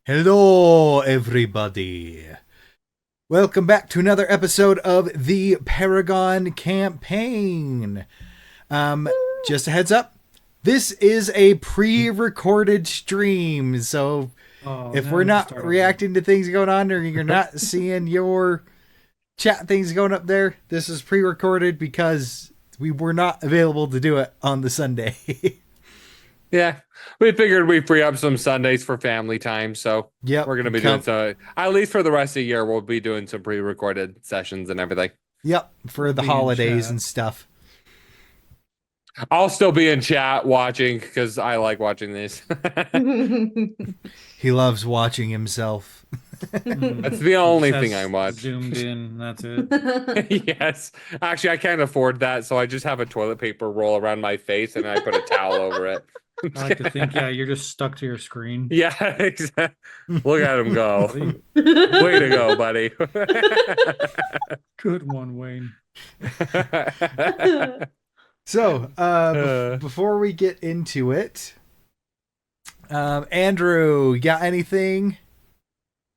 Hello, everybody. Welcome back to another episode of the Paragon campaign. Just a heads up, this is a pre-recorded stream, so if we're not reacting to things going on or you're not seeing your chat things going up there, this is pre-recorded because we were not available to do it on the Sunday. Yeah, we figured we'd free up some Sundays for family time, so Yep. we're gonna be doing so. At least for the rest of the year, we'll be doing some pre-recorded sessions and everything. Yep, for the holidays and stuff. I'll still be in chat watching because I like watching these. He loves watching himself. That's the only thing I watch. Zoomed in, that's it. Yes, actually, I can't afford that, so I just have a toilet paper roll around my face and I put a towel over it. I like to think, yeah, you're just stuck to your screen. Yeah, exactly. Look at him go. Way to go, buddy. Good one, Wayne. So, before we get into it, Andrew, got anything?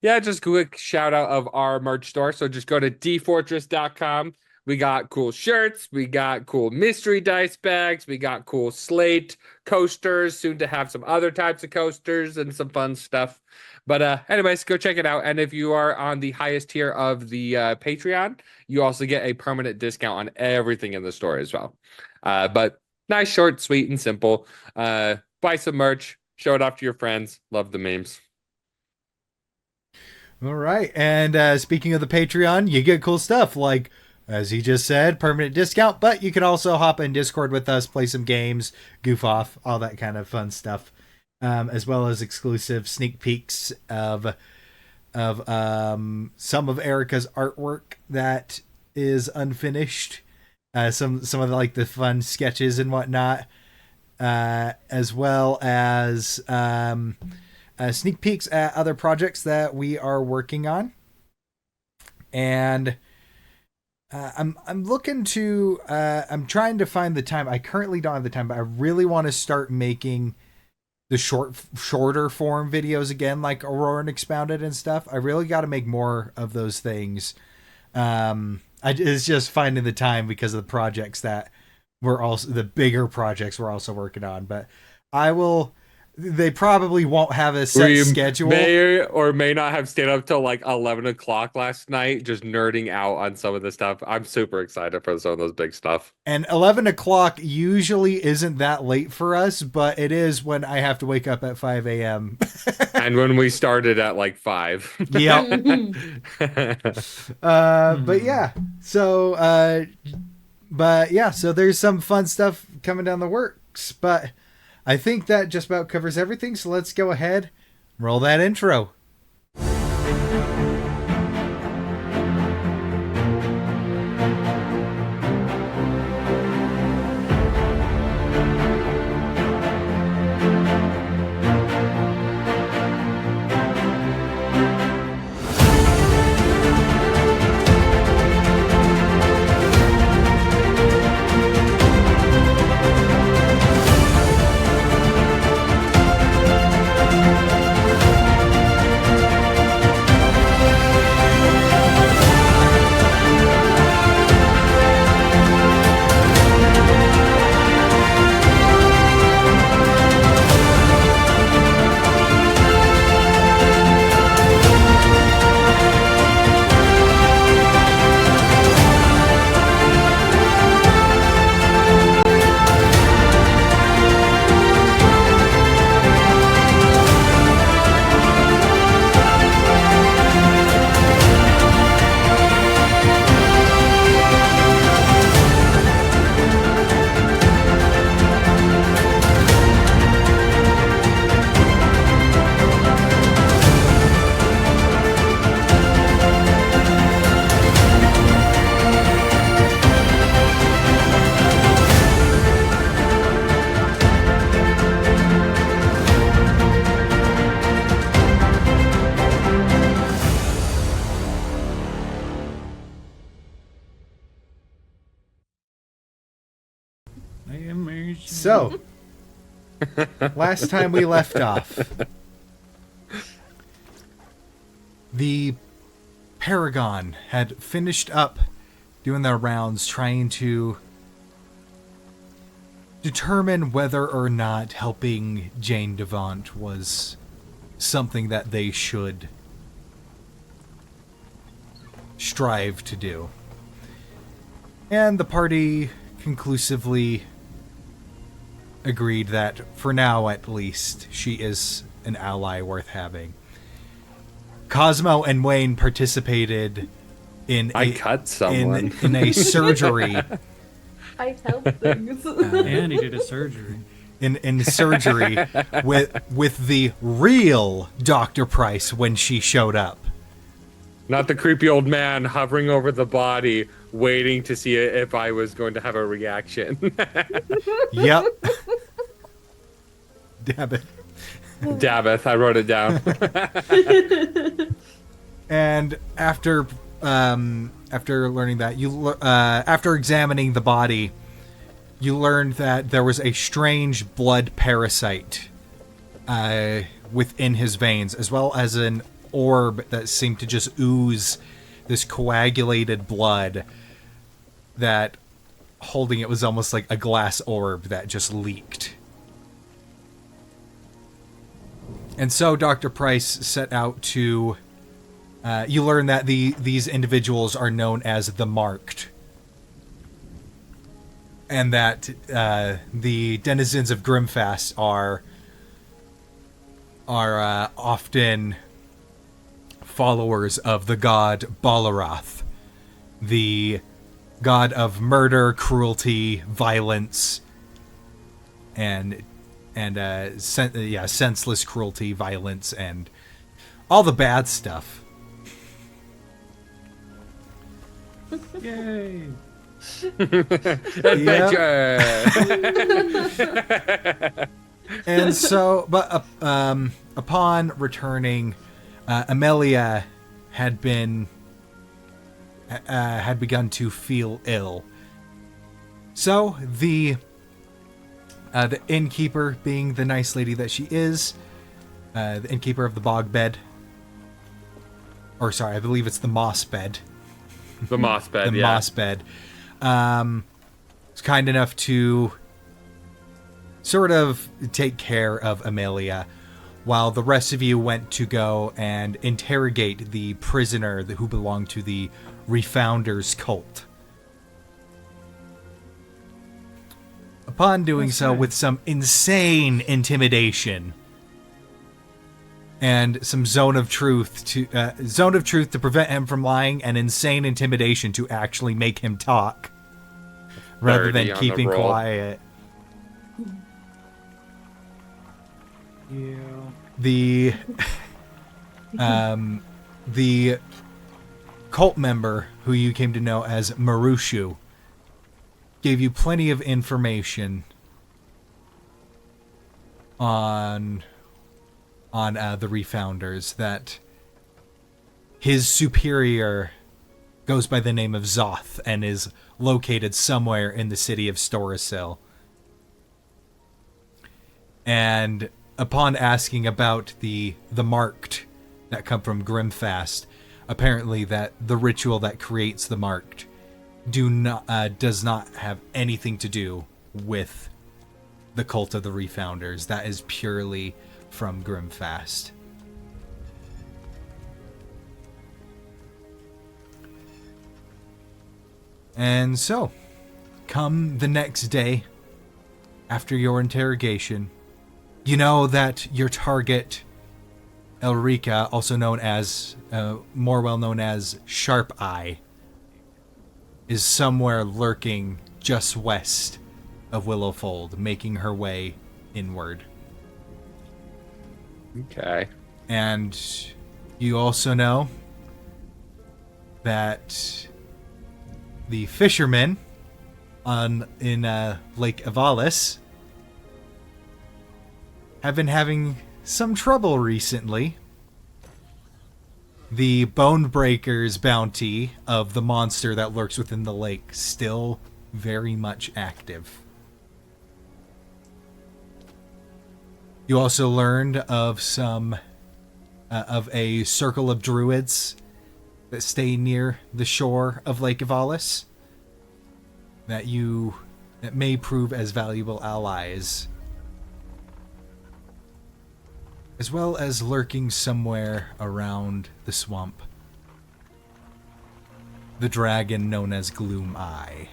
Yeah, just a quick shout out of our merch store. So just go to D-Fourtress.com. We got cool shirts. We got cool mystery dice bags. We got cool slate coasters. Soon to have some other types of coasters and some fun stuff. But anyways, go check it out. And if you are on the highest tier of the Patreon, you also get a permanent discount on everything in the store as well. But nice, short, sweet, and simple. Buy some merch. Show it off to your friends. Love the memes. All right. And speaking of the Patreon, you get cool stuff like, as he just said, permanent discount, but you can also hop in Discord with us, play some games, goof off, all that kind of fun stuff, as well as exclusive sneak peeks of some of Erica's artwork that is unfinished, some of the fun sketches and whatnot, as well as sneak peeks at other projects that we are working on. And I'm looking to I'm trying to find the time. I currently don't have the time, but I really want to start making the shorter form videos again, like Aurora and Expounded and stuff. I really got to make more of those things. It's just finding the time because of the projects that we're also the bigger projects we're also working on. But I will. They probably won't have a set schedule. May or may not have stayed up till like 11 o'clock last night, just nerding out on some of the stuff. I'm super excited for some of those big stuff. And 11 o'clock usually isn't that late for us, but it is when I have to wake up at 5 a.m. And when we started at like 5. Yep. But yeah. So there's some fun stuff coming down the works, but I think that just about covers everything, so let's go ahead and roll that intro. So, last time we left off, the Paragon had finished up doing their rounds, trying to determine whether or not helping Jane Devont was something that they should strive to do. And the party conclusively agreed that, for now at least, she is an ally worth having. Cosmo and Wayne participated in I cut someone. in a surgery. I help things. And he did a surgery. In surgery with the real Dr. Price when she showed up. Not the creepy old man hovering over the body, waiting to see if I was going to have a reaction. Yep. Damn it. Davith, I wrote it down. And after learning that, after examining the body, you learned that there was a strange blood parasite within his veins, as well as an orb that seemed to just ooze this coagulated blood, that holding it was almost like a glass orb that just leaked. And so Dr. Price set out to... you learn that these individuals are known as the Marked. And that the denizens of Grimfast are often followers of the god Balarath, the god of murder, cruelty, violence, and senseless cruelty, violence, and all the bad stuff. Yay! Adventure! And so, but upon returning, Amelia had begun to feel ill. So the innkeeper, being the nice lady that she is, the innkeeper of the bog bed, or sorry, I believe it's the moss bed. The moss bed, The yeah. moss bed. Was kind enough to sort of take care of Amelia, while the rest of you went to go and interrogate the prisoner who belonged to the Refounders cult. Upon doing so with some insane intimidation and some zone of truth to prevent him from lying, and insane intimidation to actually make him talk rather 30 than on the keeping roll. quiet. Yeah. The cult member who you came to know as Marushu gave you plenty of information on the Refounders, that his superior goes by the name of Zoth and is located somewhere in the city of Storasil. And upon asking about the Marked that come from Grimfast, apparently that the ritual that creates the Marked does not have anything to do with the cult of the Refounders. That is purely from Grimfast. And so, come the next day, after your interrogation, you know that your target, Elrica, also known as, more well known as Sharp Eye, is somewhere lurking just west of Willowfold, making her way inward. Okay. And you also know that the fishermen in Lake Ivalis have been having some trouble recently. The Bonebreaker's bounty of the monster that lurks within the lake still very much active. You also learned of some of a circle of druids that stay near the shore of Lake Ivalis that may prove as valuable allies, as well as lurking somewhere around the swamp, the dragon known as Gloom Eye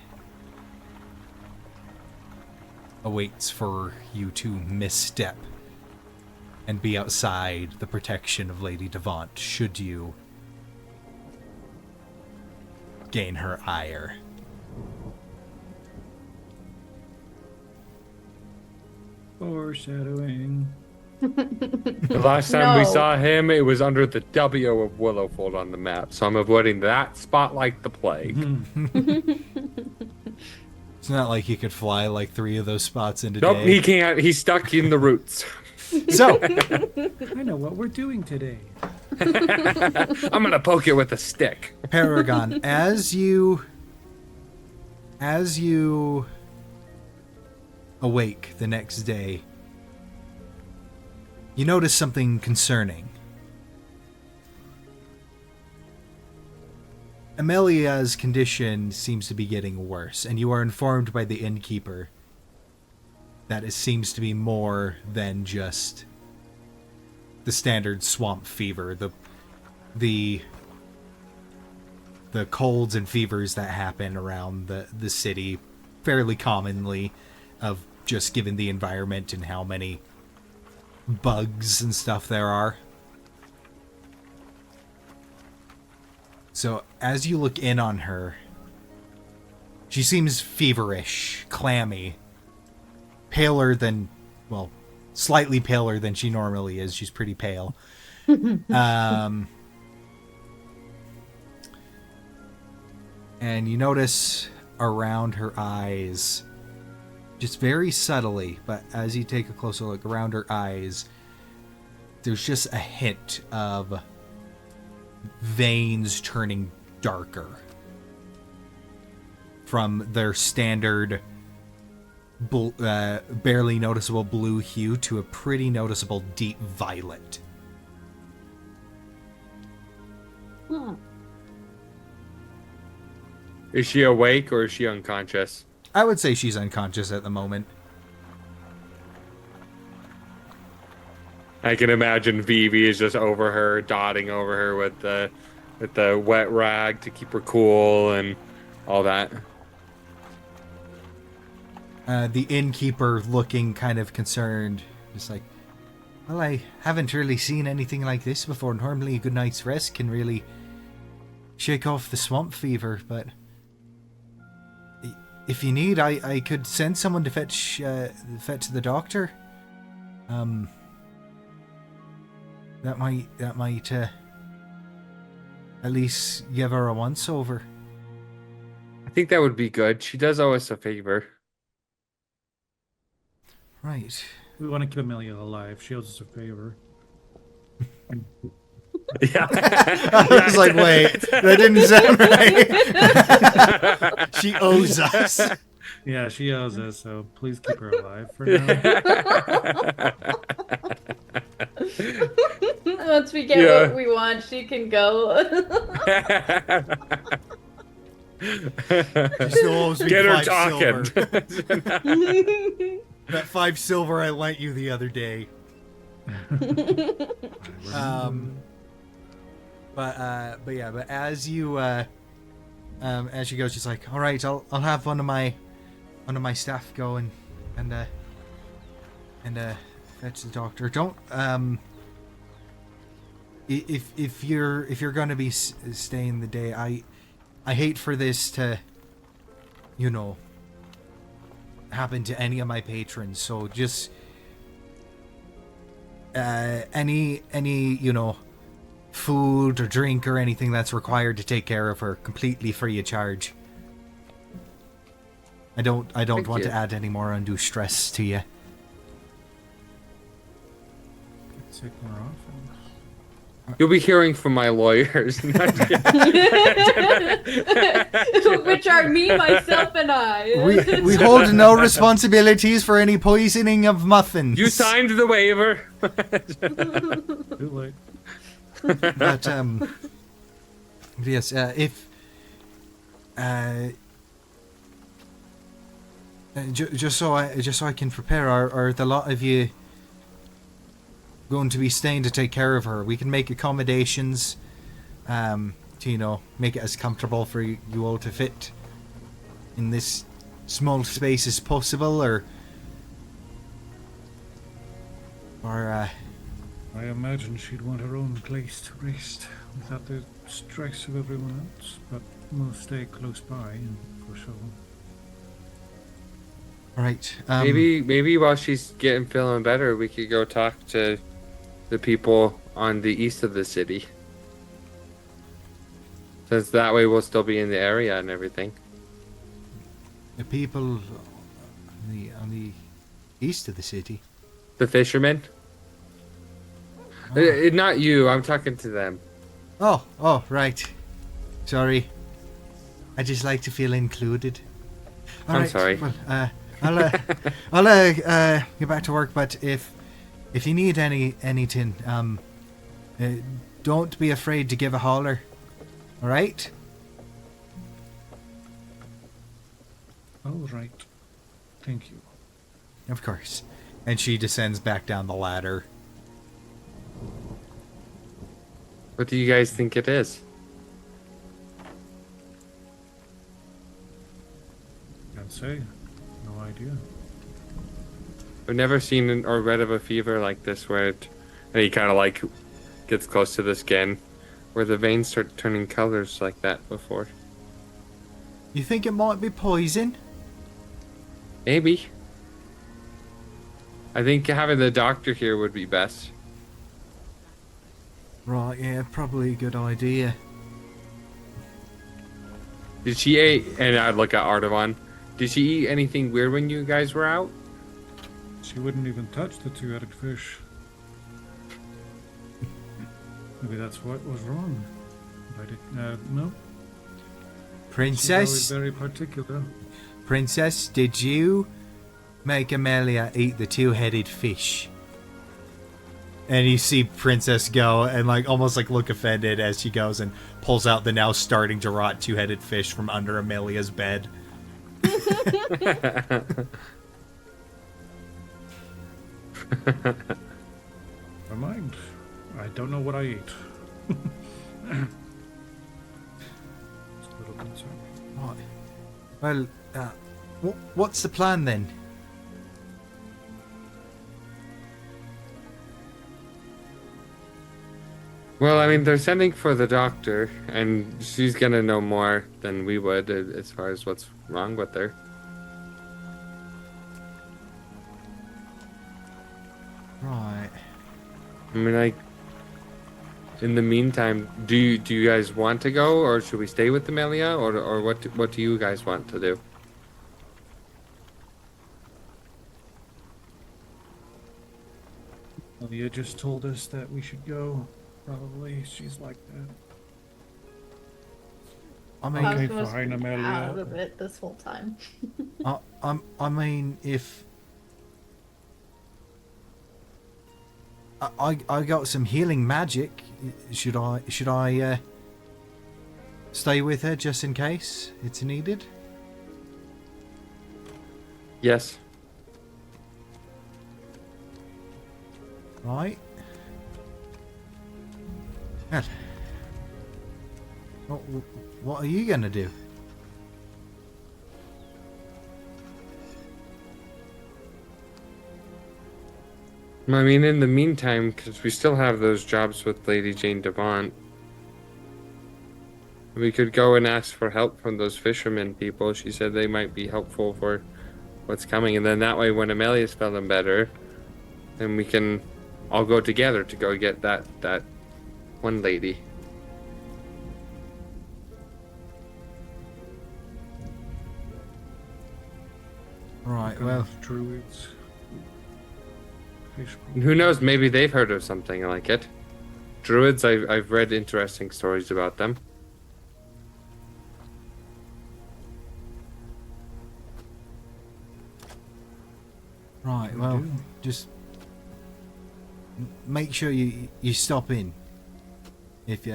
awaits for you to misstep and be outside the protection of Lady Devont should you gain her ire. Foreshadowing. The last time we No. saw him, it was under the W of Willowfold on the map, so I'm avoiding that spot like the plague. It's not like he could fly like 3 of those spots in a Nope, day. he can't. He's stuck in the roots. So, I know what we're doing today. I'm gonna poke it with a stick. Paragon, as you awake the next day, you notice something concerning. Amelia's condition seems to be getting worse, and you are informed by the innkeeper that it seems to be more than just the standard swamp fever, the colds and fevers that happen around the city fairly commonly, of just given the environment and how many bugs and stuff there are. So as you look in on her, she seems feverish, clammy, paler than, well, slightly paler than she normally is. She's pretty pale. And you notice around her eyes, just very subtly, but as you take a closer look around her eyes, there's just a hint of veins turning darker from their standard barely noticeable blue hue to a pretty noticeable deep violet. Huh. Is she awake or is she unconscious? I would say she's unconscious at the moment. I can imagine Vivi is just over her, dotting over her with the wet rag to keep her cool and all that. The innkeeper looking kind of concerned, just like, well, I haven't really seen anything like this before. Normally a good night's rest can really shake off the swamp fever, but if you need, I could send someone to fetch the doctor. That might at least give her a once over. I think that would be good. She does owe us a favor. Right. We want to keep Amelia alive. She owes us a favor. Yeah. I was like, wait, that didn't sound right. She owes us. Yeah, she owes us, so please keep her alive for now. Once we get Yeah. what we want, she can go. She still owes me Get her 5 talking. silver. That 5 silver I lent you the other day. But as you as she goes, she's like, all right, I'll have one of my staff go and fetch the doctor. Don't if you're gonna be staying the day, I hate for this to, happen to any of my patrons. So just any food or drink or anything that's required to take care of her, completely free of charge. I don't Thank want you. to add any more undue stress to you. Get sick more often. You'll be hearing from my lawyers. Which are me, myself, and I. We hold no responsibilities for any poisoning of muffins. You signed the waiver. Too late. But yes, if just so I can prepare, are the lot of you going to be staying to take care of her? We can make accommodations, to make it as comfortable for you all to fit in this small space as possible, or I imagine she'd want her own place to rest without the stress of everyone else, but we'll stay close by, for sure. right. Maybe while she's feeling better, we could go talk to the people on the east of the city. Since that way we'll still be in the area and everything. The people on the east of the city. The fishermen? Not you, I'm talking to them. Oh, right. Sorry. I just like to feel included. All I'm right, sorry. Well, I'll get back to work. But if you need anything, don't be afraid to give a holler. All right. All right. Thank you. Of course. And she descends back down the ladder. What do you guys think it is? Can't say. No idea. I've never seen or read of a fever like this where and he kind of like gets close to the skin, where the veins start turning colors like that before. You think it might be poison? Maybe. I think having the doctor here would be best. Right, yeah, probably a good idea. Did she eat? And I'd look at Artavan. Did she eat anything weird when you guys were out? She wouldn't even touch the two-headed fish. Maybe that's what was wrong. I did, no. She's always Princess, very particular. Princess, did you make Amelia eat the two-headed fish? And you see Princess go and almost look offended as she goes and pulls out the now starting to rot two-headed fish from under Amelia's bed. Never mind. I don't know what I ate. It's a little concerning. What? Well, what's the plan then? Well, I mean, they're sending for the doctor, and she's gonna know more than we would as far as what's wrong with her. Right. I mean, in the meantime, do you guys want to go, or should we stay with Amelia, or what do you guys want to do? Amelia just told us that we should go. Probably she's like that. I mean, I was Okay, supposed fine, to be Amelia. out of it this whole time. I mean, if I got some healing magic, should I stay with her just in case it's needed? Yes. Right. Well, what are you gonna do? I mean, in the meantime, because we still have those jobs with Lady Jane Devont, we could go and ask for help from those fishermen people. She said they might be helpful for what's coming, and then that way, when Amelia's feeling better, then we can all go together to go get that one lady. Right. Well, Druids. Fish. Who knows? Maybe they've heard of something like it. Druids, I've read interesting stories about them. right. Well, just make sure you stop in. if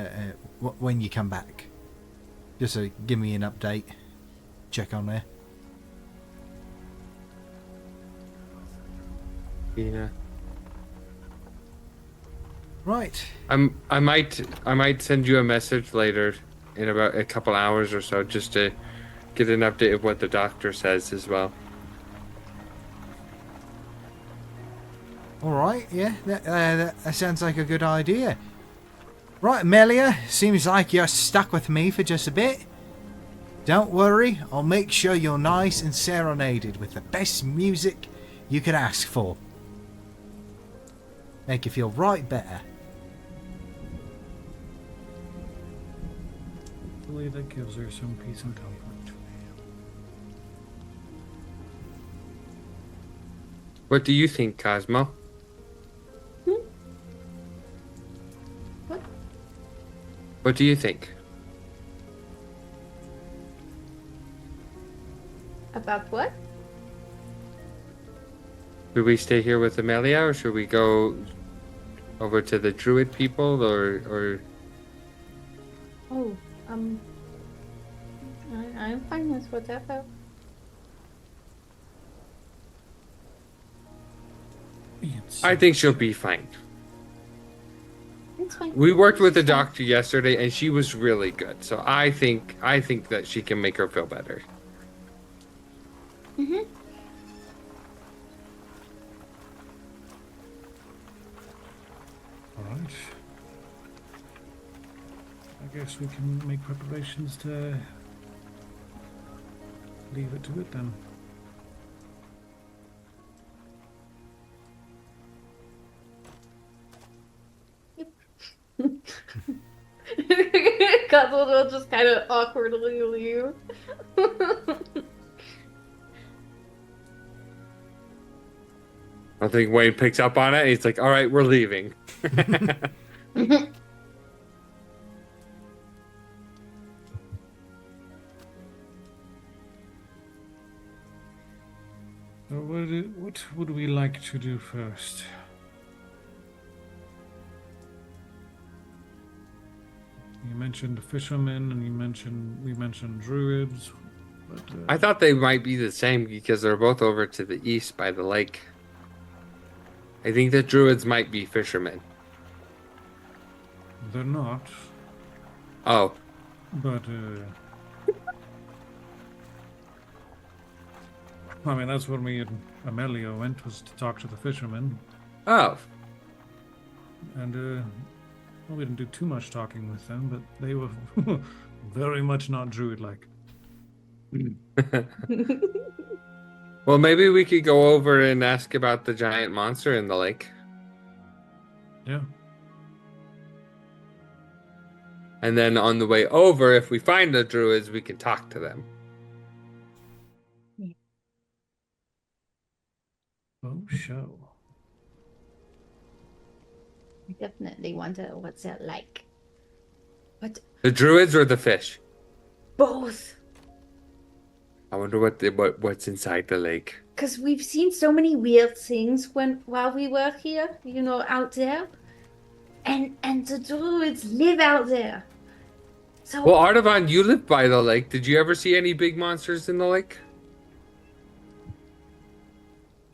when you come back. Just so give me an update. Check on there. Yeah. Right. I might send you a message later in about a couple hours or so just to get an update of what the doctor says as well. All right. Yeah. That sounds like a good idea. Right, Amelia. Seems like you're stuck with me for just a bit. Don't worry. I'll make sure you're nice and serenaded with the best music you could ask for. Make you feel right better. The way that gives her some peace and comfort. What do you think, Cosmo? What? What do you think? About what? Should we stay here with Amelia, or should we go over to the druid people, or... Oh, I'm fine with whatever. I think she'll be fine. It's fine. We worked with the It's fine. doctor yesterday, and she was really good. So I think that she can make her feel better. Mhm. All right. I guess we can make preparations to leave it to it then. Cuddle will just kind of awkwardly leave. I think Wayne picks up on it. And he's like, "All right, we're leaving." So what would we like to do first? You mentioned fishermen, and we mentioned druids. But, I thought they might be the same because they're both over to the east by the lake. I think the druids might be fishermen. they're not. Oh, But I mean, that's where me and Amelia went, was to talk to the fishermen, oh, and well, we didn't do too much talking with them, but they were very much not druid-like. well, maybe we could go over and ask about the giant monster in the lake. Yeah. And then on the way over, if we find the druids, we can talk to them. Oh, show. I definitely wonder what's that like. What? The druids or the fish? Both. I wonder what's inside the lake. Because we've seen so many weird things while we were here, you know, out there. And the druids live out there. So Well, Artavan, you live by the lake. Did you ever see any big monsters in the lake?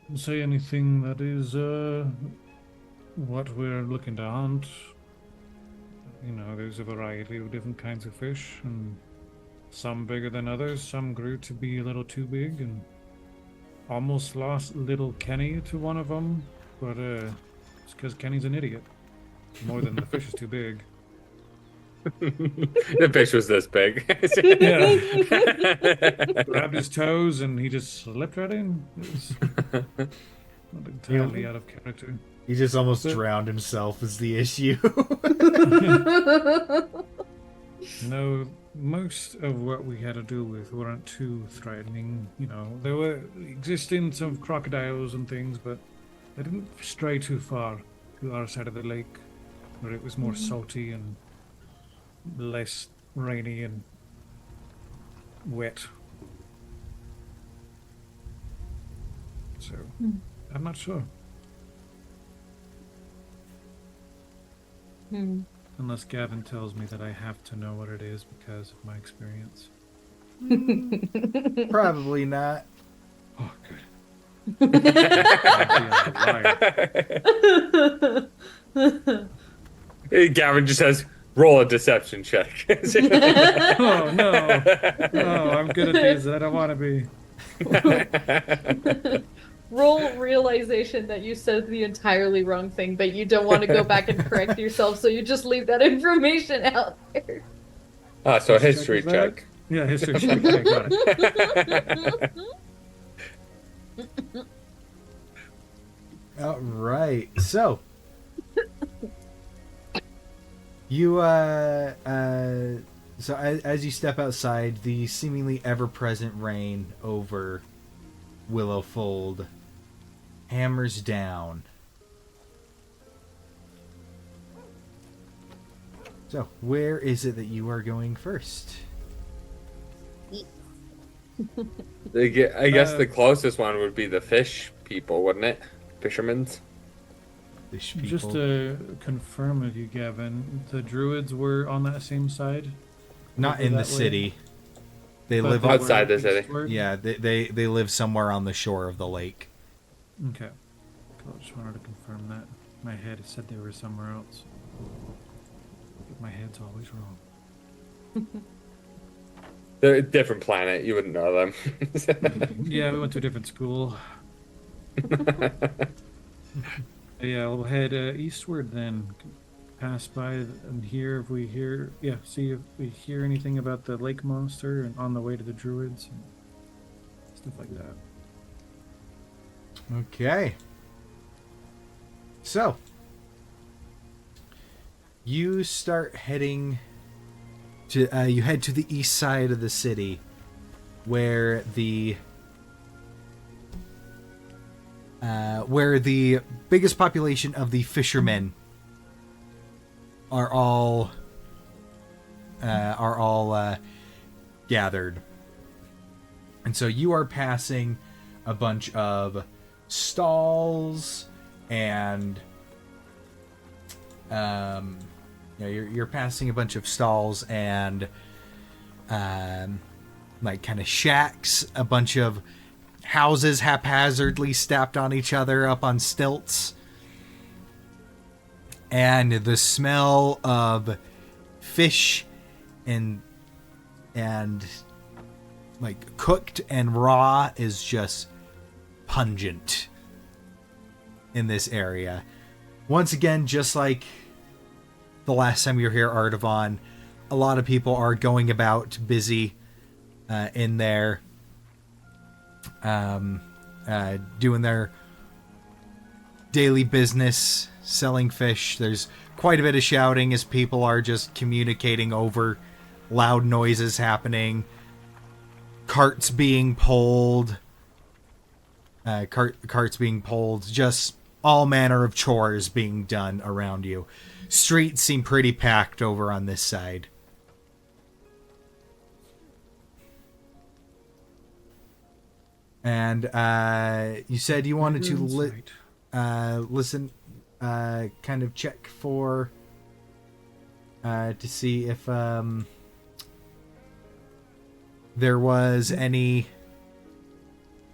Don't say anything that is what we're looking to hunt. You know, there's a variety of different kinds of fish, and some bigger than others. Some grew to be a little too big, and almost lost little Kenny to one of them. But it's because Kenny's an idiot. More than the fish is too big. The fish was this big. Yeah. Grabbed his toes and he just slipped right in. It was not entirely out of character. He just almost But- drowned himself is the issue. No, most of what we had to deal with weren't too threatening. You know, there were existence of crocodiles and things, but they didn't stray too far to our side of the lake, where it was more salty and less rainy and wet. So, I'm not sure. Unless Gavin tells me that I have to know what it is because of my experience. Probably not. Oh, good. I'd be a liar. Gavin just says, roll a deception check. Oh, no. Oh, I'm good at these. I don't want to be. Roll realization that you said the entirely wrong thing, but you don't want to go back and correct yourself, so you just leave that information out there. Ah, so a Which history is that? check. Yeah, history check. Okay, got it. All right. So you so as you step outside, the seemingly ever-present rain over Willowfold hammers down. So, where is it that you are going first? I guess the closest one would be the fish people, wouldn't it? Fishermen's. Fish people. Just to confirm with you, Gavin, the druids were on that same side? Not in the that way? city. They But live they were outside the city. eastward? Yeah, they live somewhere on the shore of the lake. Okay. Cool, just wanted to confirm that. My head said they were somewhere else. But my head's always wrong. They're a different planet. You wouldn't know them. Yeah, we went to a different school. Yeah, we'll head eastward then. Pass by and hear if we hear. Yeah, see if we hear anything about the lake monster and on the way to the druids and stuff like that. Okay. So, you start heading to you head to the east side of the city where the biggest population of the fishermen are all gathered. And so you are passing a bunch of stalls and you're passing a bunch of stalls and like kind of shacks, a bunch of houses haphazardly stacked on each other up on stilts, and the smell of fish and like cooked and raw is just pungent in this area. Once again, just like the last time you were here, Artavon, a lot of people are going about busy in there doing their daily business, selling fish. There's quite a bit of shouting as people are just communicating over loud noises happening, carts being pulled, just all manner of chores being done around you. Streets seem pretty packed over on this side. And you said you wanted to listen, kind of check for to see if there was any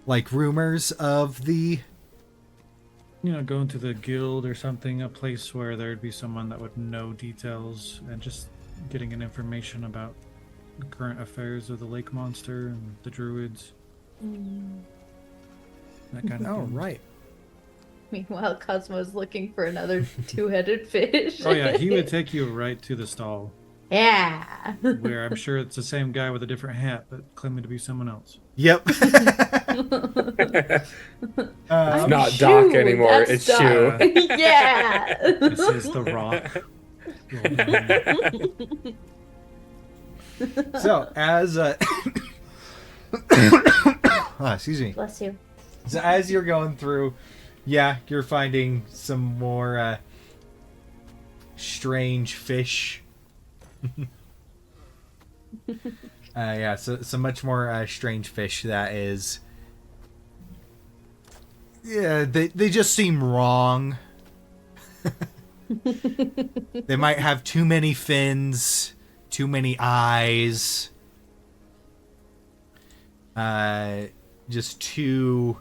like rumors of the Going to the guild or something, a place where there'd be someone that would know details, and just getting an information about the current affairs of the lake monster and the druids. That kind of thing. right. Meanwhile, Cosmo's looking for another two-headed fish. Oh yeah, he would take you right to the stall, Yeah. where I'm sure it's the same guy with a different hat, but claiming to be someone else. Yep. It's not Doc anymore. It's Doc. Shoe. Yeah. This is the Rock. So as excuse me. Bless you. So as you're going through, yeah, you're finding some more strange fish. Yeah, so much more strange fish that is. Yeah, they just seem wrong. They might have too many fins, too many eyes. Just too.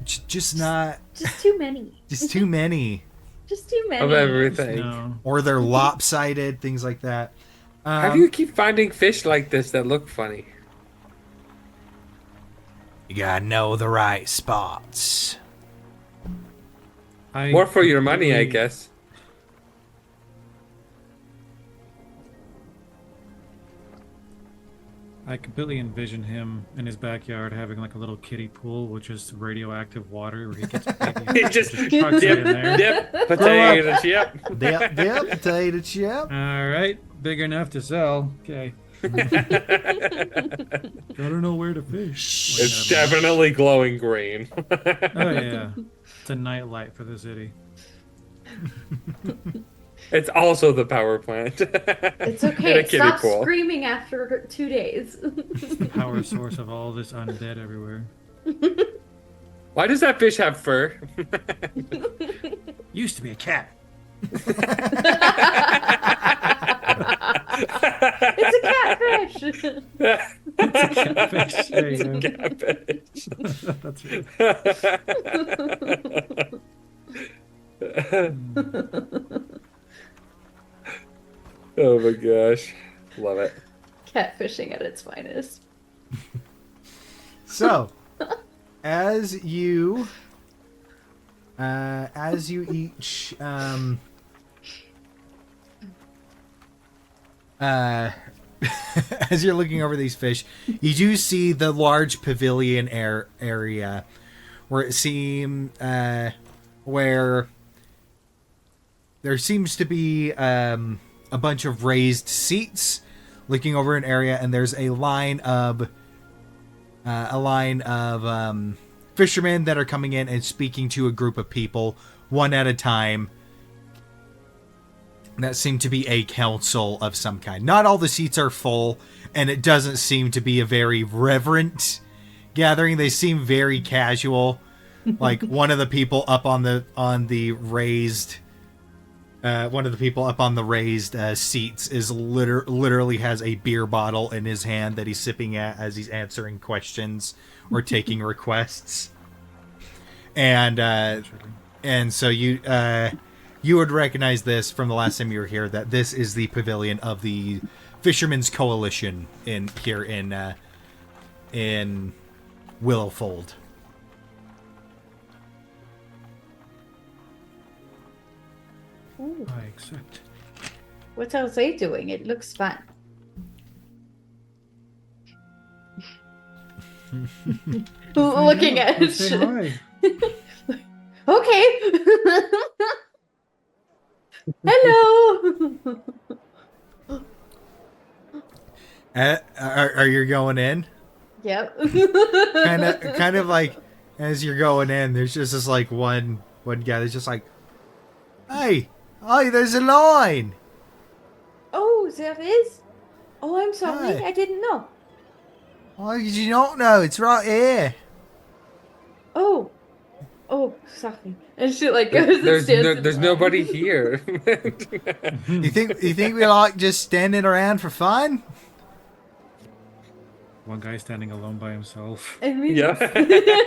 Just not. Just too many. Just too many. Just too many. Of everything. No. Or they're lopsided, things like that. How do you keep finding fish like this that look funny? You gotta know the right spots. More for your money, I guess. I completely envision him in his backyard having like a little kiddie pool with just radioactive water where he gets He just chucks it in there. dip potato chip. Dip, potato chip. All right, big enough to sell. Okay. Gotta know where to fish. It's definitely glowing green. Oh yeah, it's a night light for the city. It's also the power plant. It's In okay. a kiddie Stop pool. screaming after 2 days. The power source of all this undead everywhere. Why does that fish have fur? Used to be a cat. It's a catfish. Catfish. There you go. Catfish. That's right. Oh my gosh. Love it. Catfishing at its finest. So, as you each as you're looking over these fish, you do see the large pavilion area where it where there seems to be a bunch of raised seats looking over an area, and there's a line of fishermen that are coming in and speaking to a group of people one at a time. That seem to be a council of some kind. Not all the seats are full, and it doesn't seem to be a very reverent gathering. They seem very casual. Like one of the people up on the raised seats is literally has a beer bottle in his hand that he's sipping at as he's answering questions or taking requests. And so you would recognize this from the last time you were here, that this is the pavilion of the Fishermen's Coalition in Willowfold. Ooh, I accept. what are they doing? It looks fun. Looking at Let's say it. hi. Okay. Hello. Are you going in? Yep. Kind of like as you're going in, there's just this like one guy that's just like, hey, there's a line. Oh, there is? Oh, I'm sorry. Hi. I didn't know. Why did you not know? It's right here. Oh. Oh, sorry. And she like goes and stands in There's line. nobody here. You think we like just standing around for fun? One guy standing alone by himself. I mean, Yeah.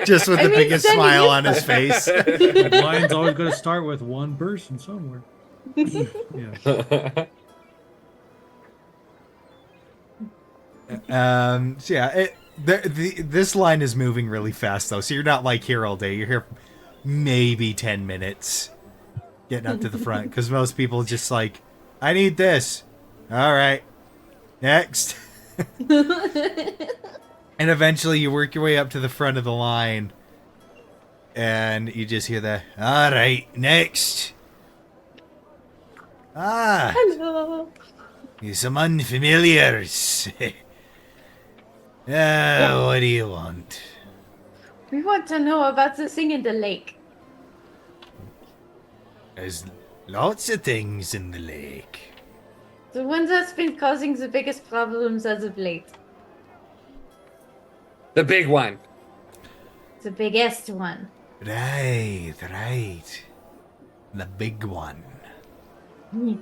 Just with I the mean, biggest standing smile is on his fun. face. The line's always going to start with one person somewhere. Yeah. So yeah, this line is moving really fast though, so you're not like here all day. You're here maybe 10 minutes getting up to the front, because most people just like, I need this. All right, next. And eventually you work your way up to the front of the line, and you just hear the, all right, next. Ah, hello. some unfamiliars. What do you want? We want to know about the thing in the lake. There's lots of things in the lake. The one that's been causing the biggest problems as of late. The big one. The biggest one. Right. The big one. Hmm.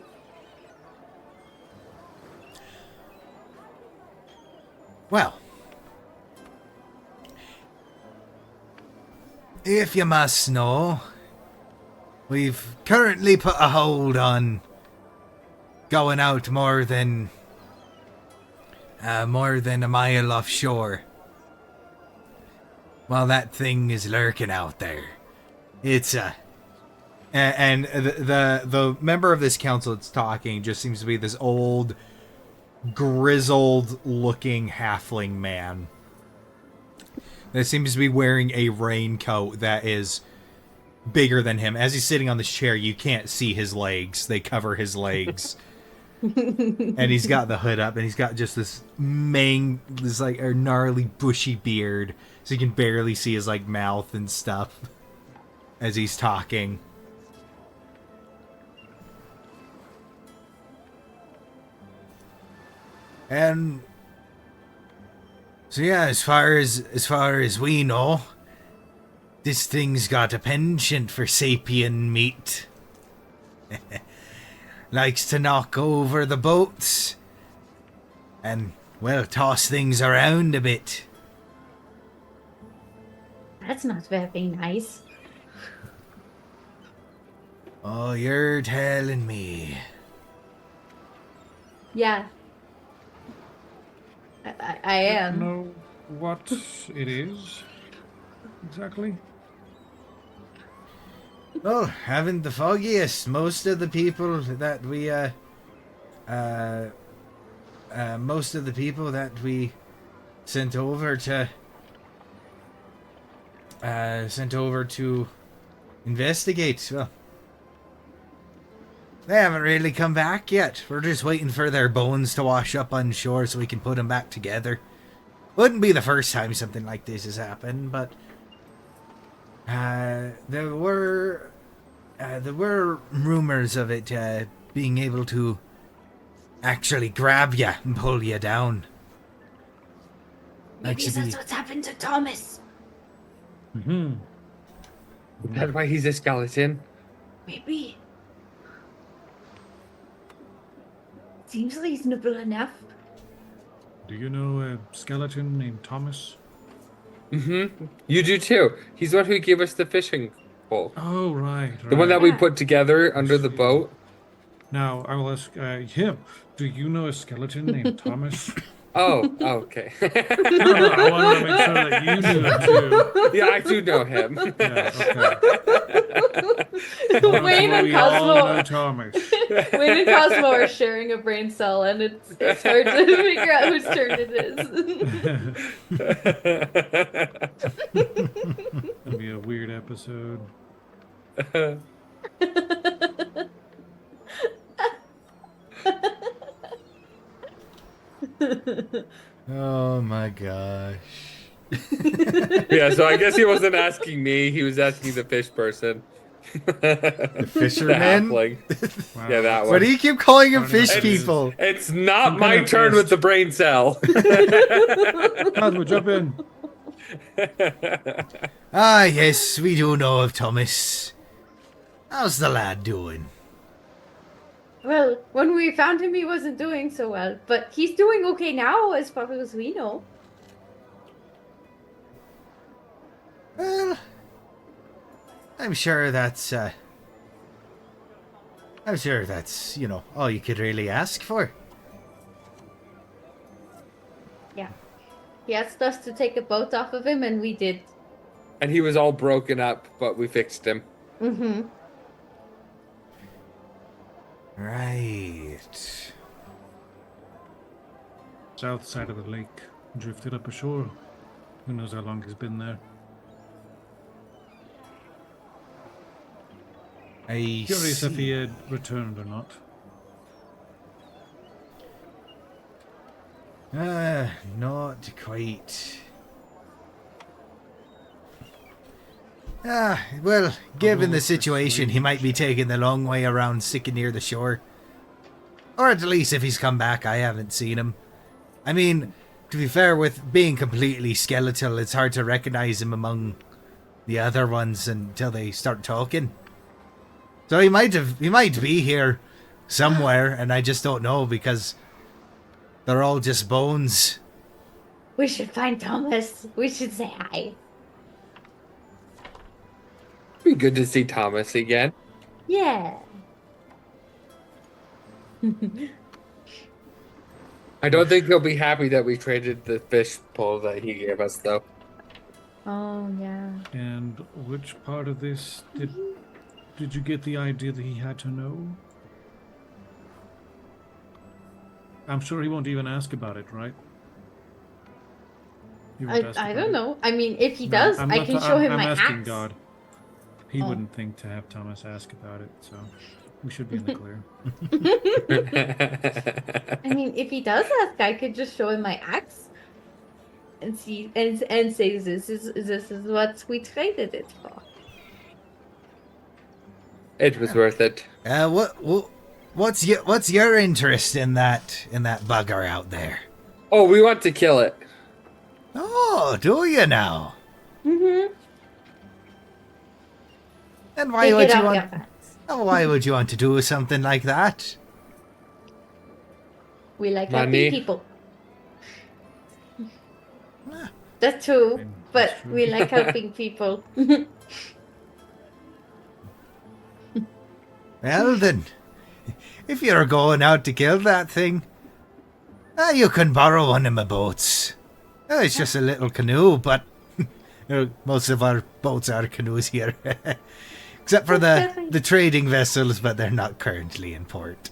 Well, if you must know, we've currently put a hold on going out more than a mile offshore. While that thing is lurking out there, it's and the member of this council that's talking just seems to be this old, grizzled-looking halfling man that seems to be wearing a raincoat that is bigger than him. As he's sitting on this chair, you can't see his legs; they cover his legs. And he's got the hood up, and he's got just this like a gnarly bushy beard, so you can barely see his like mouth and stuff as he's talking. And so yeah, as far as we know, this thing's got a penchant for sapien meat. Likes to knock over the boats and, well, toss things around a bit. That's not very nice. Oh, you're telling me. Yeah. I am. Know what it is exactly? Well, haven't the foggiest. Most of the people that we sent over to investigate, well, they haven't really come back yet. We're just waiting for their bones to wash up on shore so we can put them back together. Wouldn't be the first time something like this has happened, but there were rumors of it being able to actually grab you and pull you down. Maybe that's what's happened to Thomas. Mm-hmm. Is that why he's a skeleton? Maybe. Seems reasonable enough. Do you know a skeleton named Thomas? Mm-hmm. You do too. He's the one who gave us the fishing pole. Oh, right. The one that we Yeah. put together under the boat. Now, I will ask him. Do you know a skeleton named Thomas? Oh, okay. No, I wanted to make sure that you knew it too. Yeah, I do know him. Yeah, okay. Wayne and We all know Cosmo, Thomas. Wayne and Cosmo are sharing a brain cell, and it's hard to figure out whose turn it is. It'll be a weird episode. Oh my gosh. Yeah, so I guess he wasn't asking me. He was asking the fish person. The The fisherman? halfling. Wow. Yeah, that Why one. do you keep calling him fish It's- people? It's not I'm my kinda turn with pissed. the brain cell. Cosmo, jump in. Ah, yes, we do know of Thomas. How's the lad doing? Well, when we found him, he wasn't doing so well, but he's doing okay now, as far as we know. Well, I'm sure that's, you know, all you could really ask for. Yeah. He asked us to take a boat off of him, and we did. And he was all broken up, but we fixed him. Mm-hmm. Right. South side of the lake. Drifted up ashore. Who knows how long he's been there. I Curious if see. he had returned or not. Not quite. Well, given the situation, he might be taking the long way around sticking near the shore. Or at least if he's come back, I haven't seen him. I mean, to be fair, with being completely skeletal, it's hard to recognize him among the other ones until they start talking. So he might be here somewhere, and I just don't know because they're all just bones. We should find Thomas. We should say hi. Be good to see Thomas again. Yeah. I don't think he'll be happy that we traded the fish pole that he gave us, though. Oh, yeah. And which part of this did you get the idea that he had to know? I'm sure he won't even ask about it, right? He won't ask I about don't it? know. I mean, if he No, does, I'm I not- can show him I'm my asking axe. God. He Oh. wouldn't think to have Thomas ask about it, so we should be in the clear. I mean, if he does ask, I could just show him my axe and see and say this is what we traded it for. It was worth it. What's your interest in that bugger out there? Oh, we want to kill it. Oh, do you now? Mm-hmm. And why would you want? Why would you want to do something like that? We like Money. helping people. That's true, but That's true. we like helping people. Well then, if you're going out to kill that thing, you can borrow one of my boats. It's just a little canoe, but most of our boats are canoes here. Except for the trading vessels, but they're not currently in port.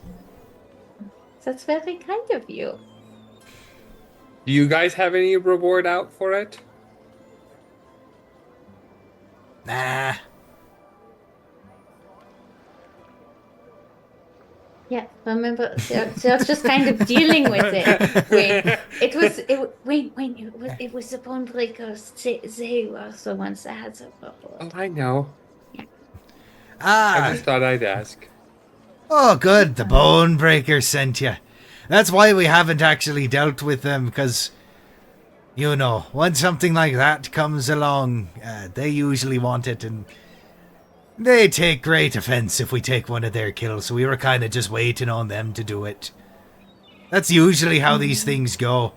That's very kind of you. Do you guys have any reward out for it? Nah. Yeah, remember, they're just kind of dealing with it. It was the bone breakers. They were the ones that had the reward. Oh, I know. I Ah, just thought I'd ask. oh good, the bone breaker sent you. That's why we haven't actually dealt with them, because, you know, when something like that comes along, they usually want it, and they take great offense if we take one of their kills, so we were kind of just waiting on them to do it. That's usually how these things go.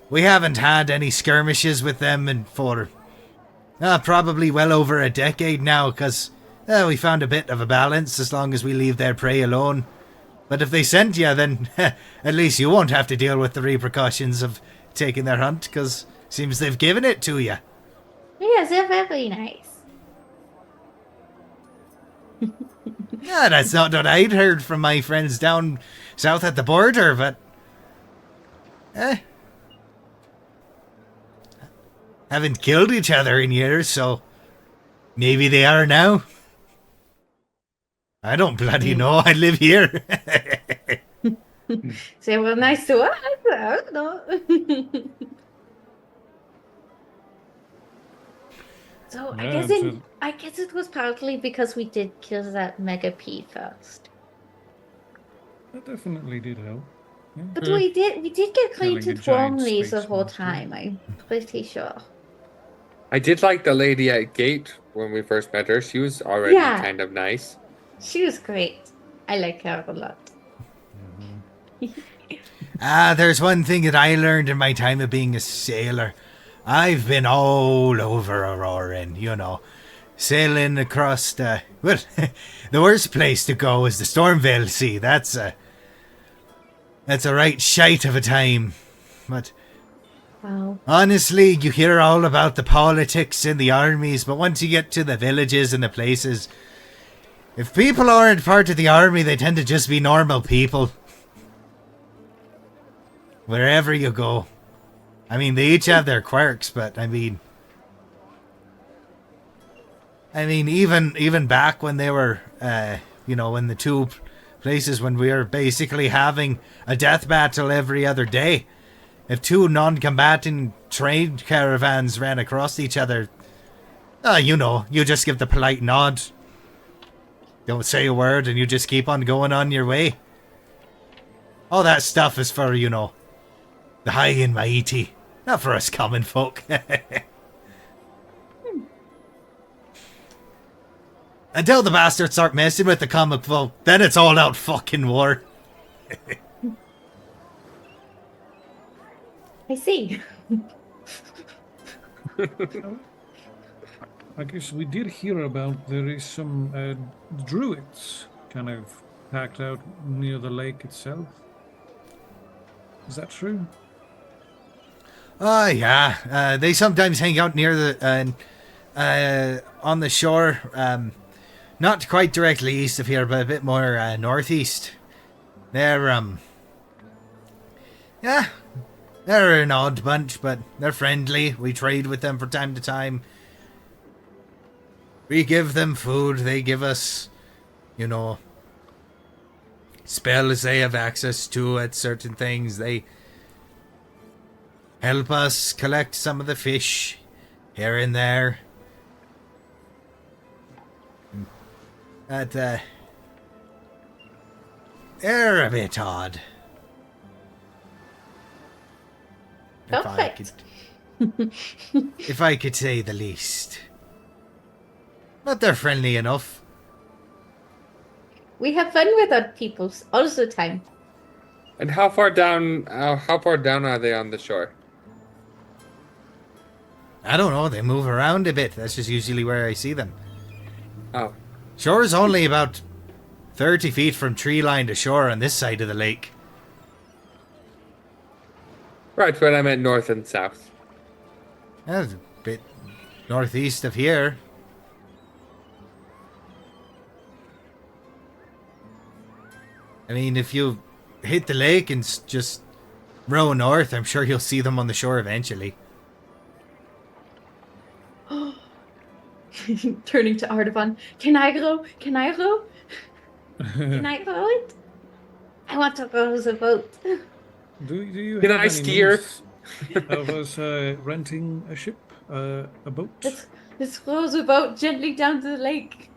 We haven't had any skirmishes with them for probably well over a decade now, because we found a bit of a balance as long as we leave their prey alone. But if they sent you, then at least you won't have to deal with the repercussions of taking their hunt, because seems they've given it to you. Yeah, they're very nice. Yeah, that's not what I'd heard from my friends down south at the border, but... haven't killed each other in years, so... maybe they are now. I don't bloody know, I live here. They were nice to us. I don't know. So Yeah, I guess it was partly because we did kill that Mega P first. That definitely did help. Yeah. But we did get Killing a treated giant wrongly the space whole monster. time, I'm pretty sure. I did like the lady at gate when we first met her. She was already Yeah. kind of nice. She was great. I like her a lot. There's one thing that I learned in my time of being a sailor. I've been all over Auroran, you know, sailing across the... well, the worst place to go is the Stormvale Sea. That's a right shite of a time. But Wow. honestly, you hear all about the politics in the armies, but once you get to the villages and the places, if people aren't part of the army, they tend to just be normal people. Wherever you go. I mean, they each have their quirks, but I mean, even back when they were, in the two places when we were basically having a death battle every other day, if two non-combatant trade caravans ran across each other, you just give the polite nod. Don't say a word, and you just keep on going on your way. All that stuff is for, the high and mighty. Not for us common folk. Until the bastards start messing with the comic folk, then it's all out fucking war. I see. I guess we did hear about there is some druids kind of packed out near the lake itself. Is that true? Oh, yeah. They sometimes hang out near the... on the shore. Not quite directly east of here, but a bit more northeast. They're, yeah, they're an odd bunch, but they're friendly. We trade with them from time to time. We give them food. They give us, you know, spells they have access to at certain things. They help us collect some of the fish here and there. But, they're a bit odd. Perfect. If I could say the least. But they're friendly enough. We have fun with odd people all the time. And how far down are they on the shore? I don't know, they move around a bit. That's just usually where I see them. Oh. Shore's only about 30 feet from tree line to shore on this side of the lake. Right, but I meant north and south. That's a bit northeast of here. I mean, if you hit the lake and just row north, I'm sure you'll see them on the shore eventually. Turning to Artavan. Can I row? Can I row? Can I row it? I want to row the boat. Do you Can have I any steer? means of us renting a ship, a boat, Let's row the boat gently down to the lake.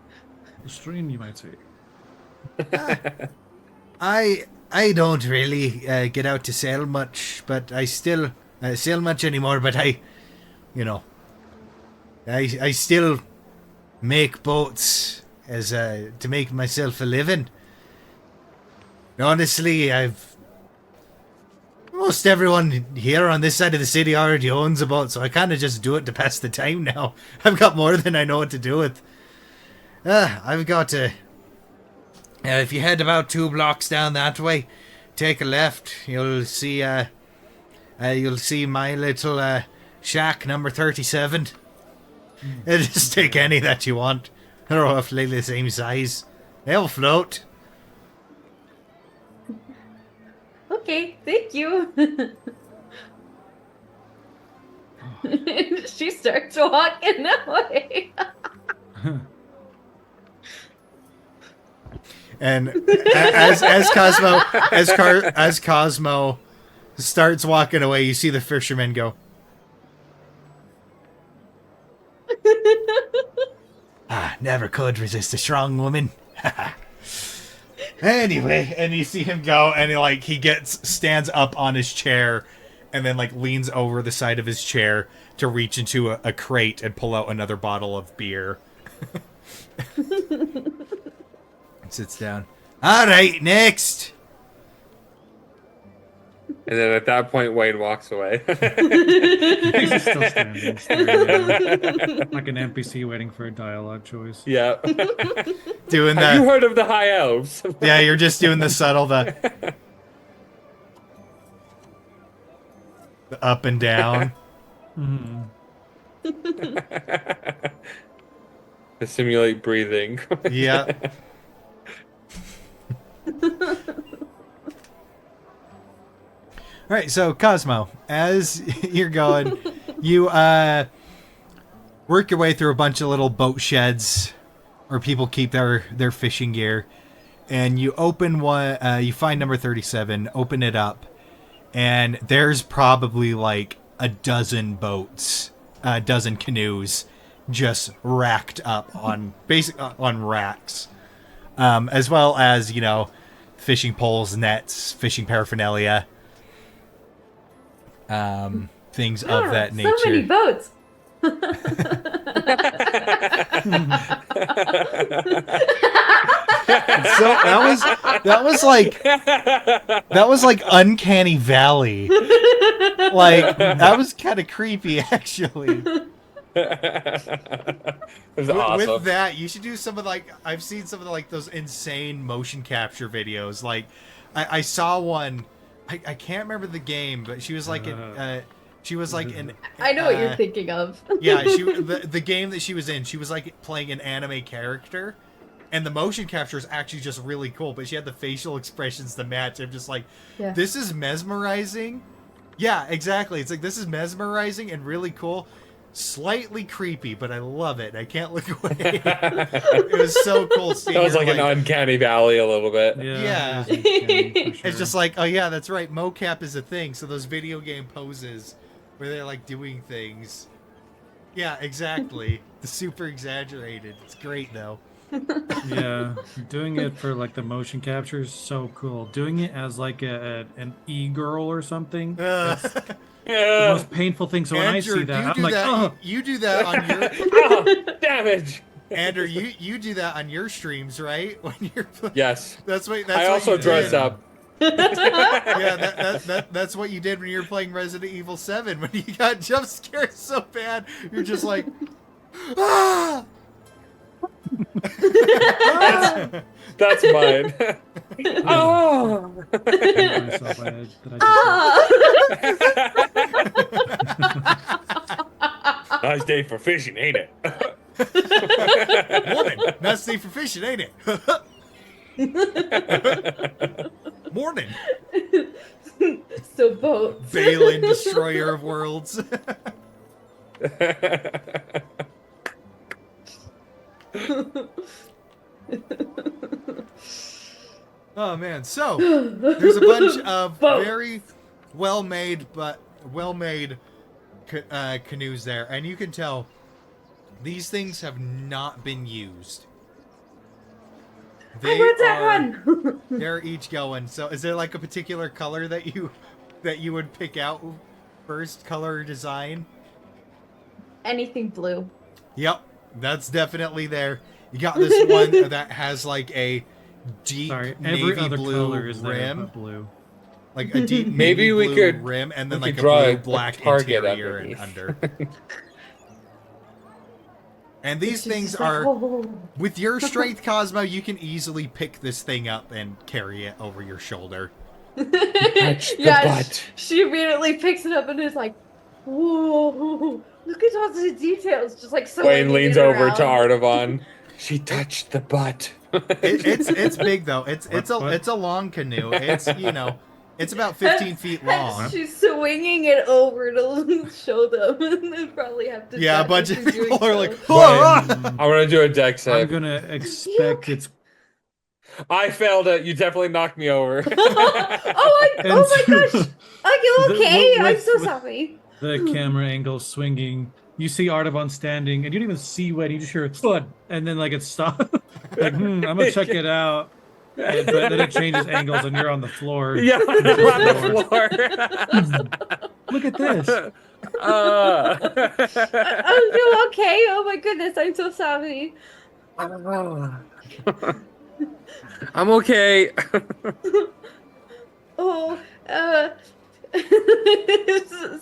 a stream, you might say. I don't really get out to sail much, but I still sail much anymore. But I still make boats as to make myself a living. Honestly, most everyone here on this side of the city already owns a boat, so I kind of just do it to pass the time now. I've got more than I know what to do with. I've got to... if you head about 2 blocks down that way, take a left, you'll see my little shack number 37. Just take any that you want. They're roughly the same size. They'll float. Okay, thank you. She starts walking away. And as Cosmo starts walking away, you see the fishermen go, never could resist a strong woman. Anyway, and you see him go, and he stands up on his chair, and then leans over the side of his chair to reach into a crate and pull out another bottle of beer. Sits down. All right, next. And then at that point, Wayne walks away. He's just still standing, staring at him, like an NPC waiting for a dialogue choice. Yeah. Doing Have you that. heard of the High Elves? Yeah, you're just doing the subtle, the up and down. Mm. To simulate breathing. Yeah. All right, so Cosmo, as you're going, you work your way through a bunch of little boat sheds where people keep their fishing gear, and you open one. You find number 37, open it up, and there's probably a dozen boats, a dozen canoes, just racked up on on racks, as well as fishing poles, nets, fishing paraphernalia. Things of that nature. So many boats. So that was like Uncanny Valley. Like that was kind of creepy, actually. It was awesome. With that, you should do some of I've seen some of those insane motion capture videos. Like I saw one. I can't remember the game, but she was like she was like an. I know what you're thinking of. Yeah, the game that she was in. She was like playing an anime character. And the motion capture is actually just really cool, but she had the facial expressions to match. I'm just like, this is mesmerizing. Yeah, exactly. It's like, this is mesmerizing and really cool. Slightly creepy, but I love it. I can't look away. It was so cool seeing That was her, like an uncanny valley a little bit. Yeah. It is uncanny, for sure. It's just like, oh yeah, that's right. Mocap is a thing. So those video game poses where they're like doing things. Yeah, exactly. The super exaggerated. It's great though. Yeah, doing it for like the motion capture is so cool. Doing it as like an e-girl or something, it's the most painful thing. So when I Andrew, see that, I'm you like, oh, you do that on your Damage. Andrew, you do that on your streams, right? When you're Yes. that's what I also dress up. Yeah, that's what you did when you were playing Resident Evil 7 when you got jump scared so bad. You're just like, ah! That's mine. Oh. Nice day for fishing, ain't it? Morning. Nice day for fishing, ain't it? Morning. So boats. Balin, destroyer of worlds. Oh man, so there's a bunch of very well-made canoes there, and you can tell these things have not been used. I want that one. They're each going. So is there like a particular color that you would pick out first, color or design? Anything blue. Yep, that's definitely there. You got this one that has like a deep every navy other blue color is there rim, but blue. like a deep Maybe navy we blue could- rim, and then we like could a draw blue a black target interior and underneath. under. And these It's just things like, are, oh. with your strength, Cosmo, you can easily pick this thing up and carry it over your shoulder. Touch the butt. She immediately picks it up and is like, whoa, look at all the details. Just like so. Wayne leans over to Artavan. She touched the butt. It's big though. It's What? a long canoe. It's it's about 15 feet long. And she's swinging it over to show them. And they probably have to. Yeah, a duck bunch as of she's doing people are so. like, I'm gonna do a deck I'm save. gonna expect it's. I failed it. You definitely knocked me over. oh my gosh. Are you The- okay? I'm with- so with- sorry. The camera angle swinging. You see Artavan standing, and you don't even see Wayne. You just hear thud, and then like it stops. Like, I'm gonna check it out. But then it changes angles, and you're on the floor. Yeah, I'm on the floor. Look at this. Are you okay? Oh my goodness, I'm so sorry. I'm okay. Oh,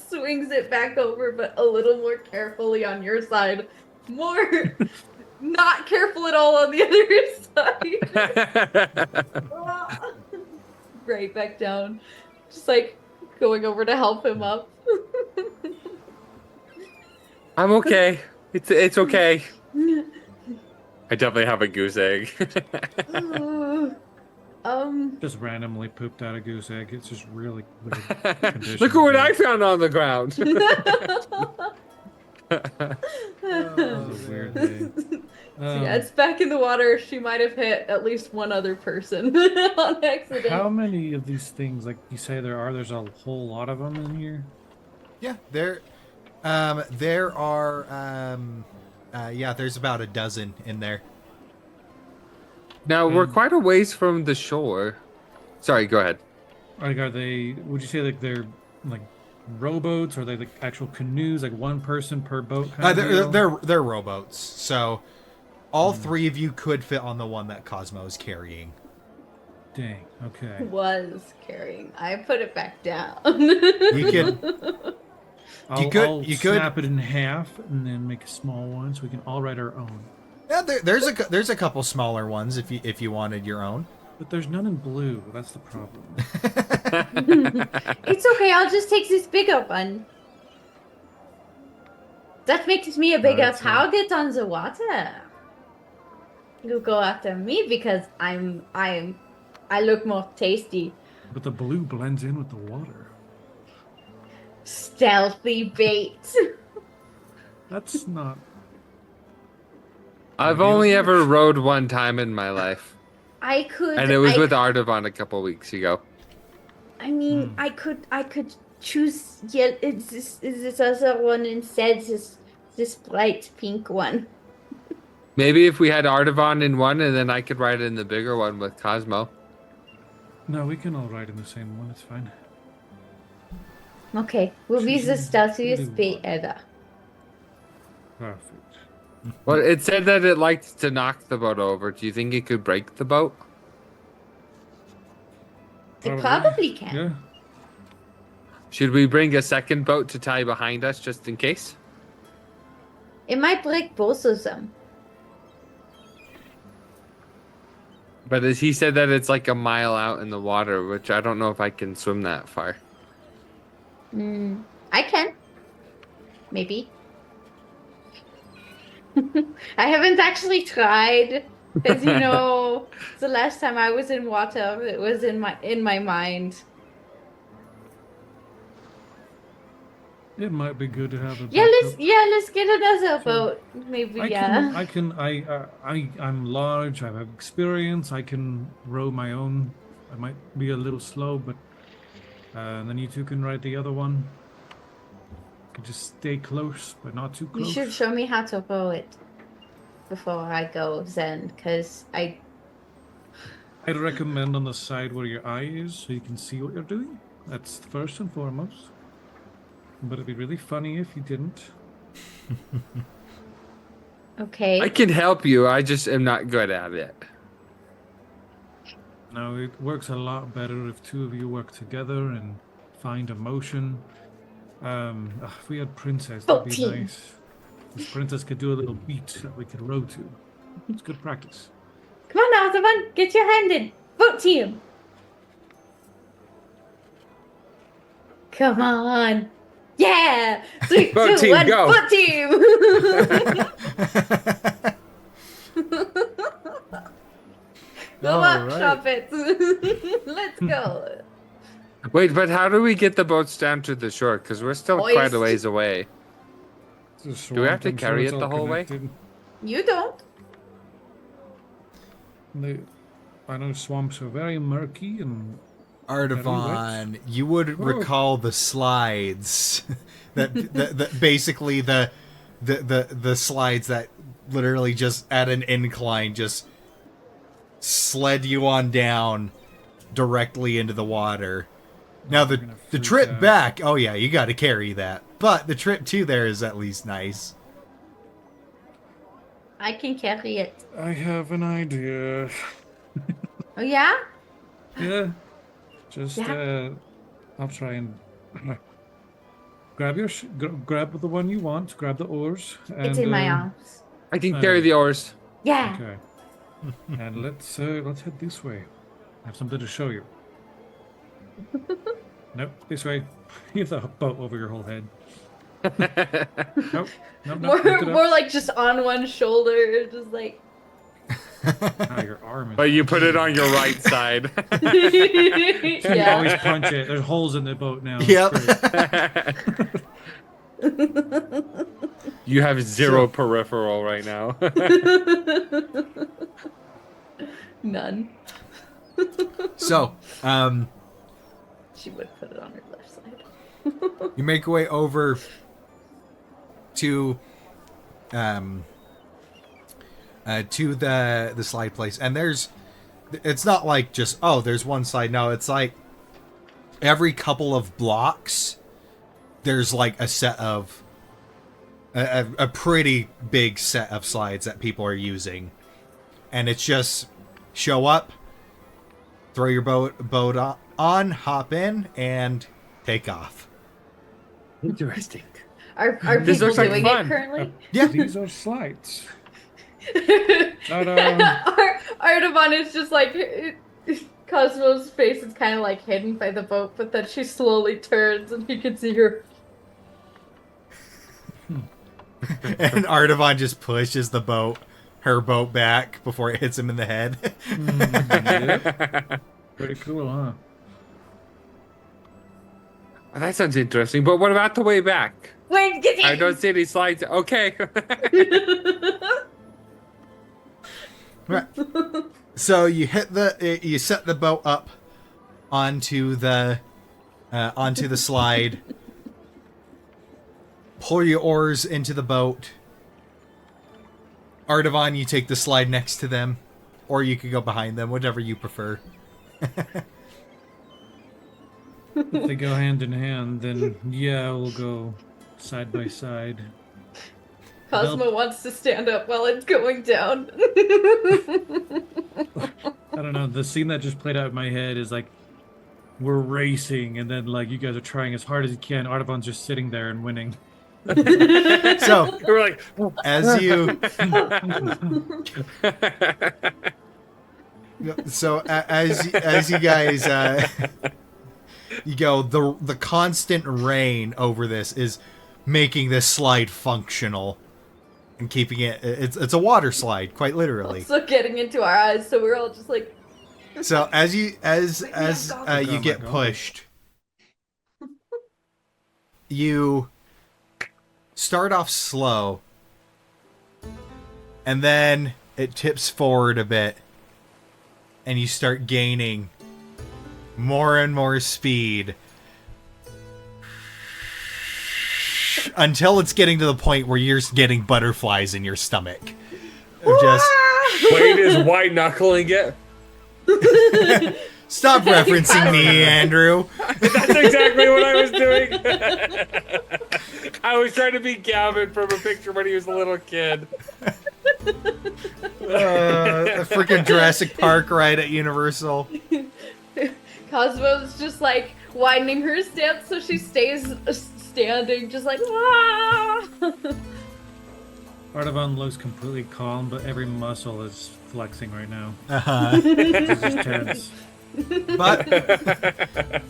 swings it back over, but a little more carefully on your side. More not careful at all on the other side. Right back down. Just like going over to help him up. I'm okay. It's okay. I definitely have a goose egg. Just randomly pooped out a goose egg. It's just really weird condition. Look at what I found on the ground. It was a weird day. So yeah, it's back in the water. She might have hit at least one other person on accident. How many of these things, like you say there are? There's a whole lot of them in here. Yeah, there are there's about a dozen in there. Now we're quite a ways from the shore. Sorry, go ahead. Like, are they? Would you say like they're like rowboats, or are they the actual canoes, like one person per boat kind of deal? They're rowboats. So all three of you could fit on the one that Cosmo is carrying. Dang, okay. Was carrying. I put it back down. You could. I'll you could snap it in half and then make a small one so we can all write our own. Yeah, there's a couple smaller ones if you wanted your own. But there's none in blue. That's the problem. It's okay. I'll just take this bigger one. That makes me a bigger Alright, so- target on the water. You go after me because I look more tasty. But the blue blends in with the water. Stealthy bait. That's not. I've only ever rowed one time in my life, I could. and it was with Artavon a couple weeks ago. I mean, I could choose. Yeah, is this other one instead? This bright pink one. Maybe if we had Artavon in one, and then I could ride in the bigger one with Cosmo. No, we can all ride in the same one. It's fine. Okay, we'll be the Choosing stealthiest blue bait one. ever. Perfect. Well, it said that it liked to knock the boat over. Do you think it could break the boat? It probably can. Yeah. Should we bring a second boat to tie behind us just in case? It might break both of them. But as he said that it's like a mile out in the water, which I don't know if I can swim that far. I can. Maybe. I haven't actually tried. As you know, the last time I was in water, it was in my mind. It might be good to have a. Yeah, backup. let's get another boat. Maybe I'm large. I have experience. I can row my own. I might be a little slow, but then you two can ride the other one. Can just stay close, but not too You close. should show me how to row it before I go then, because I'd recommend on the side where your eye is, so you can see what you're doing. That's first and foremost. But it'd be really funny if you didn't. Okay. I can help you. I just am not good at it. No, it works a lot better if two of you work together and find emotion. If we had Princess, that'd be 14. nice. This Princess could do a little beat that we could row to. It's good practice. Come on now, Devont, get your hand in. Boat team. Come on. Yeah. 3, Boat 2, team, 1, go. boat team. Go All workshop it. Let's go. Wait, but how do we get the boats down to the shore? Because we're still quite a Hoist. ways away. It's a Do we have swamp, to I'm carry it's it the all whole way? connected. You don't. I know swamps are very murky and Artavon, you would recall the slides that basically the slides that literally just at an incline just sled you on down directly into the water. Now gonna the freak trip out. back, oh yeah, you got to carry that. But the trip to there is at least nice. I can carry it. I have an idea. Oh yeah? Yeah. Just Yeah. I'll try and grab grab the one you want. Grab the oars. And, It's in my arms. I can carry the oars. Yeah. Okay. And let's head this way. I have something to show you. Nope, this way. You have the boat over your whole head. Nope. Nope. More, Lift it up. more like just on one shoulder, just like. Ah, your arm is. But you put it on your right side. You can Yeah. always punch it. There's holes in the boat now. It's Yep. great. You have zero peripheral right now. None. So, She would put it on her left side. you make your way over to the slide place, and it's not like just there's one slide. No, it's like every couple of blocks there's like a set of a pretty big set of slides that people are using, and it's just show up, throw your boat on, hop in, and take off. Interesting. Are This people looks like doing fun. it currently? Yeah. These are slides. Ta-da. Artaban is just like Cosmo's face is kind of like hidden by the boat, but then she slowly turns and you can see her. And Artavan just pushes her boat back before it hits him in the head. Yep. Pretty cool, huh? That sounds interesting. But what about the way back? Wait, get I don't see any slides. Okay. Right. So you you set the boat up onto the slide. Pull your oars into the boat. Artavan, you take the slide next to them, or you could go behind them, whatever you prefer. If they go hand in hand, then yeah, we'll go side by side. Cosmo wants to stand up while it's going down. I don't know. The scene that just played out in my head is like we're racing, and then like you guys are trying as hard as you can. Artavan's just sitting there and winning. So We're like, as you as you guys you go, the constant rain over this is making this slide functional and keeping it's a water slide, quite literally. Also getting into our eyes, so we're all just like. So as you Oh get my God. pushed, you start off slow, and then it tips forward a bit, and you start gaining more and more speed until it's getting to the point where you're getting butterflies in your stomach. Just Wade is white knuckling it. stop referencing me, Andrew. That's exactly what I was doing. I was trying to be Gavin from a picture when he was a little kid. A freaking Jurassic Park ride at Universal. Cosmo's just like widening her stance so she stays standing, just like. Artavan looks completely calm, but every muscle is flexing right now. Uh-huh. This is tense. But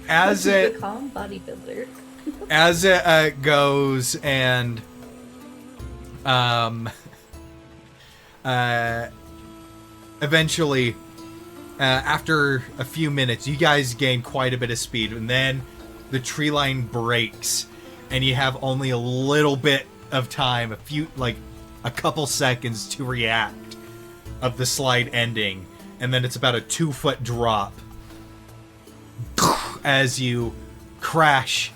as She's a it calm bodybuilder. goes and eventually after a few minutes you guys gain quite a bit of speed, and then the tree line breaks and you have only a little bit of time, a couple seconds to react of the slide ending, and then it's about a 2-foot drop as you crash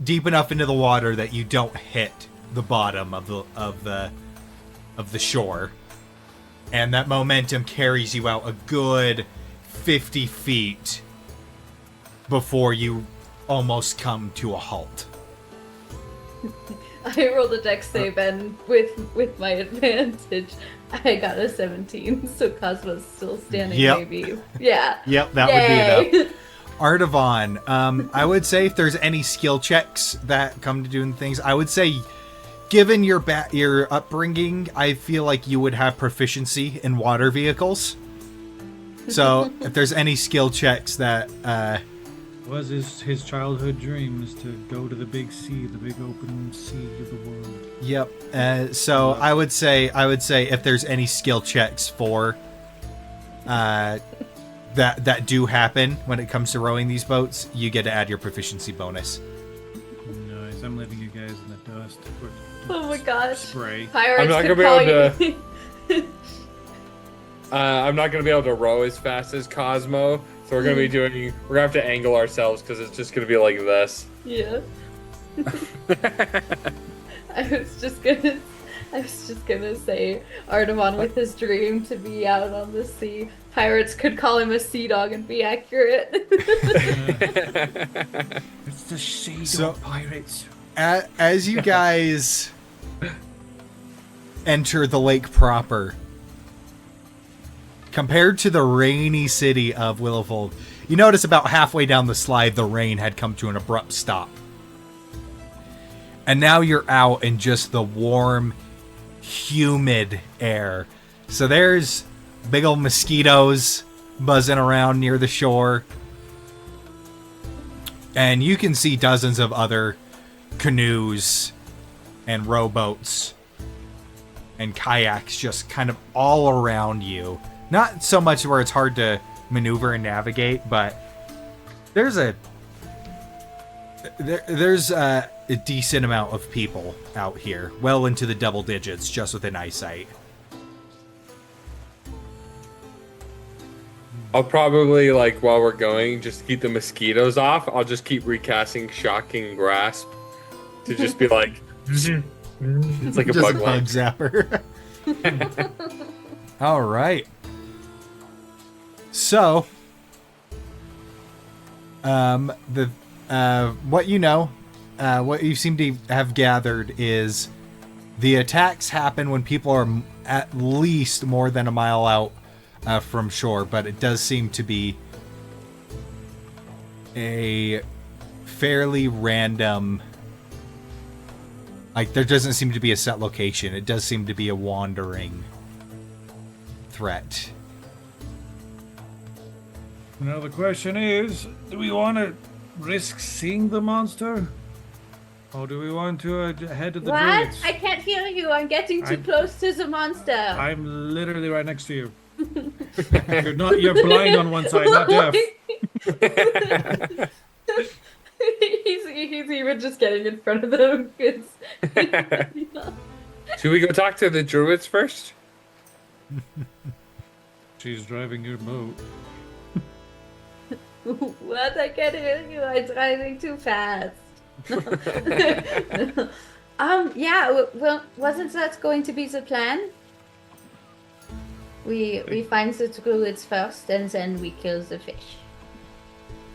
deep enough into the water that you don't hit the bottom of the shore, and that momentum carries you out a good 50 feet before you almost come to a halt. I rolled a dex save, and with my advantage, I got a 17. So Cosmo's still standing. Yep. Maybe. Yeah. Yep, that would be enough. Artavan, I would say if there's any skill checks that come to doing things, I would say, given your upbringing, I feel like you would have proficiency in water vehicles. So if there's any skill checks that Was his childhood dream is to go to the big sea, the big open sea of the world. Yep. So I would say if there's any skill checks for that do happen when it comes to rowing these boats, you get to add your proficiency bonus. Nice. I'm leaving you guys in the dust. Oh my gosh. Spray. Pirates I'm not could gonna be call able you. I'm not gonna be able to row as fast as Cosmo, so we're gonna have to angle ourselves because it's just gonna be like this. Yeah. I was just gonna say Artavan with his dream to be out on the sea. Pirates could call him a sea dog and be accurate. It's the sea So- pirates. As you guys enter the lake proper, compared to the rainy city of Willowfold, you notice about halfway down the slide, the rain had come to an abrupt stop. And now you're out in just the warm, humid air. So there's big old mosquitoes buzzing around near the shore. And you can see dozens of other canoes and rowboats and kayaks just kind of all around you. Not so much where it's hard to maneuver and navigate, but there's a decent amount of people out here, well into the double digits, just within eyesight. I'll probably, like, while we're going, just to keep the mosquitoes off, I'll just keep recasting Shocking Grasp to just be like, it's like a Just bug a bug light. zapper. All right. So, what you seem to have gathered is the attacks happen when people are at least more than a mile out from shore, but it does seem to be a fairly random. Like, there doesn't seem to be a set location. It does seem to be a wandering threat. Now the question is, do we want to risk seeing the monster? Or do we want to head to the What? druids? I can't hear you. I'm getting too I'm- close to the monster. I'm literally right next to you. You're blind on one side, not deaf. he's even just getting in front of them. Should we go talk to the druids first? She's driving your boat. What? I can't hear you. I'm driving too fast. Yeah. Well, wasn't that going to be the plan? We find the druids first, and then we kill the fish.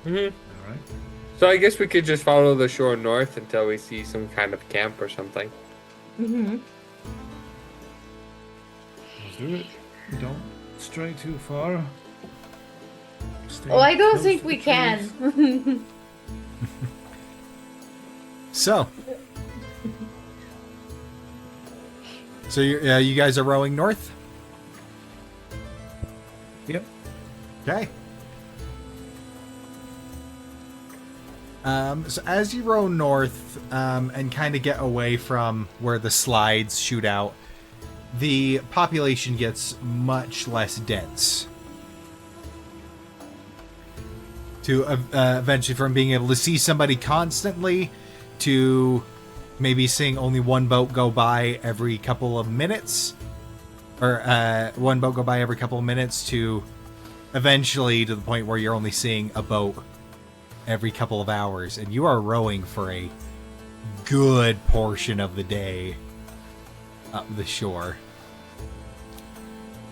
Mm-hmm. All right. So I guess we could just follow the shore north until we see some kind of camp or something. Mm-hmm. Let's do it. Don't stray too far. Stay Oh, I don't close think to we the trees. can. So you guys are rowing north? Yep. Okay. So as you row north and kind of get away from where the slides shoot out, the population gets much less dense. To eventually, from being able to see somebody constantly to maybe seeing only one boat go by every couple of minutes, or one boat go by every couple of minutes, to eventually to the point where you're only seeing a boat every couple of hours, and you are rowing for a good portion of the day up the shore.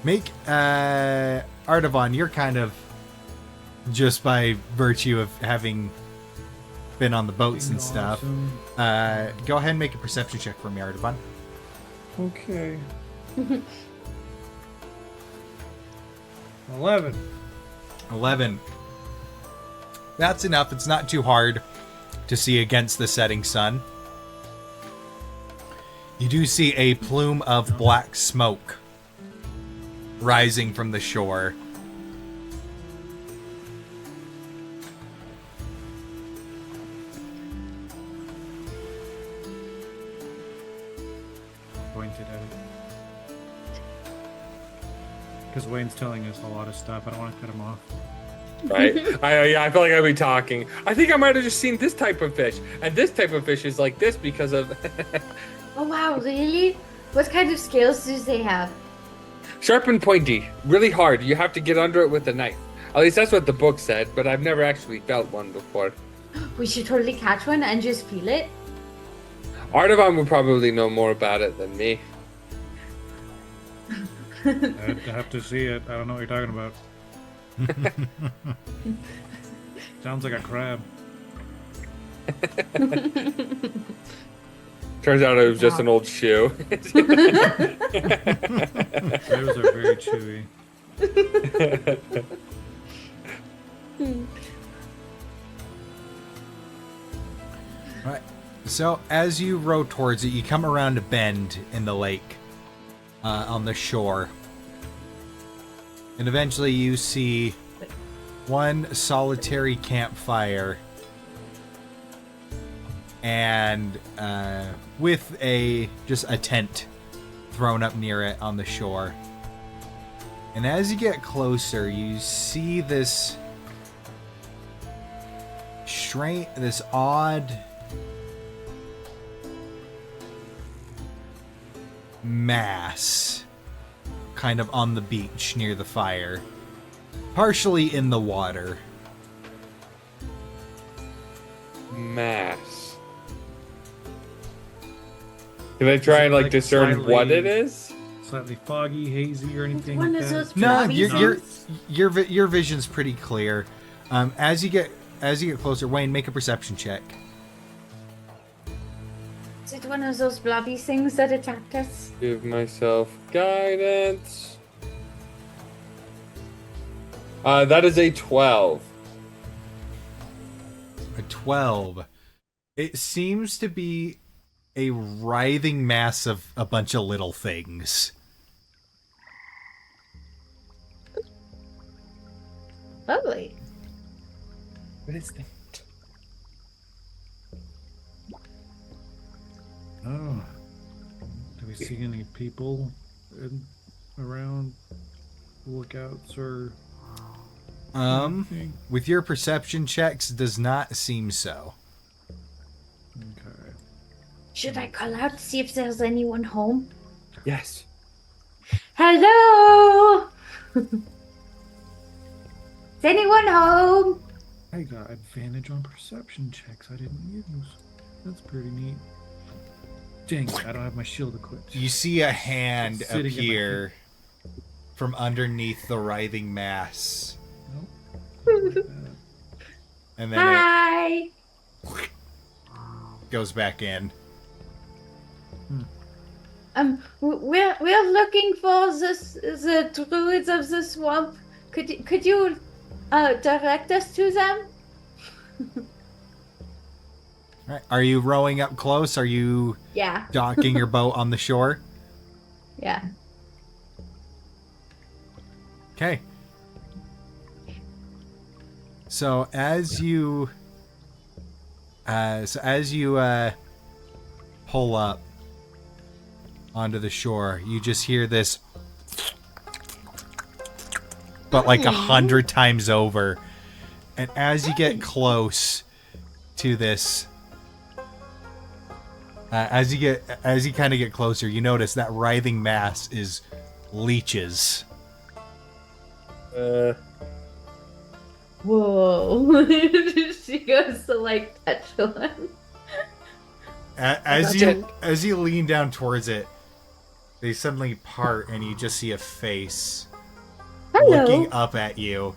Make Artavan, you're kind of, just by virtue of having been on the boats and stuff, Awesome. go ahead and make a perception check for me, Artavan. Okay. 11. 11. That's enough. It's not too hard to see against the setting sun. You do see a plume of black smoke rising from the shore. Pointed at it. Because Wayne's telling us a lot of stuff. I don't want to cut him off. Right? I feel like I'd be talking. I think I might have just seen this type of fish, and this type of fish is like this because of Oh wow, really? What kind of scales do they have? sharp and pointy, really hard. You have to get under it with a knife. At least that's what the book said, but I've never actually felt one before. We should totally catch one and just feel it. Artavan would probably know more about it than me. I'd have to see it. I don't know what you're talking about. Sounds like a crab. Turns out it was just an old shoe. Those are very chewy. Right. So as you row towards it, you come around a bend in the lake on the shore. And eventually you see one solitary campfire and with just a tent thrown up near it on the shore. And as you get closer, you see this odd mass kind of on the beach near the fire, partially in the water. Mass. Can I try and like discern slightly- what it is? Slightly foggy, hazy, or anything One like of that? those No, blobby things? your vision's pretty clear. As you get closer, Wayne, make a perception check. Is it one of those blobby things that attacked us? Give myself guidance. That is a 12. A 12. It seems to be a writhing mass of a bunch of little things. Lovely. What is that? Oh. Do we see any people around lookouts or anything? With your perception checks, does not seem so. Okay. Should I call out to see if there's anyone home? Yes. Hello? Is anyone home? I got advantage on perception checks I didn't use. That's pretty neat. Dang it, I don't have my shield equipped. You see a hand It's sitting in my appear from underneath the writhing mass. Nope. And then Hi. it goes back in. We're looking for the druids of the swamp. Could you direct us to them? Right. Are you rowing up close? Are you Yeah. docking your boat on the shore? Yeah. Okay. So as you pull up onto the shore, you just hear this, but like 100 times over. And as you get close to this, as you kind of get closer, you notice that writhing mass is leeches. Whoa. She goes to like touch one. As you lean down towards it, they suddenly part, and you just see a face Hello. looking up at you.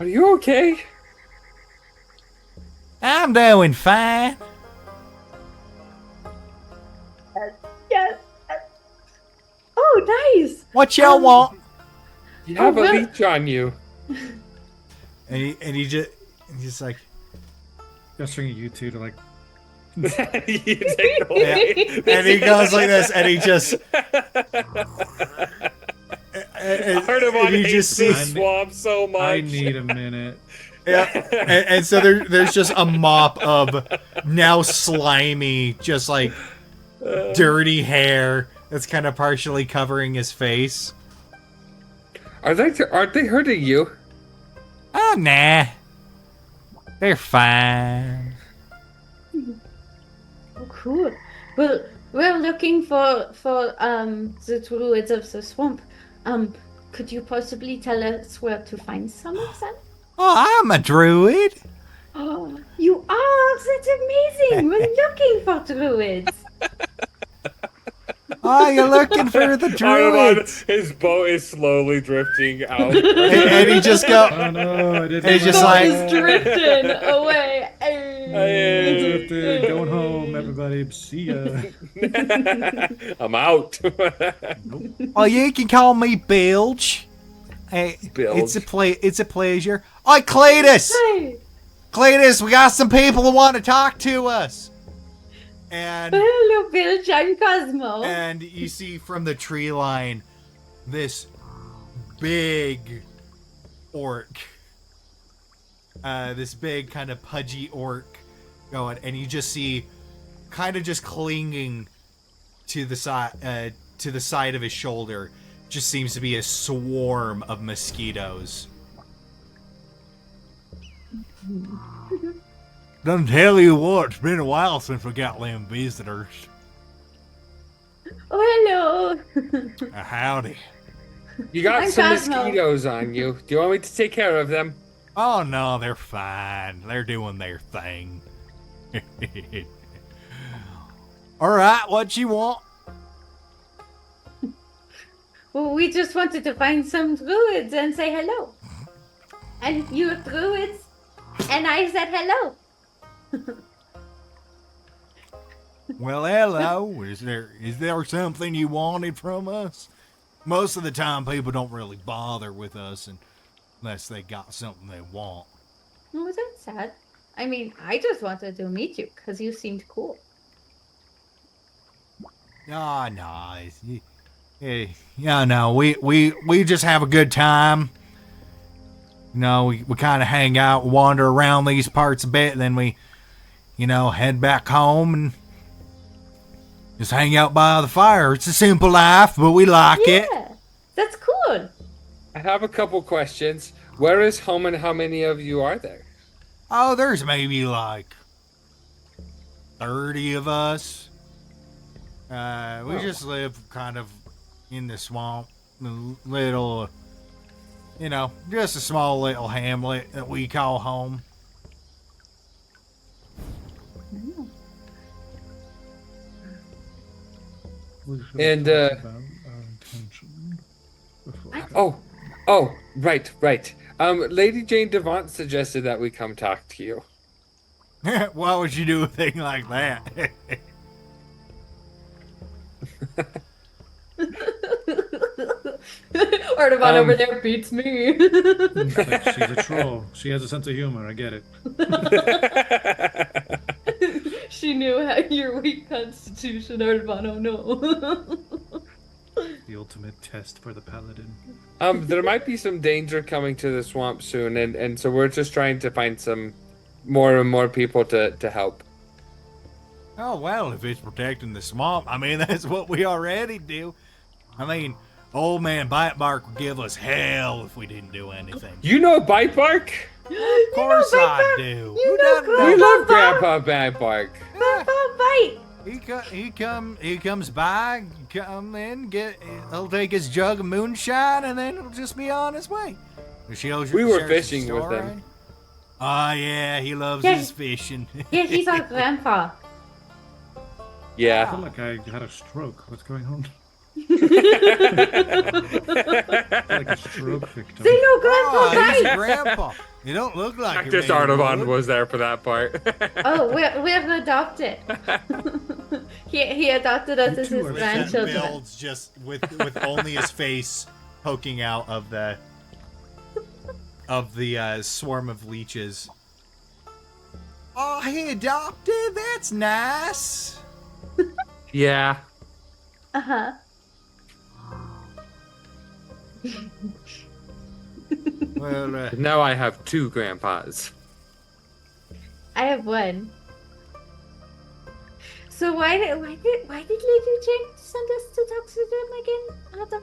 Are you okay? I'm doing fine. Yes. Oh, nice. What y'all want? You have a well- leech on you. And he's just like, Gesturing at you two to like. You take the yeah. And he goes like this, and he just. Artemon you hates just the see, swamp so much. I need a minute. yeah, and so there's just a mop of now slimy, just like dirty hair that's kind of partially covering his face. Aren't they hurting you? Oh nah, they're fine. Oh, cool. Well, we're looking for the druids of the swamp. Could you possibly tell us where to find some of them? Oh, I'm a druid. Oh, you are! That's amazing! We're looking for druids. Oh, you're looking for the druids. Artemon, his boat is slowly drifting out. And he just go. Oh no, I didn't. It's just know. like- Boat is drifting away. right, going home, everybody. See ya. I'm out. Nope. Oh, you can call me Bilge. Hey, Bilge. It's a pleasure. Oh, Cletus! Hi. Cletus, we got some people who want to talk to us. And Hello, Bilge. I'm Cosmo. and you see from the tree line this big orc. This big kind of pudgy orc going, and you just see kind of just clinging to the side of his shoulder just seems to be a swarm of mosquitoes. Don't tell you what, it's been a while since we got them visitors. Oh, hello. Howdy. You got I'm some Cosmo. mosquitoes on you. Do you want me to take care of them? Oh no, they're fine. They're doing their thing. Alright, what you want? Well, we just wanted to find some druids and say hello. And you're druids, and I said hello. Well, hello. Is there something you wanted from us? Most of the time, people don't really bother with us unless they got something they want. Oh, that's sad. I mean, I just wanted to meet you because you seemed cool. Ah, no. Yeah, no. We just have a good time. You know, we kind of hang out, wander around these parts a bit, and then we, head back home and just hang out by the fire. It's a simple life, but we like it. Yeah, that's cool. I have a couple questions. Where is home and how many of you are there? Oh, there's maybe like 30 of us. We just live kind of in the swamp, a little, just a small little hamlet that we call home. We should And, talk about our intention before. Oh, right. Lady Jane Devont suggested that we come talk to you. Why would you do a thing like that? Artavan over there beats me. Like, she's a troll. She has a sense of humor. I get it. She knew how your weak constitution, Artavan. Oh no. The ultimate test for the paladin. There might be some danger coming to the swamp soon, and so we're just trying to find some more and more people to help. Oh, well, if it's protecting the swamp, I mean, that's what we already do. I mean, old man Bite Bark would give us hell if we didn't do anything. You know Bite Bark? Of course I do. You Who know doesn't We know? love Grandpa Bite Bark. Bite. He comes by, he'll take his jug of moonshine, and then he'll just be on his way. We were fishing with him. Oh, yeah, he loves Yes. his fishing. Yeah, he's our grandpa. I Yeah. feel like I had a stroke. What's going on? Like a stroke victim. Say no, grandpa, Oh, he's bite. a grandpa. You don't look like Cactus your neighbor Artavan would. was there for that part. Oh, we're adopted. he adopted us as two his are grandchildren. Builds just with only his face poking out of the swarm of leeches. Oh, he adopted? That's nice. Yeah. Uh-huh. Well, Now I have two grandpas. I have one. So why did Lady Jane send us to talk to them again?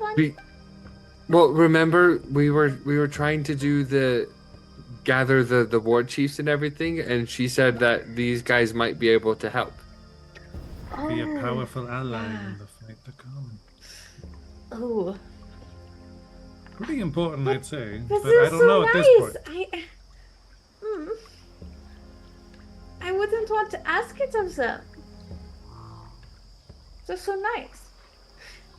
Artavan? Well, remember we were trying to do gather the war chiefs and everything, and she said that these guys might be able to help. Be a Oh, powerful ally yeah. in the fight to come. Oh, Pretty important, I'd say. this But is I don't so know at nice. this point. I wouldn't want to ask it of them. They're so nice.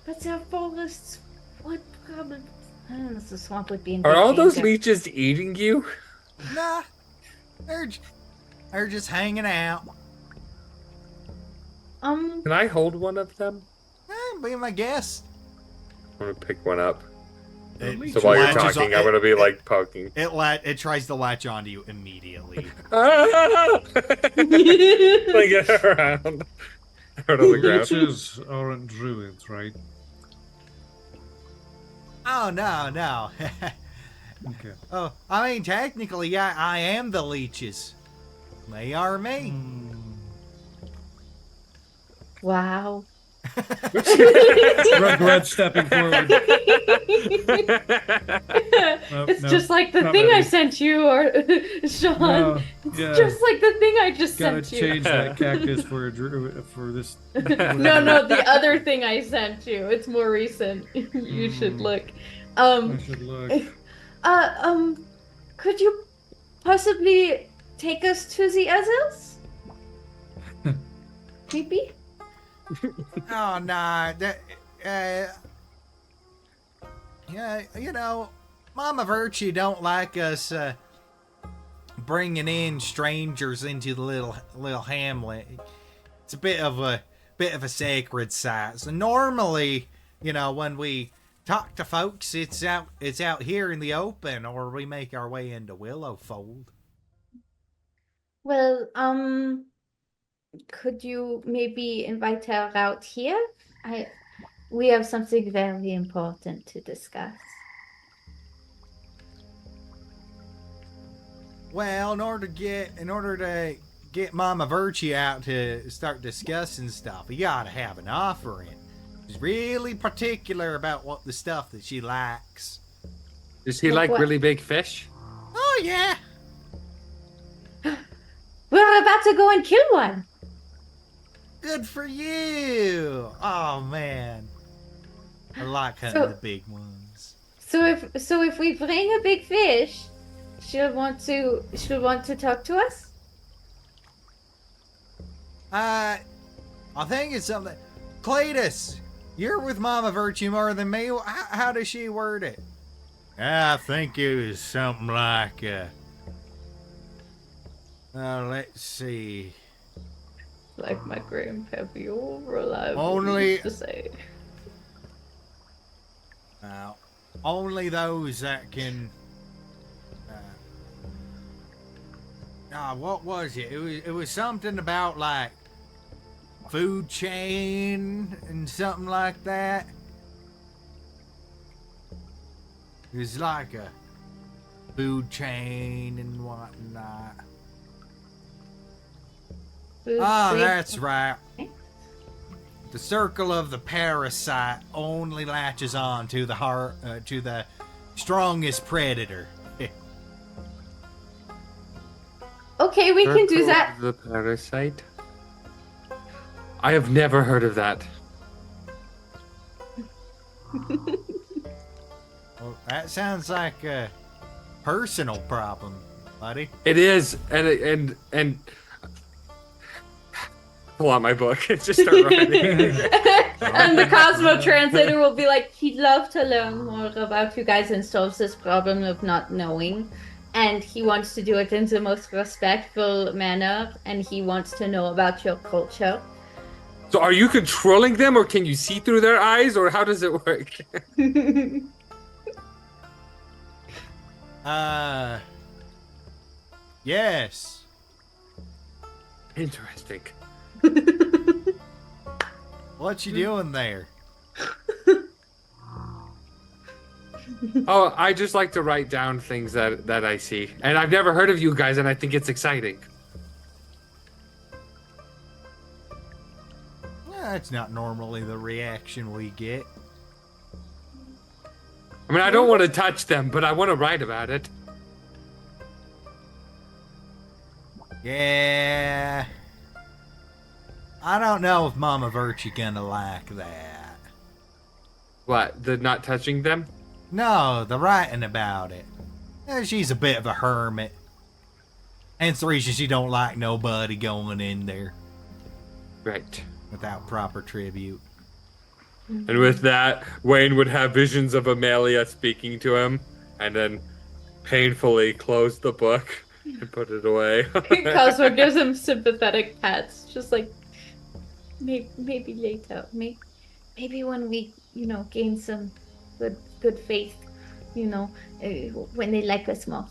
But their forests would probably... the swamp would be in Are big all those danger. leeches eating you? nah, they're just hanging out. Can I hold one of them? Be my guest. I'm gonna pick one up. It So while you're latches talking, on- I'm gonna be like poking. It tries to latch onto you immediately. Like it around. Out on the ground. Leeches aren't druids, right? Oh no. Okay. Oh, I mean technically, I am the leeches. They are me. Hmm. Wow. Regret stepping forward. It's no, just like the not thing I ready. sent you, or Sean. No, It's yeah. just like the thing I just Gotta sent you. change that cactus for a for this. No, the other thing I sent you. It's more recent. You should look. I should look. Could you possibly take us to the others? Maybe? Oh no, that yeah, you know, Mama Virtue don't like us bringing in strangers into the little hamlet. It's a bit of a sacred site. So normally, you know, when we talk to folks, it's out here in the open, or we make our way into Willowfold. Well, could you maybe invite her out here? We have something very important to discuss. Well, in order to get Mama Virtue out to start discussing stuff, you gotta have an offering. She's really particular about what the stuff that she likes. Does he Like like what? really big fish? Oh yeah. We're about to go and kill one. Good for you! Oh man, I like hunting So- the big ones. So if we bring a big fish, she'll want to talk to us. I think it's something. Cletus, you're with Mama Virtue more than me. How does she word it? I think it was something like, let's see. Like my grandpa be reliable. Only- to say. Only those that can. What was it? It was something about like food chain and something like that. It was like a food chain and whatnot. That's right. The circle of the parasite only latches on to the heart, to the strongest predator. Okay, we can do Circle that. of The parasite. I have never heard of that. Well, that sounds like a personal problem, buddy. It is, and pull out my book and just start writing. And the Cosmo translator will be like, he'd love to learn more about you guys and solve this problem of not knowing. And he wants to do it in the most respectful manner, and he wants to know about your culture. So, are you controlling them, or can you see through their eyes, or how does it work? Yes. Interesting. What you doing there? Oh, I just like to write down things that I see, and I've never heard of you guys, and I think it's exciting. That's not normally the reaction we get. I mean, I don't want to touch them, but I want to write about it. Yeah. I don't know if Mama Virtue gonna like that. What? The not touching them? No, the writing about it. She's a bit of a hermit. Hence the reason she don't like nobody going in there Right. without proper tribute. And with that, Wayne would have visions of Amelia speaking to him, and then painfully close the book and put it away. Cosmo gives him sympathetic pats, just like, maybe later. Maybe when we, gain some good faith, when they like us more.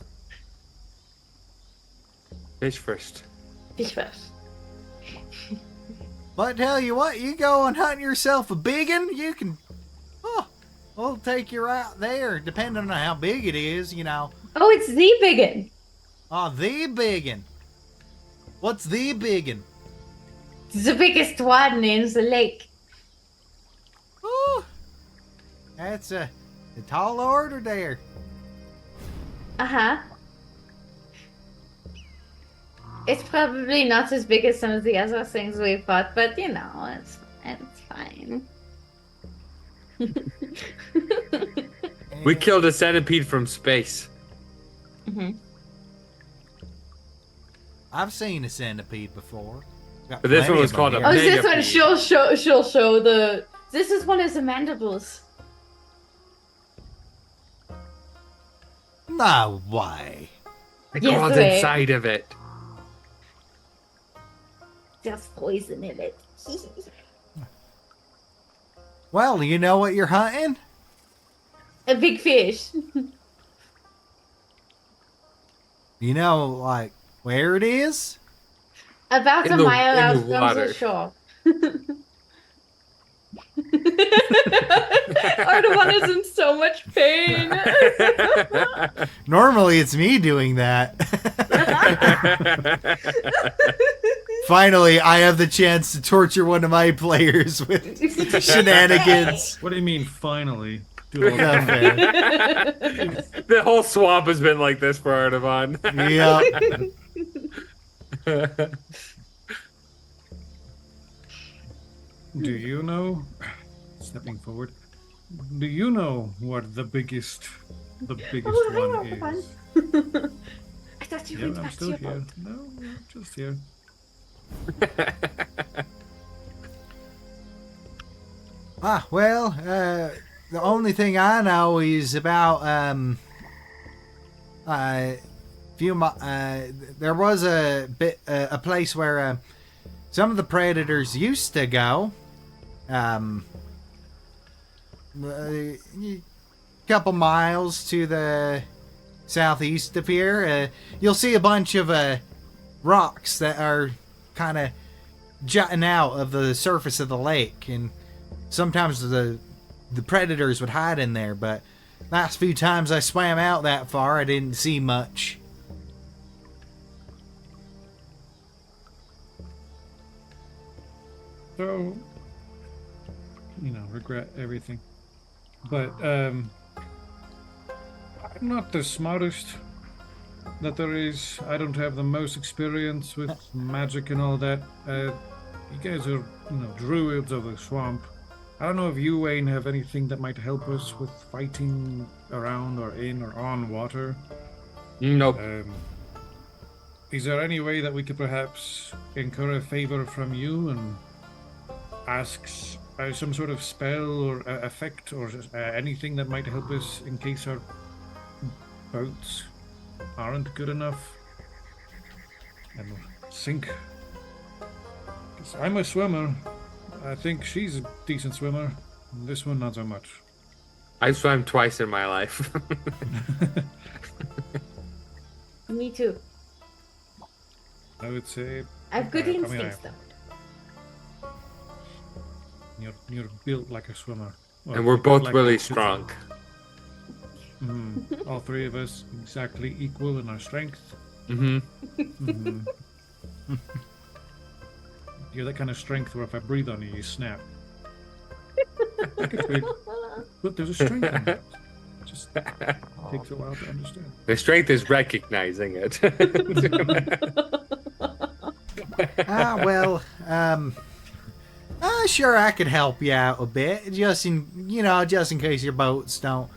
Fish first. Fish first. But tell you what, you go and hunt yourself a biggin, you can. Oh, we'll take you right there, depending on how big it is, Oh, it's the biggin. Oh, the biggin. What's the biggin? It's the biggest one in the lake. Oh, that's a tall order there. Uh-huh. It's probably not as big as some of the other things we've fought, but it's fine. We killed a centipede from space. Mm-hmm. I've seen a centipede before. Got But this plenty one was of called them a Oh, here. this one Megapede. she'll show the. This is one of the mandibles. No way. The Yes, crawled wait. inside of it. There's poison in it. Well, you know what you're hunting? A big fish. You know, like, where it is? About In a the- mile in out the from the water. shore. Artavan is in so much pain. Normally, it's me doing that. Finally, I have the chance to torture one of my players with shenanigans. What do you mean, finally? Do all Yeah, that. fair. The whole swamp has been like this for Artavan. Yeah. Do you know? Stepping forward. Do you know what the biggest Oh, one hi, Artavan. is? I thought you Yeah, went I'm back to still your here. boat. No, I'm just here. Well, the only thing I know is about there was a place where some of the predators used to go. A couple miles to the southeast of here, you'll see a bunch of rocks that are kind of jutting out of the surface of the lake, and sometimes the predators would hide in there, but last few times I swam out that far, I didn't see much. So, regret everything. But, I'm not the smartest that there is. I don't have the most experience with magic and all that. You guys are, druids of the swamp. I don't know if you, Wayne, have anything that might help us with fighting around or in or on water. Nope. Is there any way that we could perhaps incur a favor from you and ask some sort of spell or effect or anything that might help us in case our boats aren't good enough and sink? 'Cause I'm a swimmer. I think she's a decent swimmer. This one, not so much. I swam twice in my life. Me too. I would say I have good I mean, instincts, though. you're built like a swimmer. Well, And we're you're built both like really a- strong. All three of us exactly equal in our strength. Mm-hmm. Mhm. You're that kind of strength where if I breathe on you, you snap. It's big, but there's a strength in it. It just takes a while to understand. The strength is recognizing it. Sure, I could help you out a bit, just in case your boats don't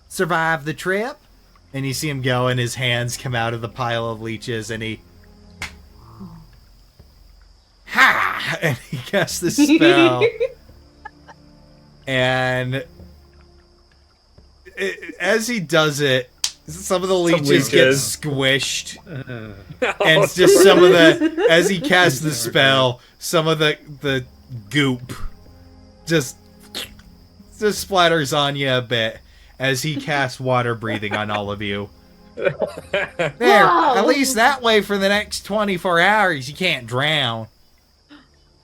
survive the trip. And you see him go, and his hands come out of the pile of leeches, and he and he casts the spell. And as he does it, Some of the leeches get leeches. squished. Uh, And it's just some of the, as he casts the spell, some of the goop just splatters on you a bit as he casts water breathing on all of you. There, Wow. at least that way for the next 24 hours you can't drown.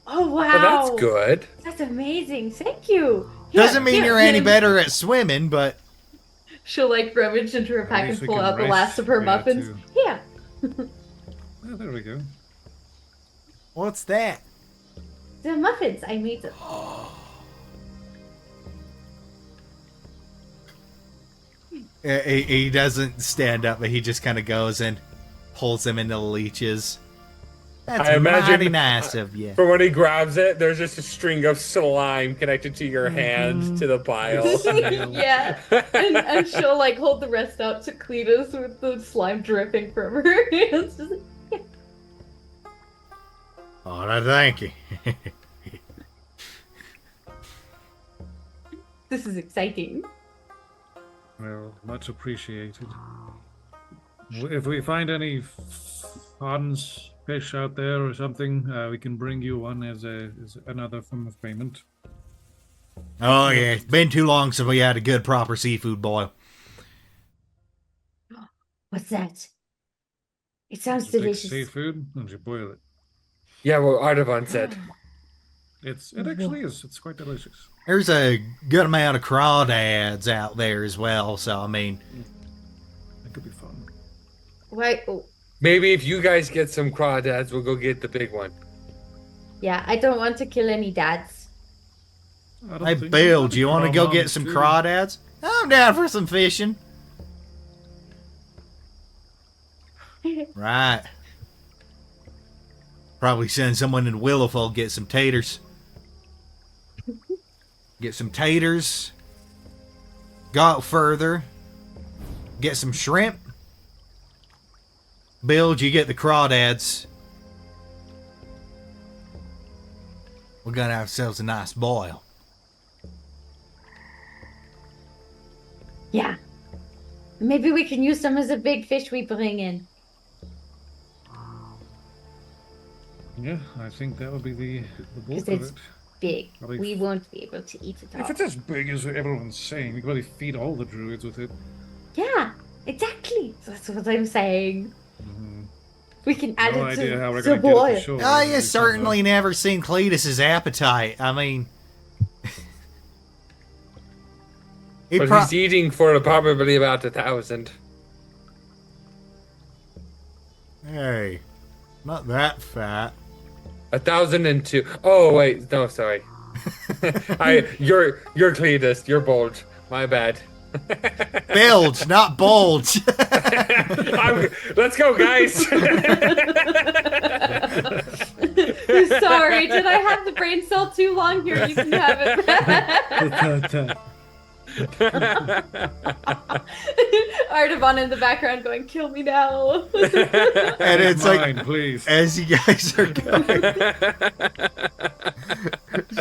Oh wow. Well, that's good. That's amazing. Thank you. Here, Doesn't mean here, you're any here. better at swimming, but She'll like rummage into her At pack and least we pull can out the rest last of her there, muffins. too. Yeah. oh, there we go. what's that? The muffins. I made them. He doesn't stand up, but he just kind of goes and pulls them into the leeches. That's I imagine- mighty nice of you. For when he grabs it, there's just a string of slime connected to your hand to the pile. Yeah. And she'll like hold the rest out to Cletus with the slime dripping from her hands. Just like, Oh, no, thank you. this is exciting. Well, much appreciated. If we find any ponds, fish out there or something, we can bring you one as another form of payment. Oh, yeah. It's been too long since we had a good, proper seafood boil. What's that? It sounds You take delicious. seafood and you boil it. Yeah, well, Artavan said. It actually is. It's quite delicious. There's a good amount of crawdads out there as well, so, I mean, It could be fun. Right. Oh, Maybe if you guys get some crawdads, we'll go get the big one. yeah, I don't want to kill any dads. I don't hey, think- Bill, do you want to go Craw get moms some too. crawdads? I'm down for some fishing. Right. Probably send someone in Willowful get some taters. Get some taters. Go out further. Get some shrimp. Build, you get the crawdads. We're gonna have ourselves a nice boil. Yeah. Maybe we can use some as a big fish we bring in. Yeah, I think that would be the bulk Because of it's it. big. Probably We won't be able to eat it If all. it's as big as everyone's saying, we could probably feed all the druids with it. Yeah, exactly. That's what I'm saying. Mhm. We can add No it idea how to we're the gonna get it boil. to shore. Oh, It'll you be certainly never seen Cletus's appetite. I mean, he But pro- he's eating for probably about 1,000. Hey, not that fat. 1,002. Oh wait, no, sorry. You're Cletus. You're bold. My bad. Bilge, not bulge. Let's go, guys. Sorry, did I have the brain cell too long here? You can have it back. Artavan in the background going, kill me now. And it's Mine, like, please. as you guys are going,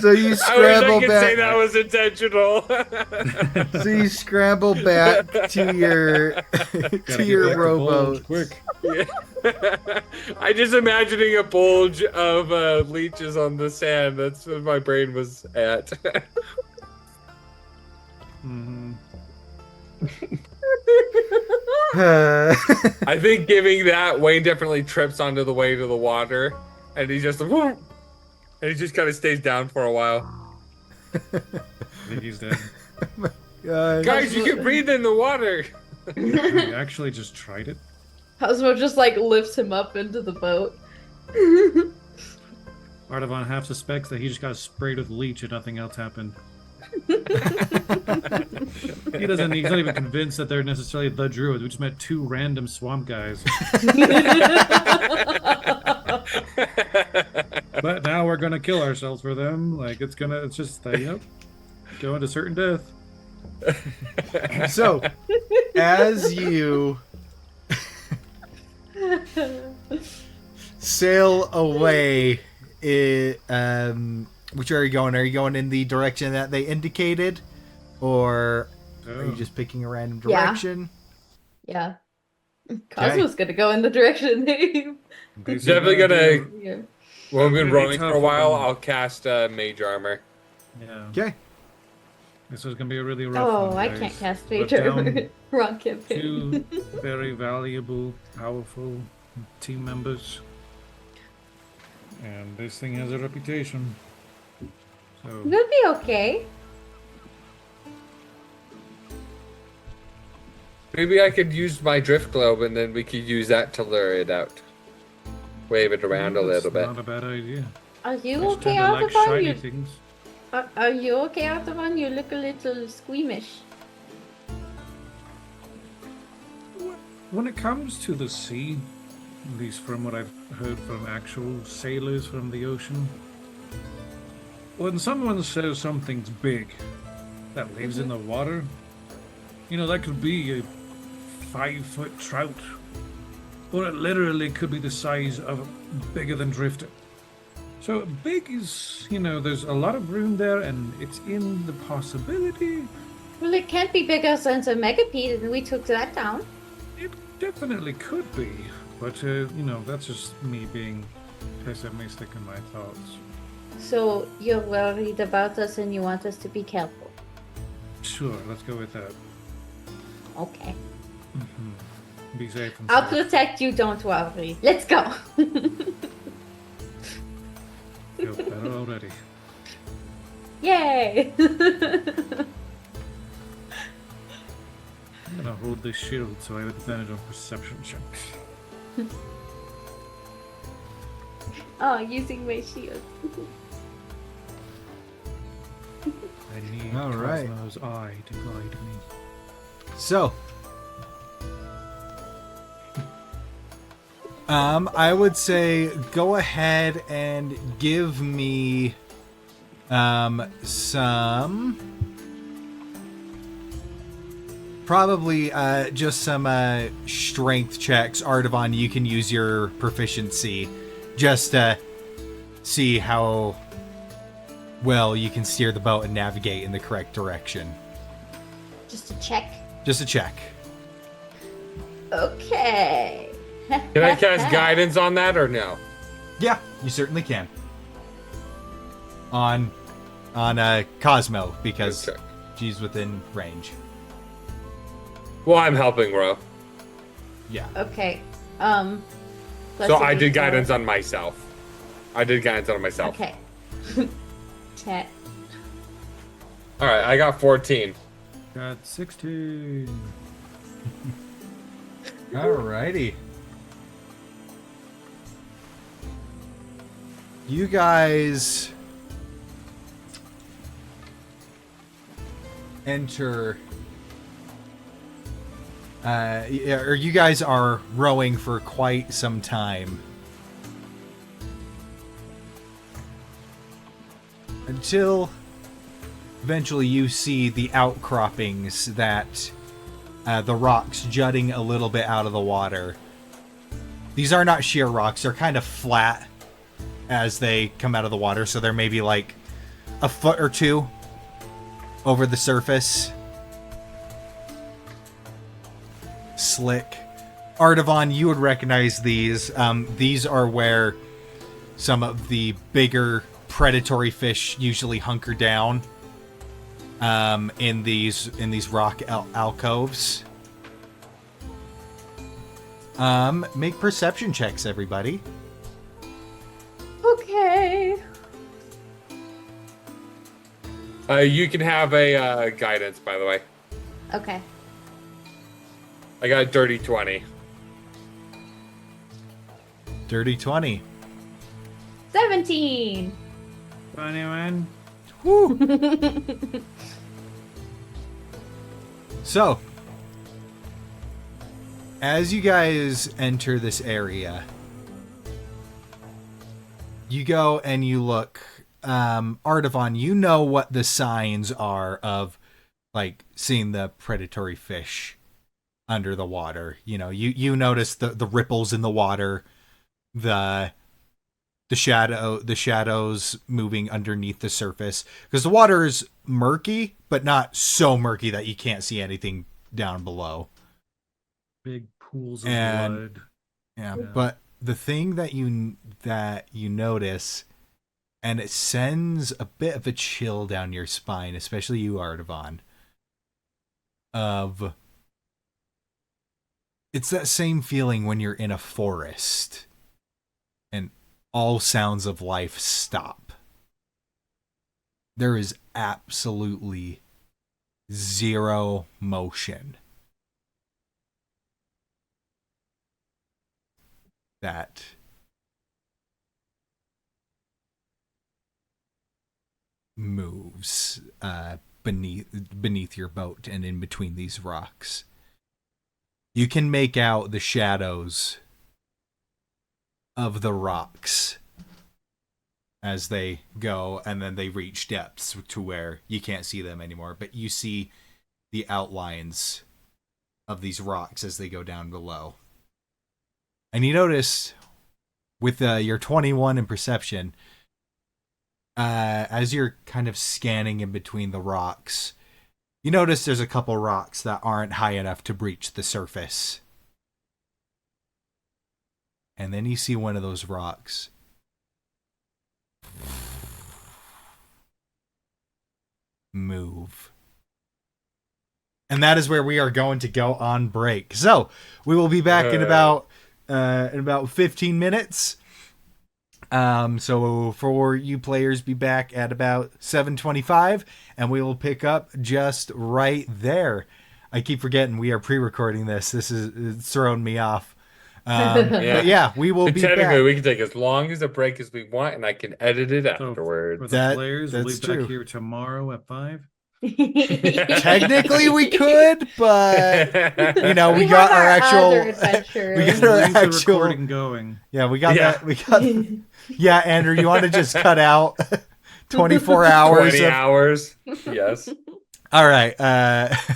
so you I wish I scramble could say back. that was intentional. So you scramble back to your Gotta to get your back to rowboat. Bulge, quick. I just imagining a bulge of leeches on the sand. That's what my brain was at. Mhm. I think giving that, Wayne definitely trips onto the way to the water, and he just kind of stays down for a while. I think he's dead. Guys, you can breathe in the water. We actually just tried it. Cosmo just like lifts him up into the boat. Artavan half suspects that he just got sprayed with leech and nothing else happened. He's not even convinced that they're necessarily the druids. We just met two random swamp guys. But now we're gonna kill ourselves for them. Like it's just yep, going to certain death. So, as you sail away, which are you going? Are you going in the direction that they indicated, or are you just picking a random Yeah. direction? Yeah. Cosmo's gonna go in the direction they. This is Definitely gonna. Yeah. Well, we've been Really rowing for a tough while. one. I'll cast mage armor. Yeah. Okay. This is gonna be a really rough Oh, one, I guys. can't cast We're Major down Wrong campaign. two very valuable, powerful team members. And this thing has a reputation. So You'll be okay. Maybe I could use my drift globe, and then we could use that to lure it out. Wave it around a that's little bit. not a bad idea. Are you I just okay, tend to like Artavan? shiny You, things. are you okay, Artavan? You look a little squeamish. When it comes to the sea, at least from what I've heard from actual sailors from the ocean, when someone says something's big that lives in the water, you know, that could be a 5-foot trout, or it literally could be the size of bigger than Drifter. So big is, you know, there's a lot of room there, and it's in the possibility. Well, it can't be bigger than the megapede, and we took that down. It definitely could be, but you know, that's just me being pessimistic in my thoughts. So you're worried about us, and you want us to be careful. Sure, let's go with that. Okay. Be safe and I'll safe. protect you. Don't worry. Let's go. Feel better already. Yay! I'm gonna hold this shield so I have advantage on perception checks. Oh, using my shield. I need All right. Cosmo's eye to guide me. So, I would say go ahead and give me some probably just some strength checks. Artavan, you can use your proficiency just to see how well you can steer the boat and navigate in the correct direction. Just a check. Just a check. Okay. Can I cast guidance on that or no? Yeah, you certainly can. On Cosmo, because Good check. she's within range. Well, I'm helping Ro. Yeah. Okay. So I did guidance on myself. Okay. 10. All right, I got 14. Got 16. Alrighty. You guys enter or you guys are rowing for quite some time until eventually you see the outcroppings that the rocks jutting a little bit out of the water. These are not sheer rocks, they're kind of flat as they come out of the water, so they're maybe like a foot or two over the surface. Slick. Artavan, you would recognize these. These are where some of the bigger predatory fish usually hunker down in these rock alcoves. Make perception checks, everybody. Okay. You can have a guidance, by the way. Okay. I got a dirty 20. Dirty 20. 17. 21. Woo! So, as you guys enter this area, you go and you look. Artavan, you know what the signs are of, like, seeing the predatory fish under the water. You know, you notice the ripples in the water, the shadows moving underneath the surface, because the water is murky, but not so murky that you can't see anything down below. Big pools of And- blood. Yeah, Yeah. but the thing that you notice, and it sends a bit of a chill down your spine, especially you, Artavan, of it's that same feeling when you're in a forest and all sounds of life stop. There is absolutely zero motion. That moves beneath your boat and in between these rocks. You can make out the shadows of the rocks as they go, and then they reach depths to where you can't see them anymore, but you see the outlines of these rocks as they go down below. And you notice with your 21 in perception, as you're kind of scanning in between the rocks, you notice there's a couple rocks that aren't high enough to breach the surface. And then you see one of those rocks move. And that is where we are going to go on break. So we will be back in about 15 minutes. So for you players, be back at about 7:25, and we will pick up just right there. I keep forgetting we are pre-recording this. It's throwing me off. But yeah, we will be Technically, back. we can take as long as a break as we want, and I can edit it So afterwards. for the players, we'll be that's back true. here tomorrow at 5. Technically, we could, but we got have our actual. other adventures. We got our Leave the actual. recording going. Yeah, we got Yeah. that. We got. Yeah, Andrew, you want to just cut out 24 hours? 20 hours. Yes. All right,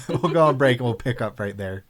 we'll go on break and we'll pick up right there.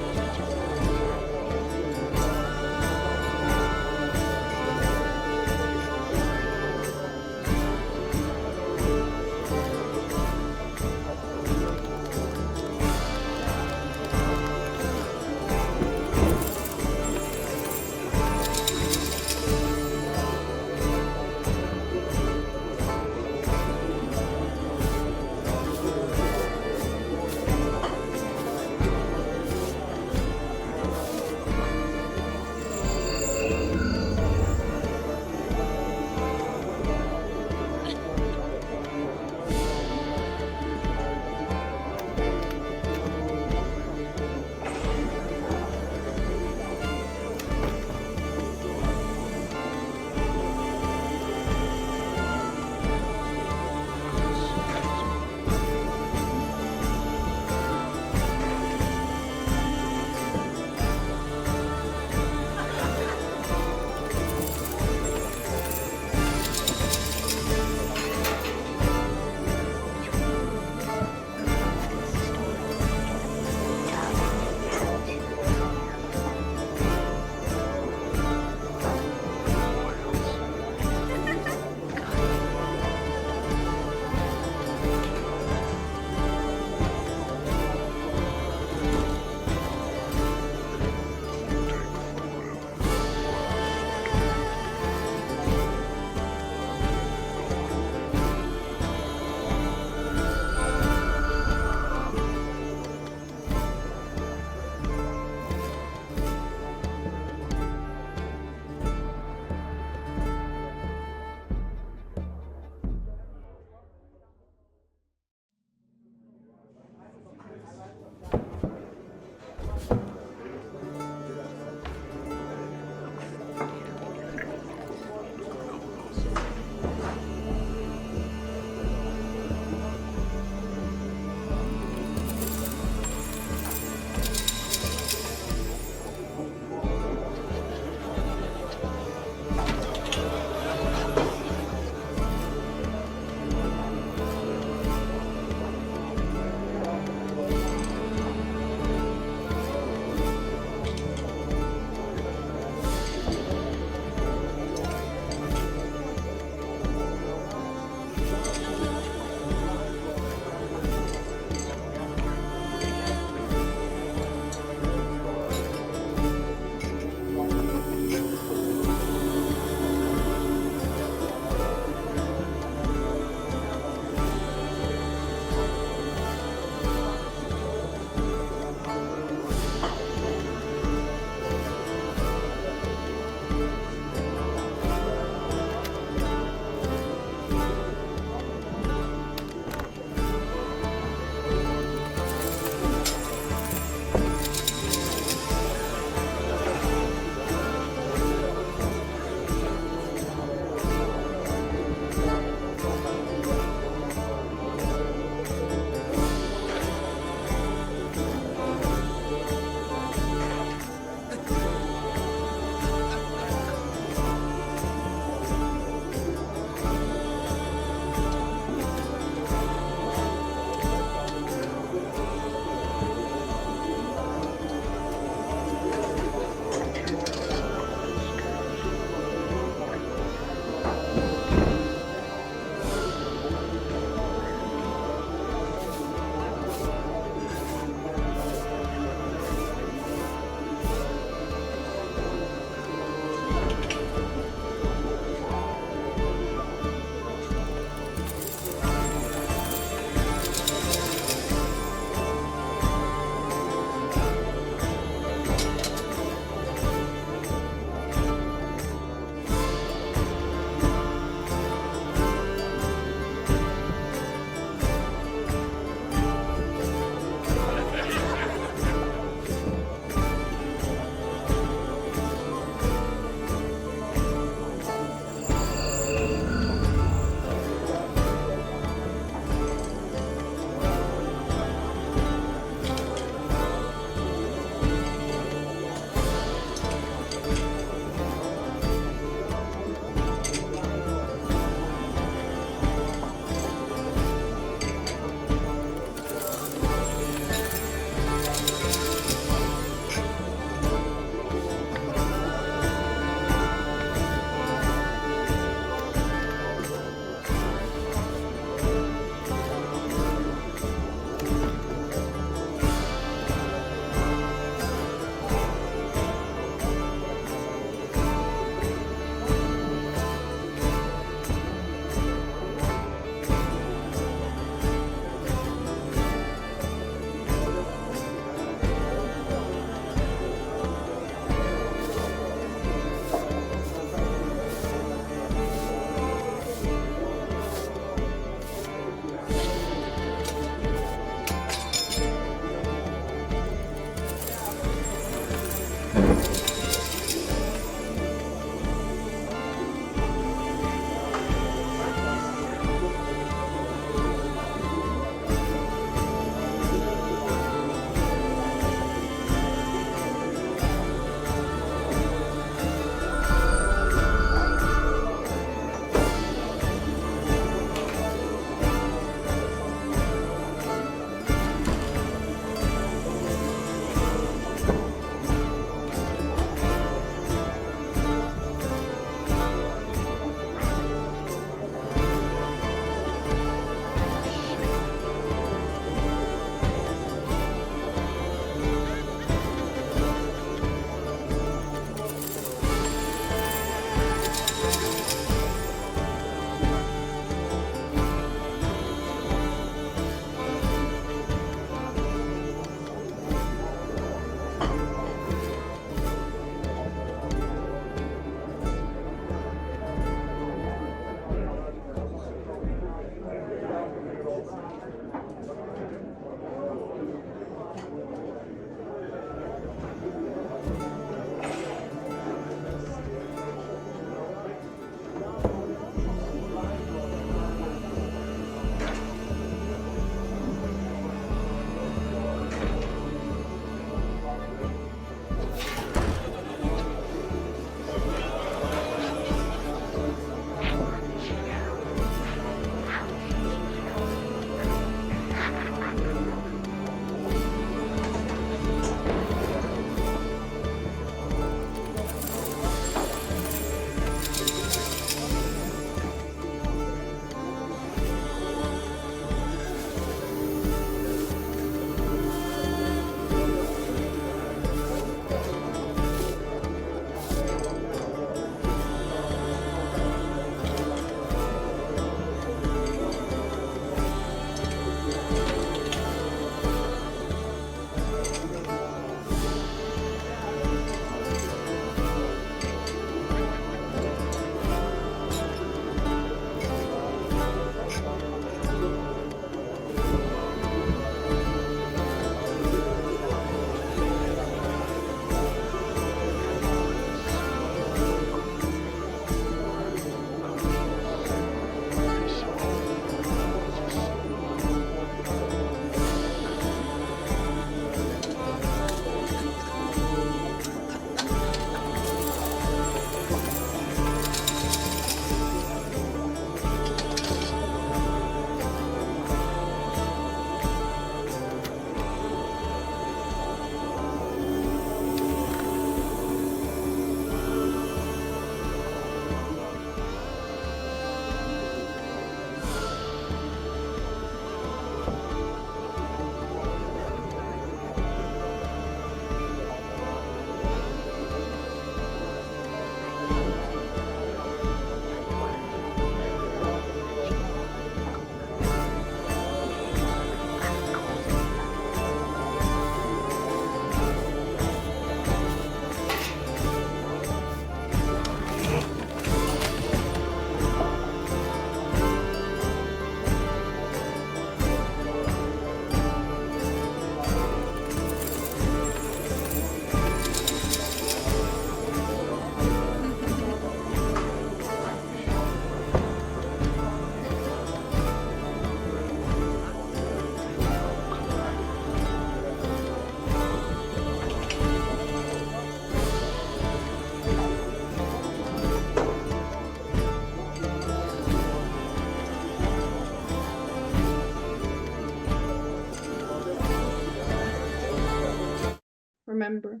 remember.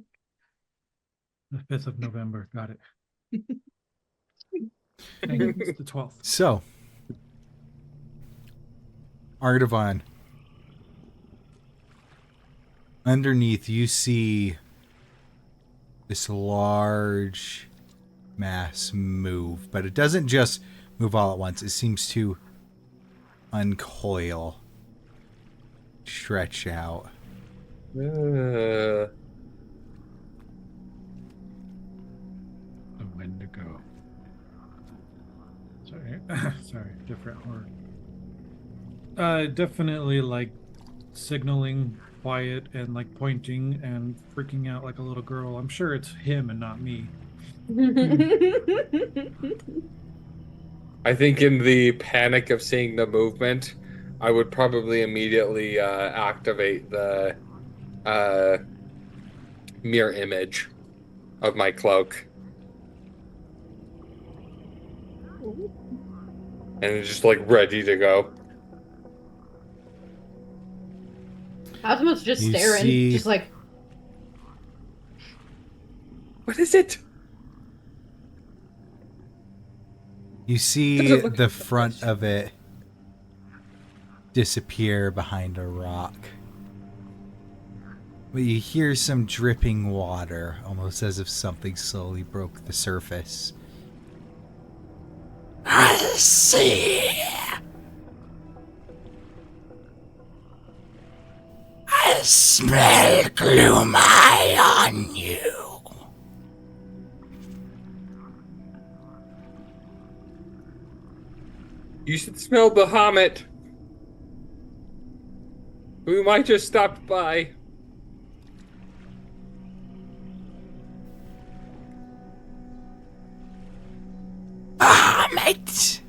The 5th of November. Got it. Dang it, it's the 12th. So, Artavan. Underneath, you see this large mass move, but it doesn't just move all at once. It seems to uncoil, stretch out. A Wendigo. Sorry. Sorry, different word. Definitely like signaling quiet and like pointing and freaking out like a little girl. I'm sure it's him and not me. I think in the panic of seeing the movement, I would probably immediately activate the mirror image of my cloak. And it's just like ready to go. Cosmo's just You staring, see- just like, What is it? You see Doesn't look the like front much. of it disappear behind a rock. But you hear some dripping water, almost as if something slowly broke the surface. I see. I smell gloom eye on you. You should smell Bahamut. We might just stop by. Bahamut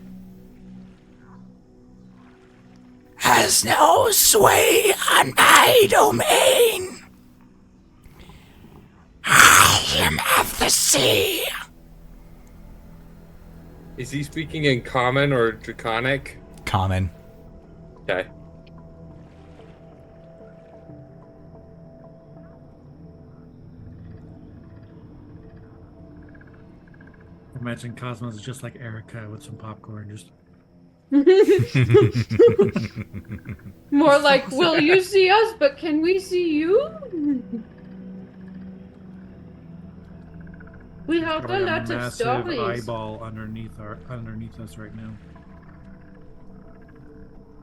has no sway on my domain. I am of the sea. Is he speaking in common or draconic? Common. Okay. Imagine Cosmos is just like Erica with some popcorn, just more like, will you see us, but can we see you? We heard a probably lot of massive stories. eyeball underneath us right now.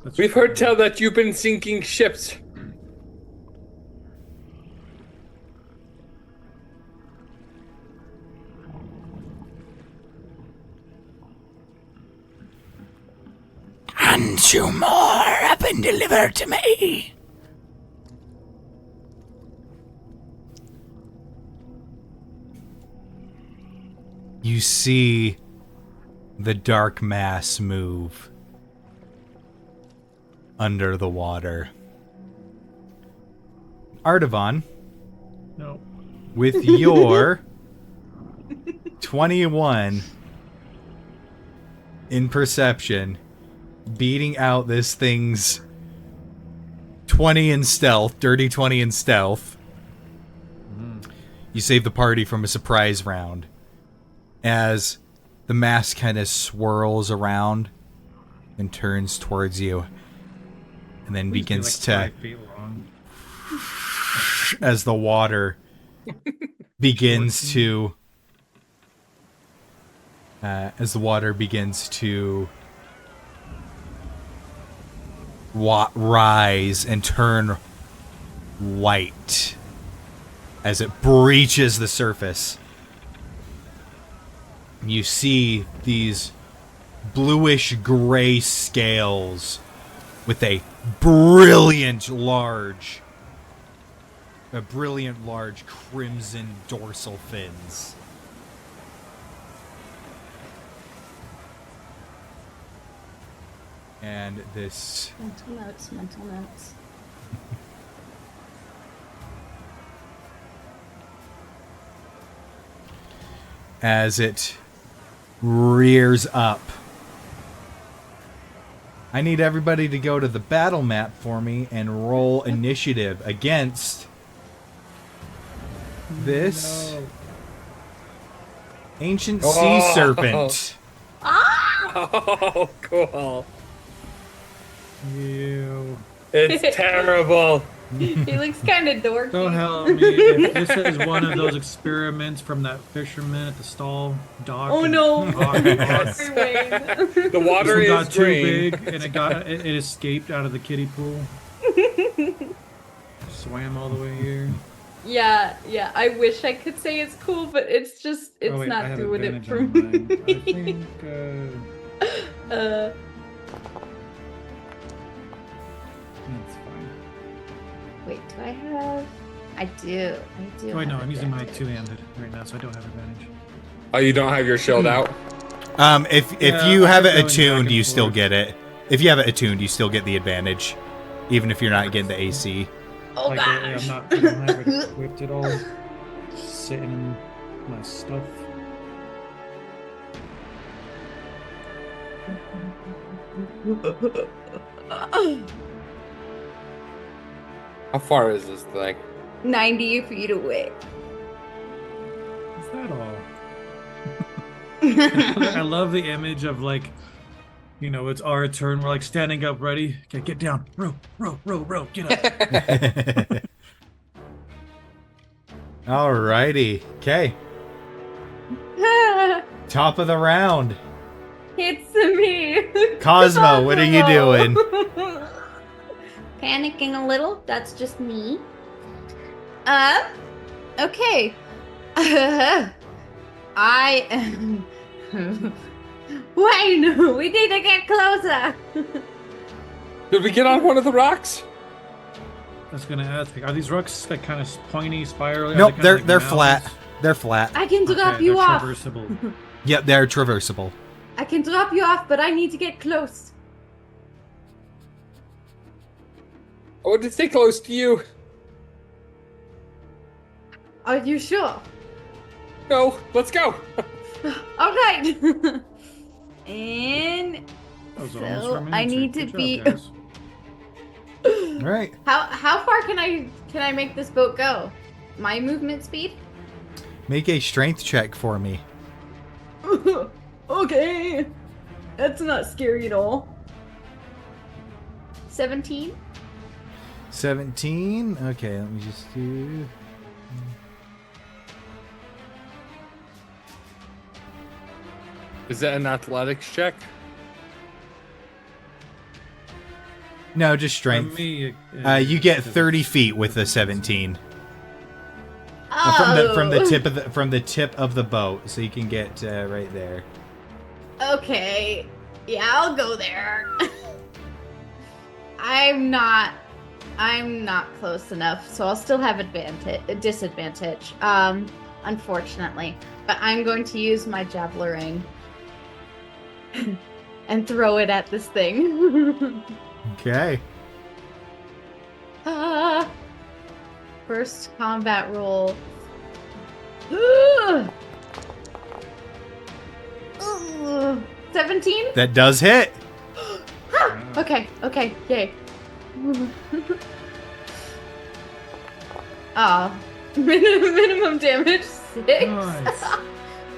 That's We've just- heard tell that you've been sinking ships. And two more have been delivered to me. You see the dark mass move under the water. Artavan, No. with your 21 in perception, beating out this thing's 20 in stealth, dirty 20 in stealth. You save the party from a surprise round as the mask kind of swirls around and turns towards you, and then Please be begins like to, 5 feet long. as the water begins to rise and turn white as it breaches the surface. You see these bluish gray scales with a brilliant large crimson dorsal fins. And this Mental notes, mental notes. as it rears up. I need everybody to go to the battle map for me and roll initiative against this No. ancient Oh. sea serpent. Oh, cool. Ew. It's terrible. He looks kind of dorky. So help me. If this is one of those experiments from that fisherman at the stall dock. Oh and- no! Oh, God. Sorry, Wayne. The This water one is got too green. big and it escaped out of the kiddie pool. Swam all the way here. Yeah, I wish I could say it's cool, but it's just it's Oh, wait, I not have doing it advantage for on me. mine. I think that's fine. Wait, do I have? I do. Oh, wait, no, have I'm using my advantage. two-handed right now, so I don't have advantage. Oh, you don't have your shield out? If Yeah, you have it I'm going back attuned, and you still forth. get it. If you have it attuned, you still get the advantage, even if you're not getting the AC. Oh Like, gosh! I don't have it equipped at all. Just sitting in my stuff. How far is this thing? 90 feet away. Is that all? I love the image of like, you know, it's our turn. We're like standing up, ready. Okay, get down. Row, get up. Alrighty. Okay. Top of the round. It's me. Cosmo, what are you doing? Panicking a little. That's just me. Okay. I am. Wayne, we need to get closer. Did we get on one of the rocks? I was gonna ask, are these rocks like kind of pointy, spiral? Nope, they're flat. They're flat. I can drop Okay, you they're off. traversable. Yep, they're traversable. I can drop you off, but I need to get close. I want to stay close to you. Are you sure? No, let's go. All right. And That was So, almost from an I answer. need to Good job, be- guys. Alright. how far can I make this boat go? My movement speed? Make a strength check for me. Okay. That's not scary at all. 17? 17. Okay, let me just do. Is that an athletics check? No, just For strength. me, You get it's- 30 feet with the 17. Oh. From the tip of the boat, so you can get right there. Okay. Yeah, I'll go there. I'm not close enough, so I'll still have disadvantage. Unfortunately. But I'm going to use my javelin and throw it at this thing. Okay. First combat roll. Ugh. Ugh. 17? That does hit. Okay, yay. Oh, minimum damage 6. Nice.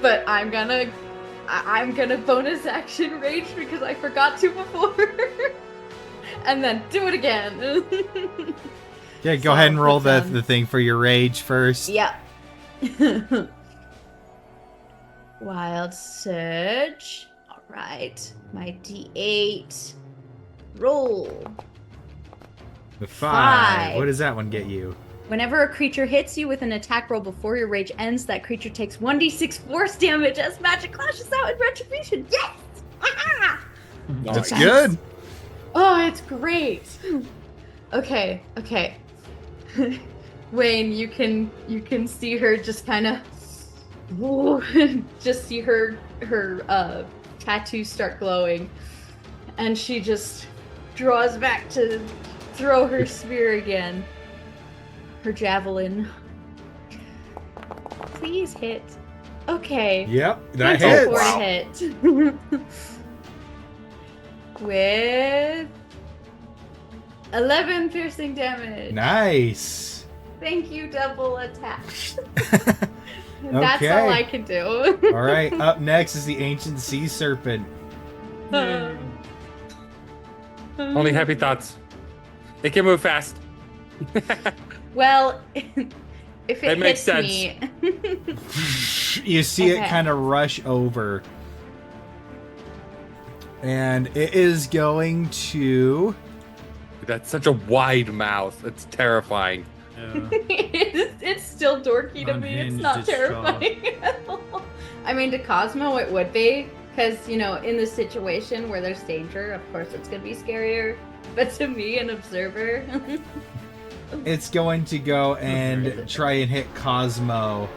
But I'm gonna bonus action rage because I forgot to before. And then do it again. Yeah, go So ahead and roll put down- the thing for your rage first. Yep. Wild Surge. Alright. My D8. Roll. The 5. What does that one get you? Whenever a creature hits you with an attack roll before your rage ends, that creature takes 1d6 force damage as magic lashes out in retribution. Yes! Ah! That's Nice. good. Oh, it's great. Okay. Wayne, you can see her just kind of just see her tattoos start glowing, and she just draws back to throw her spear again. Her javelin. Please hit. Okay. Yep, that 24 hits. to hit. With 11 piercing damage. Nice. Thank you, double attack. That's Okay. all I can do. All right, up next is the ancient sea serpent. Only happy thoughts. It can move fast. Well, if it It makes hits me. You see it Okay. kind of rush over. And it is going to... That's such a wide mouth. It's terrifying. Yeah. It's still dorky to me. It's Unhinged not its jaw. terrifying at all. I mean, to Cosmo, it would be. Because, you know, in the situation where there's danger, of course it's going to be scarier. But to me, an observer. It's going to go and try and hit Cosmo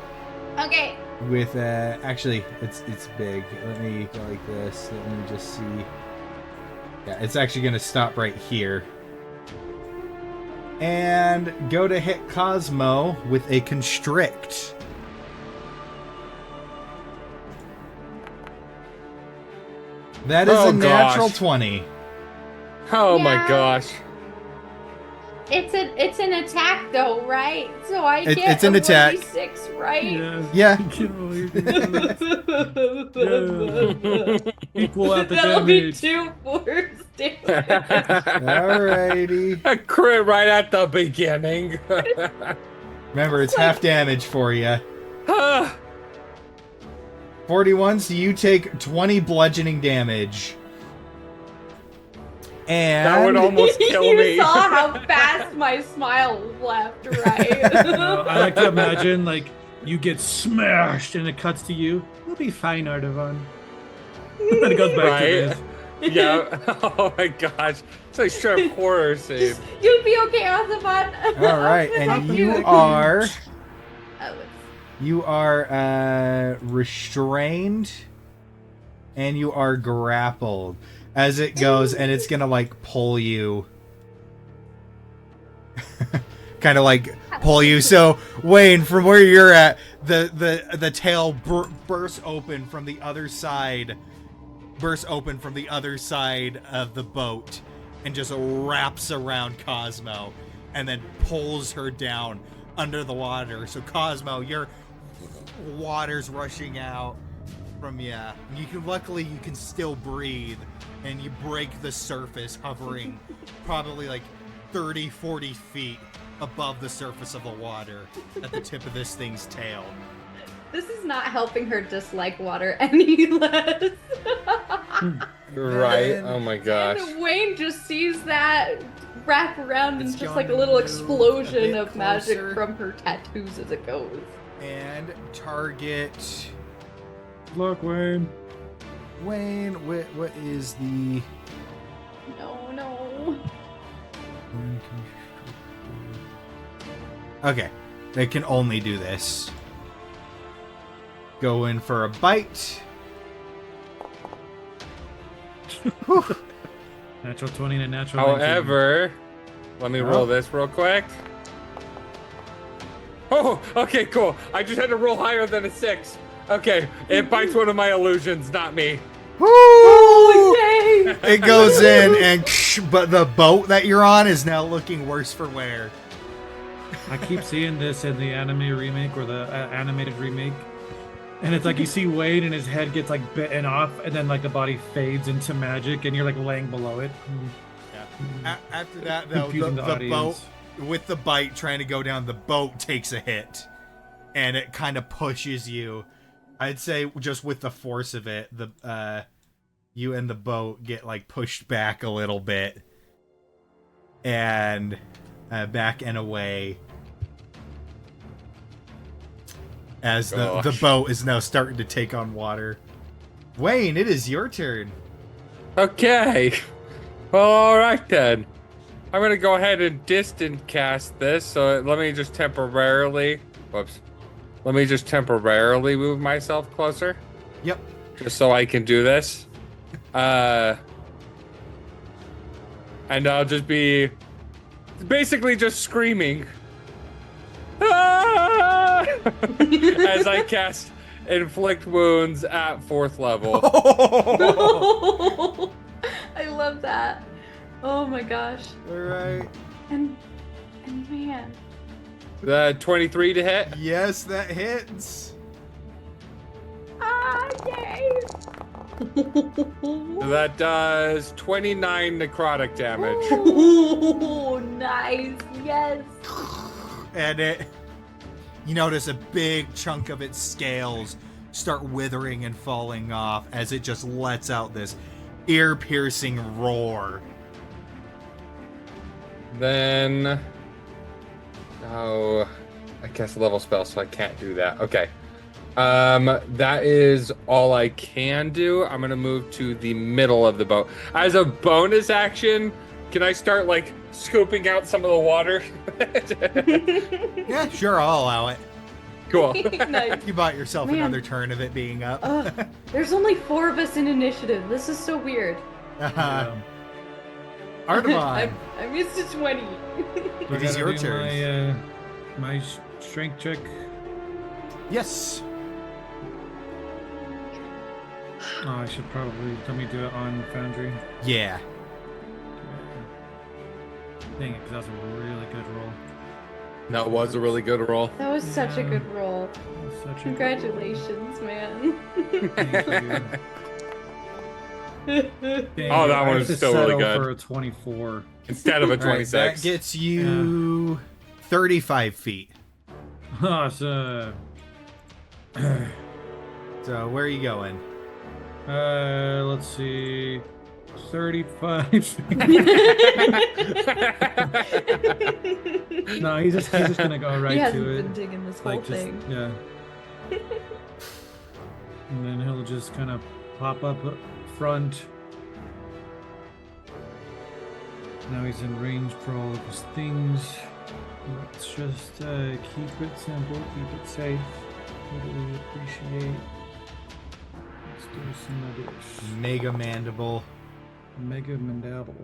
Okay. with actually it's big. Let me go like this. Let me just see. Yeah, it's actually going to stop right here. And go to hit Cosmo with a constrict. That is Oh, a natural gosh. 20. Oh my Yeah. gosh. It's an attack, though, right? So I It's get an a attack. 1d6, right? Yeah. Equal out the That'll be damage. 2 force damage. Alrighty. A crit right at the beginning. Remember, it's half damage for you. 41, so you take 20 bludgeoning damage. And That would almost kill you me. saw how fast my smile left, right? I like to imagine, like, you get smashed and it cuts to you. We'll be fine, Artavan. And it goes back Right? to this. Yeah. Oh my gosh. It's like straight horror scene. You'll be okay, Azabon. all right, and you are restrained, and you are grappled as it goes, and it's gonna like pull you, kind of like pull you. So Wayne, from where you're at, the tail bursts open from the other side. Bursts open from the other side of the boat and just wraps around Cosmo and then pulls her down under the water. So Cosmo, your water's rushing out from you. Luckily you can still breathe, and you break the surface, hovering probably like 30, 40 feet above the surface of the water at the tip of this thing's tail. This is not helping her dislike water any less. Right? Oh my gosh. And Wayne just sees that wrap around It's and just going like a little to explosion move a of bit magic closer. from her tattoos as it goes. And target Look, Wayne. Wayne. What is the... No. Okay, they can only do this. Go in for a bite. Natural 20 and a natural 19. However, let me roll this real quick. Oh, okay, cool. I just had to roll higher than a 6. Okay, it bites one of my illusions, not me. Woo! Yay! It goes in, and but the boat that you're on is now looking worse for wear. I keep seeing this in the anime remake or the animated remake. And it's like you see Wade and his head gets like bitten off, and then like the body fades into magic, and you're like laying below it. After that, though, Confusing the the boat, audience. with the bite trying to go down, the boat takes a hit. And it kind of pushes you. I'd say just with the force of it, you and the boat get like pushed back a little bit. And back and away. As the Gosh. boat is now starting to take on water. Wayne, it is your turn. Okay. Well, all right then. I'm gonna go ahead and distant cast this. So let me just temporarily. Whoops. Let me just temporarily move myself closer, Yep. just so I can do this. And I'll just be basically just screaming. "Ah!" as I cast inflict wounds at 4th level. I love that. Oh my gosh. All right. And man, The 23 to hit. Yes, that hits. Ah, yay! That does 29 necrotic damage. Oh, nice. Yes. And you notice a big chunk of its scales start withering and falling off as it just lets out this ear-piercing roar. Then, oh, I cast a level spell, so I can't do that. Okay. That is all I can do. I'm gonna move to the middle of the boat. As a bonus action, can I start like scooping out some of the water? Yeah, sure, I'll allow it. Cool. Nice. You bought yourself Man. another turn of it being up. There's only 4 of us in initiative. This is so weird. Artemon. I missed a 20. It is your turn. My strength check. Yes. Oh, I should probably let me do it on Foundry. Yeah. Dang it, because that was a really good roll. That was a really good roll. That was such a Yeah. good roll. That was such a Congratulations, man. Thank you. Dang Oh, it, that I one have was to still really settle good. for a 24. Instead of a All right, 26. that gets you 35 feet. Awesome. So where are you going? Let's see. 35. No, he's just gonna go right he hasn't to it. been digging this whole Just, thing. yeah. And then he'll just kind of pop up front. Now he's in range for all of his things. Let's just keep it simple, keep it safe. Totally appreciate. Let's do some of this. Mega Mandible. Mega Mandible.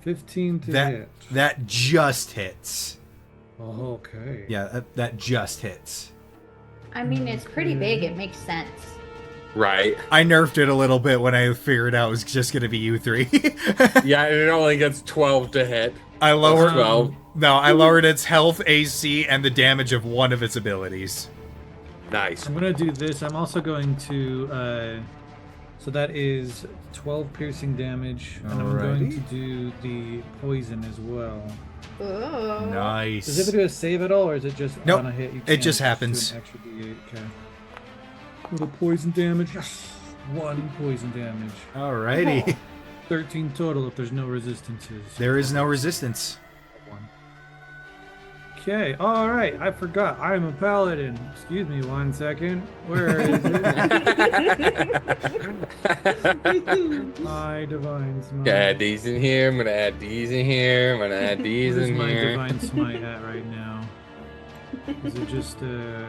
15 to That hit. that just hits. Oh, okay. Yeah, that just hits. I mean, it's pretty big. It makes sense. Right. I nerfed it a little bit when I figured out it was just going to be you three. Yeah, and it only gets 12 to hit. I lowered. 12. No, I lowered its health, AC, and the damage of one of its abilities. Nice. I'm gonna do this. I'm also going to so that is 12 piercing damage, and I'm going Alrighty. to do the poison as well. Oh. Nice. Does it do a save at all, or is it just Nope, on a hit? You it can't just do happens. an extra D8. Okay. Little poison damage. Yes. 1 poison damage. Alrighty. 13 total if there's no resistances. There is no resistance. 1. Okay, alright, I forgot. I'm a paladin. Excuse me 1 second. Where is it? My divine smite. Gonna add these in here. I'm gonna add these in here. I'm gonna add these Where's in my here. divine smite at right now? Is it just yeah,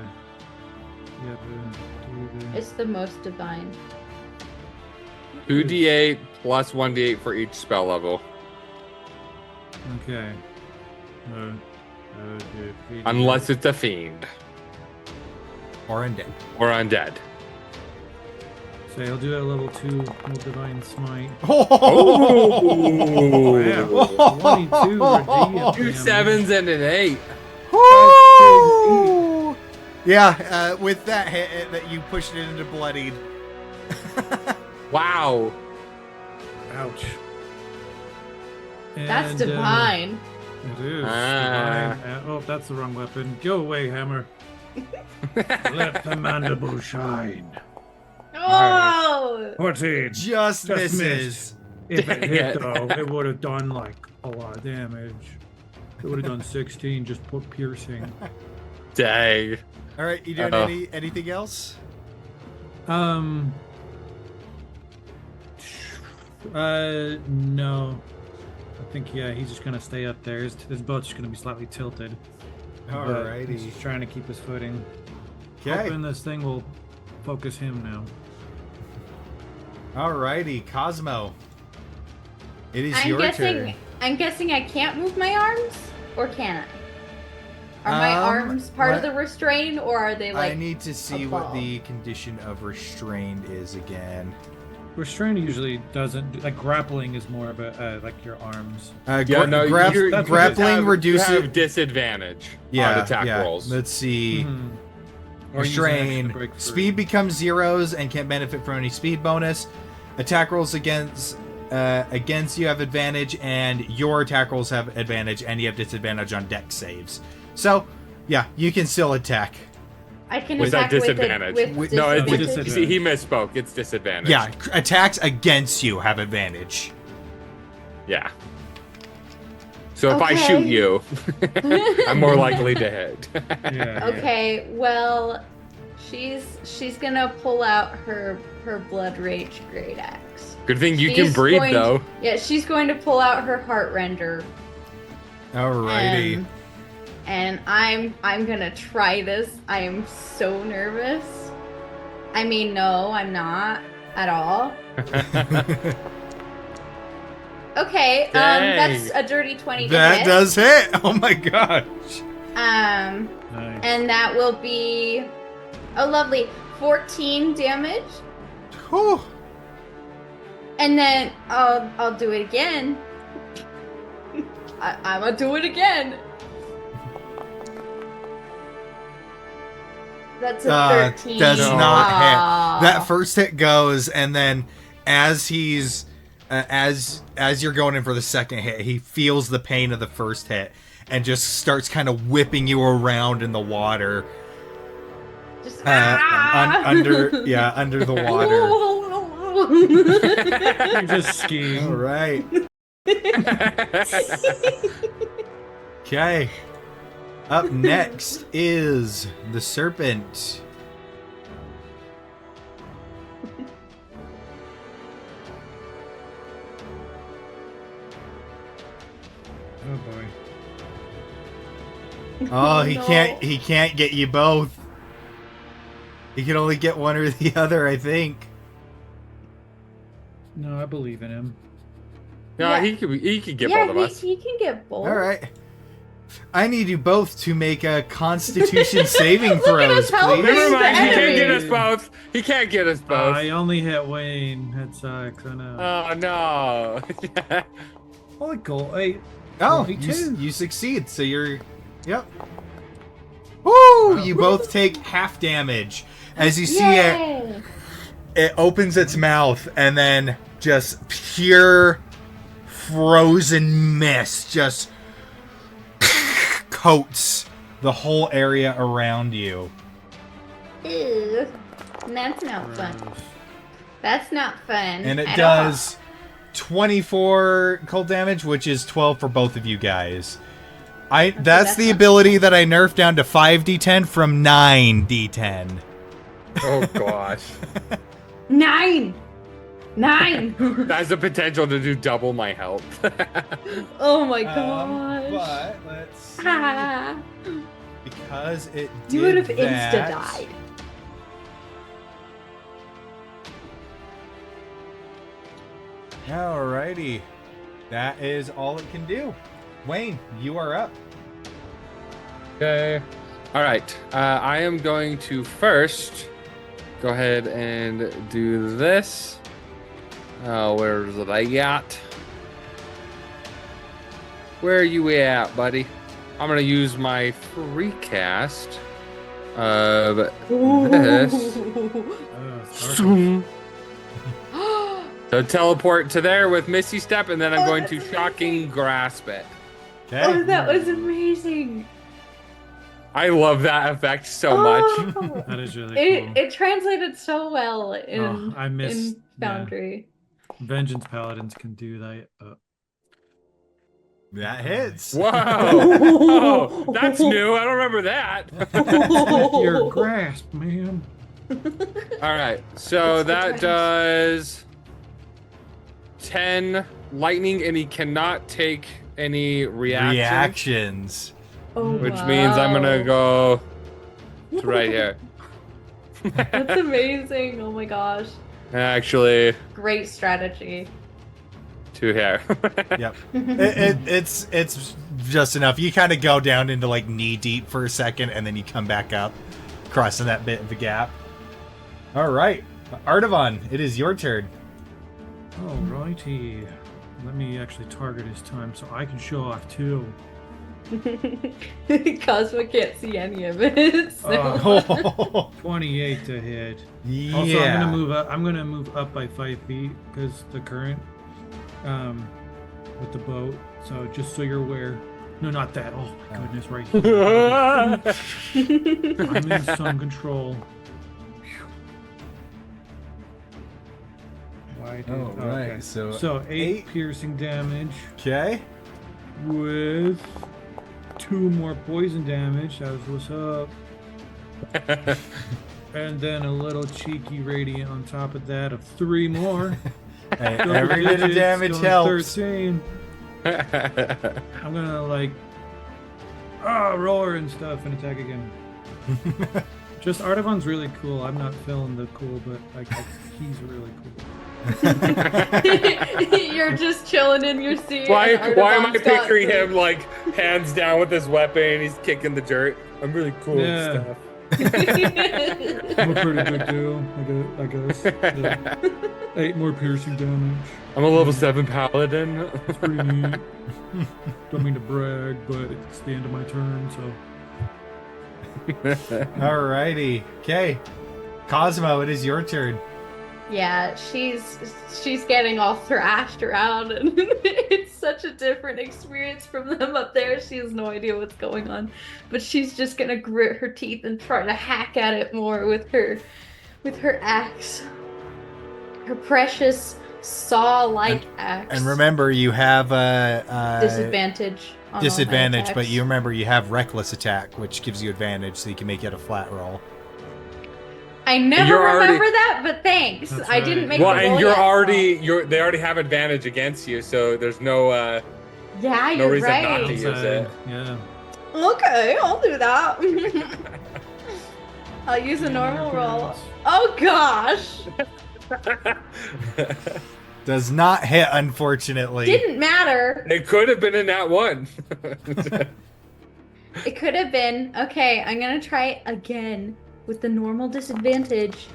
It's the most divine. 2d8 plus 1d8 for each spell level. okay. Unless it's a fiend Or undead. or undead. So he'll do it a level 2 with divine smite. Oh! Yeah, 22 radiant 2 damage. 7s and an 8. Woo! Yeah, with that hit that you pushed it into bloodied. Wow. Ouch. That's And, divine. It is. Ah. Divine. Oh, that's the wrong weapon. Go away, hammer. Let the mandible shine. Oh! 14. Just Just misses. If it Dang hit, it. though, it would have done like a lot of damage. It would have done 16, just put piercing. Dang. All right, you doing Uh-oh. anything else? No. I think, yeah, he's just gonna stay up there. His boat's just gonna be slightly tilted. but Alrighty. He's just trying to keep his footing. Okay. Hoping this thing will focus him now. Alrighty, Cosmo. It is I'm your guessing. turn. I'm guessing I can't move my arms, or can I? Are my arms part of what- the restraint, or are they like? I need to see what above? the condition of restrained is again. Restraint usually doesn't like grappling is more of a like your arms. Yeah, no, grappling reduces you have disadvantage on attack rolls. Let's see. Or use an action to Restrain. break free. Speed becomes 0s and can't benefit from any speed bonus. Attack rolls against you have advantage, and your attack rolls have advantage, and you have disadvantage on dex saves. So, yeah, you can still attack. I can With that attack disadvantage. with No, disadvantage. see, he misspoke. It's disadvantage. Yeah, attacks against you have advantage. Yeah. So if I Okay. shoot you, I'm more likely to hit. Yeah. Okay, well, she's gonna pull out her blood rage great axe. Good thing you She's can breathe, going- though. Yeah, she's going to pull out her heart render. Alrighty. And I'm gonna try this. I am so nervous. I mean, no, I'm not at all. Okay, Dang. that's a dirty 20 to That hit. does hit. Oh my gosh. Nice. And that will be oh lovely 14 damage. Whew. And then I'll do it again. I'm gonna do it again. That's a 13. Does not Aw. hit. That first hit goes, and then as he's as you're going in for the second hit, he feels the pain of the first hit and just starts kind of whipping you around in the water. Just Under the water. You're just skiing. All right. Okay. Up next is the serpent. Oh boy. Oh, he No. can't get you both. He can only get one or the other, I think. No, I believe in him. No, Yeah. he could get Yeah, both of us. he can get both. All right. I need you both to make a Constitution saving Look at throws, us helping. please. Never mind, he the can't get enemy. us both. He can't get us both. I only hit Wayne. That sucks. I know. Oh no. I got 8. Oh, 42. you succeed. So you're, yep. Woo! You both take half damage as you see it. Yay. It opens its mouth and then just pure frozen mist just coats the whole area around you. Ew. That's not fun. Gross. That's not fun. And it at does 24 cold damage, which is 12 for both of you guys. That's that's the not- ability that I nerfed down to 5d10 from 9d10. Oh gosh. all. 9. 9. That's the potential to do double my health. Oh my gosh. But let's see. Ah. Because it did You would have that, insta died. Alrighty. That is all it can do. Wayne, you are up. Okay. All right. I am going to first go ahead and do this. Oh, where's it at? Where are you at, buddy? I'm gonna use my free cast of this. Sparkle. So teleport to there with Misty Step, and then I'm going to Shocking Grasp it. Okay. Oh, that was amazing. I love that effect so much. Oh. That is really cool. It translated so well in, Oh, I missed. in Foundry. Vengeance Paladins can do that. That hits. Whoa! Oh, that's new. I don't remember that. Your grasp, man. All right, so That's that the does 10 lightning, and he cannot take any Reactions. Oh, which means I'm gonna go to right here. That's amazing. Oh my gosh. Actually, Great strategy. to here. Yep. It's just enough. You kind of go down into like knee deep for a second, and then you come back up, crossing that bit of a gap. All right, Artavan, it is your turn. Alrighty. Let me actually target his time so I can show off too. Cosmo can't see any of it. So. Oh, 28 to hit. yeah. Also, I'm gonna move up. I'm gonna move up by 5 feet because the current, with the boat. So just so you're aware. No, not that. Oh my goodness, right here. I'm in some control. Why did, All right, okay. so 8 piercing damage Okay. with 2 more poison damage. That was what's up. And then a little cheeky radiant on top of that of 3 more. Hey, Double every bit of digits, damage going helps. 13. I'm gonna like roar and stuff and attack again. Just Artavan's really cool. I'm not feeling the cool, but like he's really cool. You're just chilling in your seat. Why and am I Artaban's got picturing the- him like hands down with his weapon and he's kicking the dirt? I'm really cool Yeah. and stuff. I'm a pretty good dude, I guess. Yeah. 8 more piercing damage. I'm a level 7 paladin. It's pretty neat. Don't mean to brag, but it's the end of my turn, so. Alrighty. Okay. Cosmo, it is your turn. Yeah, she's getting all thrashed around, and it's such a different experience from them up there. She has no idea what's going on, but she's just gonna grit her teeth and try to hack at it more with her axe, her precious saw-like axe. And remember, you have disadvantage. On all my disadvantage, but attacks. you remember you have reckless attack, which gives you advantage, so you can make it a flat roll. I never You're already- remember that, but thanks. That's I didn't right. make Well, the and roll you're yet, so- already they already have advantage against you, so there's no Yeah, no you're reason right. not to use it. Yeah. Okay, I'll do that. I'll use a normal roll. Oh gosh! Does not hit, unfortunately. Didn't matter. It could have been in that one. It could have been. Okay, I'm gonna try again with the normal disadvantage.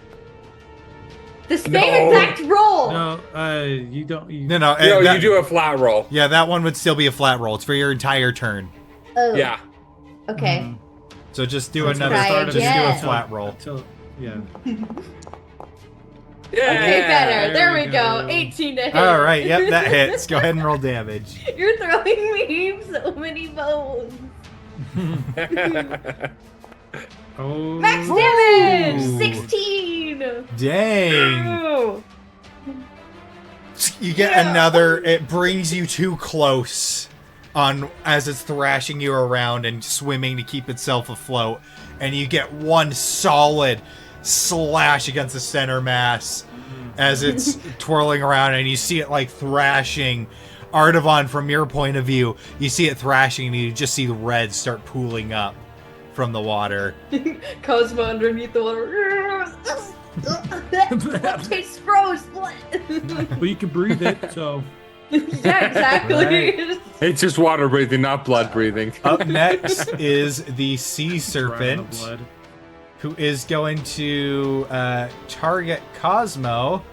The same No. exact roll! No, you don't. You, No, No, that- you do a flat roll. Yeah, that one would still be a flat roll. It's for your entire turn. Oh, Yeah. okay. Mhm. So just do Let's another. try Just do a again. flat roll. Until, yeah. Yeah. Okay, better. There There we we go. go. 18 to hit. All right. Yep, that hits. Go ahead and roll damage. You're throwing me so many bones. Oh. Max damage! Ooh. 16! Dang. Ooh. You get another. It brings you too close on as it's thrashing you around and swimming to keep itself afloat, and you get one solid slash against the center mass as it's twirling around, and you see it like thrashing. Artavan, from your point of view, you see it thrashing, and you just see the red start pooling up from the water. Cosmo underneath the water. Tastes gross. But you can breathe it, so. Yeah, exactly. Right. It's just water breathing, not blood breathing. Up next is the sea Dry on the serpent, blood. who is going to target Cosmo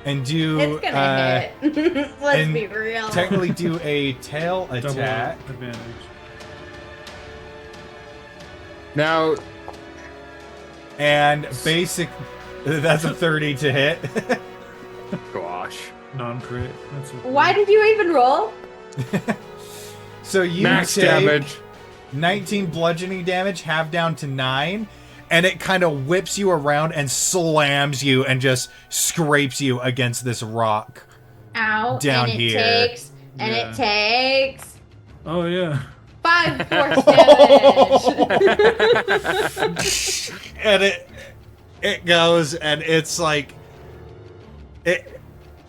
and do It's gonna hit. Let's and be real. technically do a tail Double attack. advantage. Now, And basic, that's a 30 to hit. gosh. Non-crit. That's okay. Why did you even roll? So you Max take damage. 19 bludgeoning damage, half down to 9, and it kind of whips you around and slams you and just scrapes you against this rock. Ow. Down and it here. takes. And Yeah. it takes. Oh, yeah. 5 force damage. And it goes, and it's like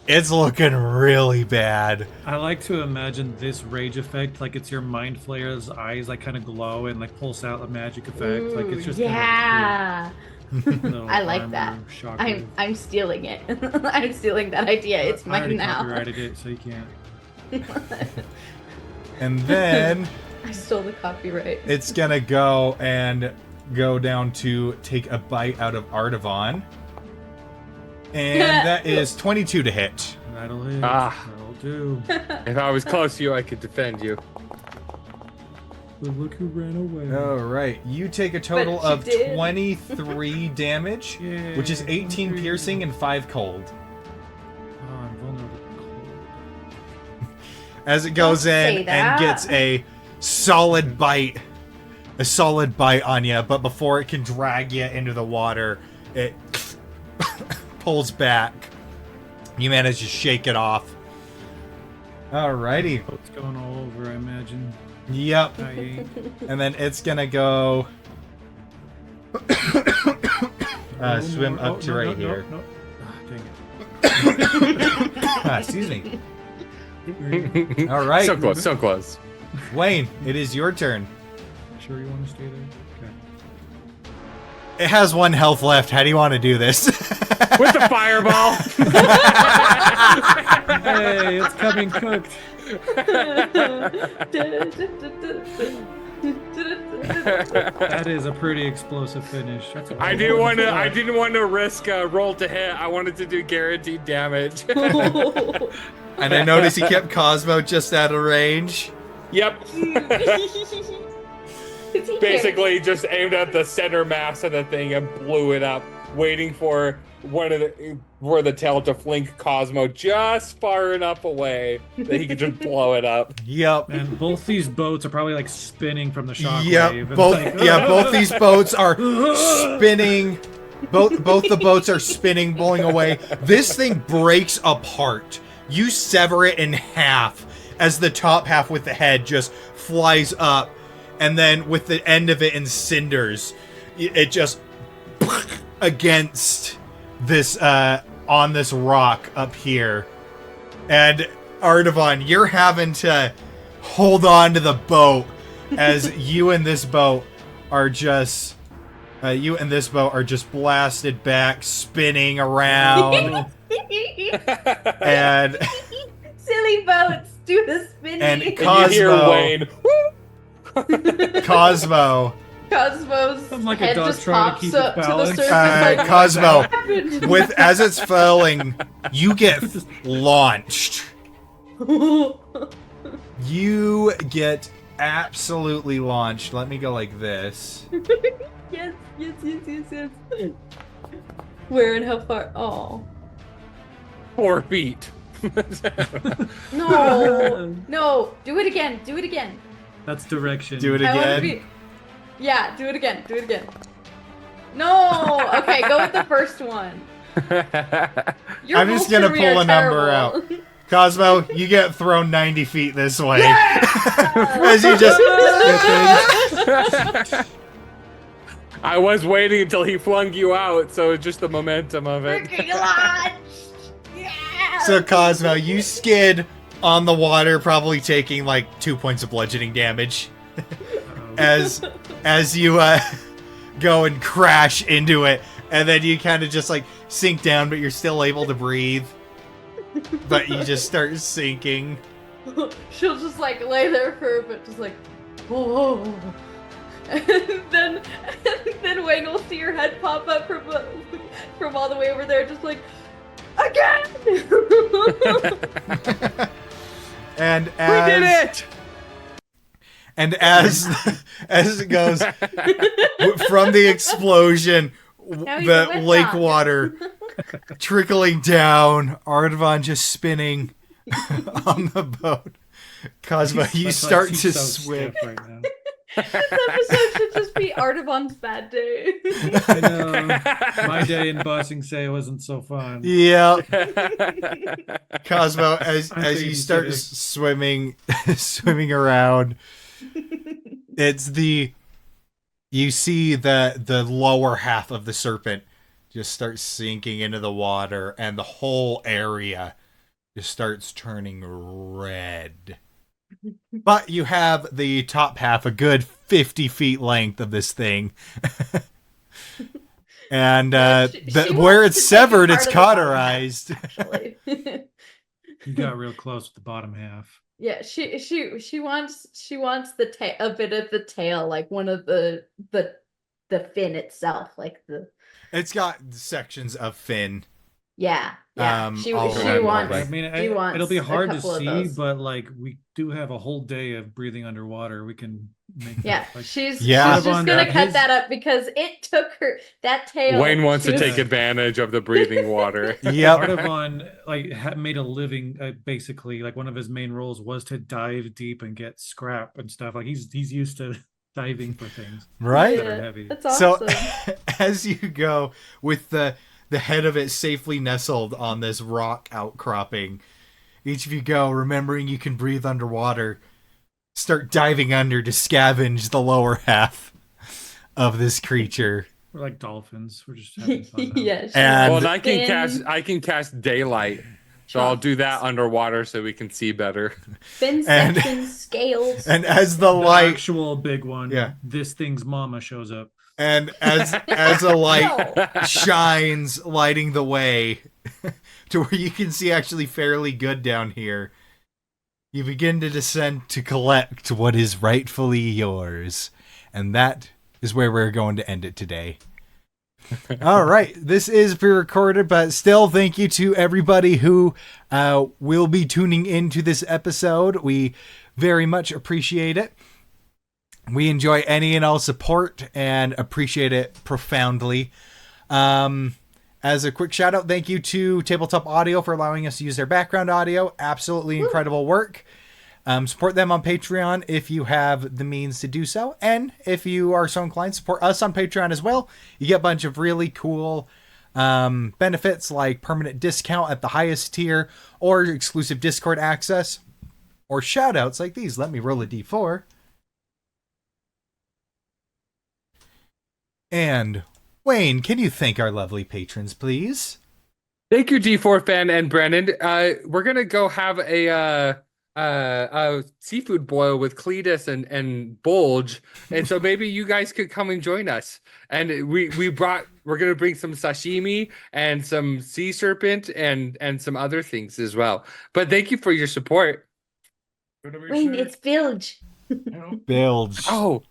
it's looking really bad. I like to imagine this rage effect like it's your mind flayer's eyes like kind of glow and like pulse out a magic effect. Like it's just yeah. kind of I like that. I'm stealing it. I'm stealing that idea. It's I already mine now. copyrighted it, so you can't. And then I stole the copyright. it's gonna go and go down to take a bite out of Artavan. And that is 22 to hit. That'll hit. Ah. That'll do. If I was close to you, I could defend you. But look who ran away. All right, you take a total But she of did. 23 damage, Yay, which is 18 23. piercing and 5 cold. Oh, I'm vulnerable to cold. As it goes Don't say in and that. gets a solid bite on you, but before it can drag you into the water, it pulls back. You manage to shake it off. Alrighty. Boat's going all over, I imagine. Yep. I ain't. And then it's gonna go No swim more. up Oh, to no, right no, here. No, no. Ah, dang Excuse me. it. All right, So close, so close. Wayne, it is your turn. Sure you want to stay there? Okay. It has 1 health left. How do you want to do this? With the fireball. Hey, it's coming cooked. That is a pretty explosive finish. That's I didn't want to risk a roll to hit. I wanted to do guaranteed damage. And I noticed he kept Cosmo just out of range. Yep. Basically just aimed at the center mass of the thing and blew it up, waiting for the tail to flank Cosmo just far enough away that he could just blow it up. Yep. And both these boats are probably like spinning from the shockwave. Yep. and Both these boats are spinning. Both the boats are spinning, blowing away. This thing breaks apart. You sever it in half as the top half with the head just flies up, and then with the end of it in cinders, it just against this on this rock up here. And Artavon, you're having to hold on to the boat as you and this boat are just blasted back, spinning around. And Silly boats do the spinning. And And you hear Cosmo. Wayne. Cosmo, Cosmo's I'm like a head dog just trying to pops keep up its to the balance. surface. Like, Cosmo, what happened? with as it's falling, you get launched. You get absolutely launched. Let me go like this. Yes. Where and how far? Oh. 4 feet. No. Do it again. That's direction. Do it I want to again. be. Yeah, do it again. No. Okay, go with the first one. Your I'm just rolls gonna for me pull are a number terrible. out. Cosmo, you get thrown 90 feet this way. As you just. I was waiting until he flung you out, so it's just the momentum of it. Freaking launch! Yeah! So Cosmo, you skid on the water, probably taking like 2 points of bludgeoning damage. as you go and crash into it, and then you kind of just like sink down, but you're still able to breathe. But you just start sinking. She'll just like lay there for a bit, just like, whoa. And then Wayne will see your head pop up from all the way over there, just like, again. And We did it! And as it goes from the explosion, Now he's the a lake whip-dog. water trickling down, Ardvan just spinning on the boat. Cosmo, you That's why start she's to so swim. stiff right now. This episode should just be Artavon's bad day. I know. My day in Bossing Say wasn't so fun. Yeah, Cosmo, as I'm you taking start civic. swimming around, you see the lower half of the serpent just starts sinking into the water, and the whole area just starts turning red. But you have the top half, a good 50 feet length of this thing. And She where wants it's to take severed, a it's part of the bottom half, cauterized. actually. You got real close with the bottom half. Yeah, she wants a bit of the tail, like one of the fin itself, like the. It's got sections of fin. Yeah. She I'll- wants. I I mean, she wants it'll be a hard to couple of see, those. but like we do have a whole day of breathing underwater. We can make Yeah, that, like, she's Yeah. just gonna cut His- that up because it took her that tail. Wayne wants she to was- take advantage of the breathing water. Yep. Artavan like made a living basically. Like one of his main roles was to dive deep and get scrap and stuff. Like he's used to diving for things Right? that are heavy. That's awesome. So as you go with the head of it safely nestled on this rock outcropping, each of you go, remembering you can breathe underwater, start diving under to scavenge the lower half of this creature. We're like dolphins. We're just having fun. Now. Yeah. And- Well, and I Fin- can cast daylight, so I'll do that underwater so we can see better. fin And- sections, scales. And as the The light actual big one. Yeah. This thing's mama shows up. and as a light shines, lighting the way to where you can see actually fairly good down here, you begin to descend to collect what is rightfully yours. And that is where we're going to end it today. All right. This is pre-recorded, but still thank you to everybody who will be tuning into this episode. We very much appreciate it. We enjoy any and all support and appreciate it profoundly. As a quick shout out, thank you to Tabletop Audio for allowing us to use their background audio. Absolutely incredible work. Support them on Patreon if you have the means to do so. And if you are so inclined, support us on Patreon as well. You get a bunch of really cool benefits like permanent discount at the highest tier or exclusive Discord access or shout outs like these. Let me roll a d4. And Wayne, can you thank our lovely patrons, please? Thank you, D4 fan and Brandon. We're gonna go have a seafood boil with Cletus and Bulge, and so maybe you guys could come and join us. And we're gonna bring some sashimi and some sea serpent and some other things as well. But thank you for your support. Wayne, it's Bilge. Bilge. Oh,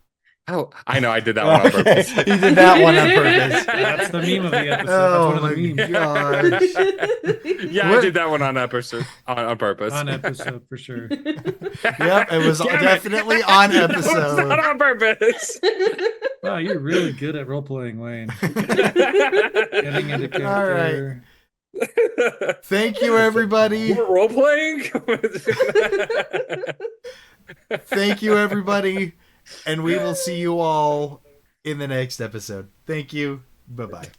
I know I did that one on purpose. He did that one on purpose. That's the meme of the episode. Oh That's one of the my memes. gosh. Yeah, What? I did that one on episode on purpose. On episode for sure. Yep, it was Damn it. definitely on That was not episode. on purpose. Wow, you're really good at role playing, Wayne. Getting into character. Thank you, everybody. We're role playing. Thank you, everybody. And we will see you all in the next episode. Thank you. Bye-bye.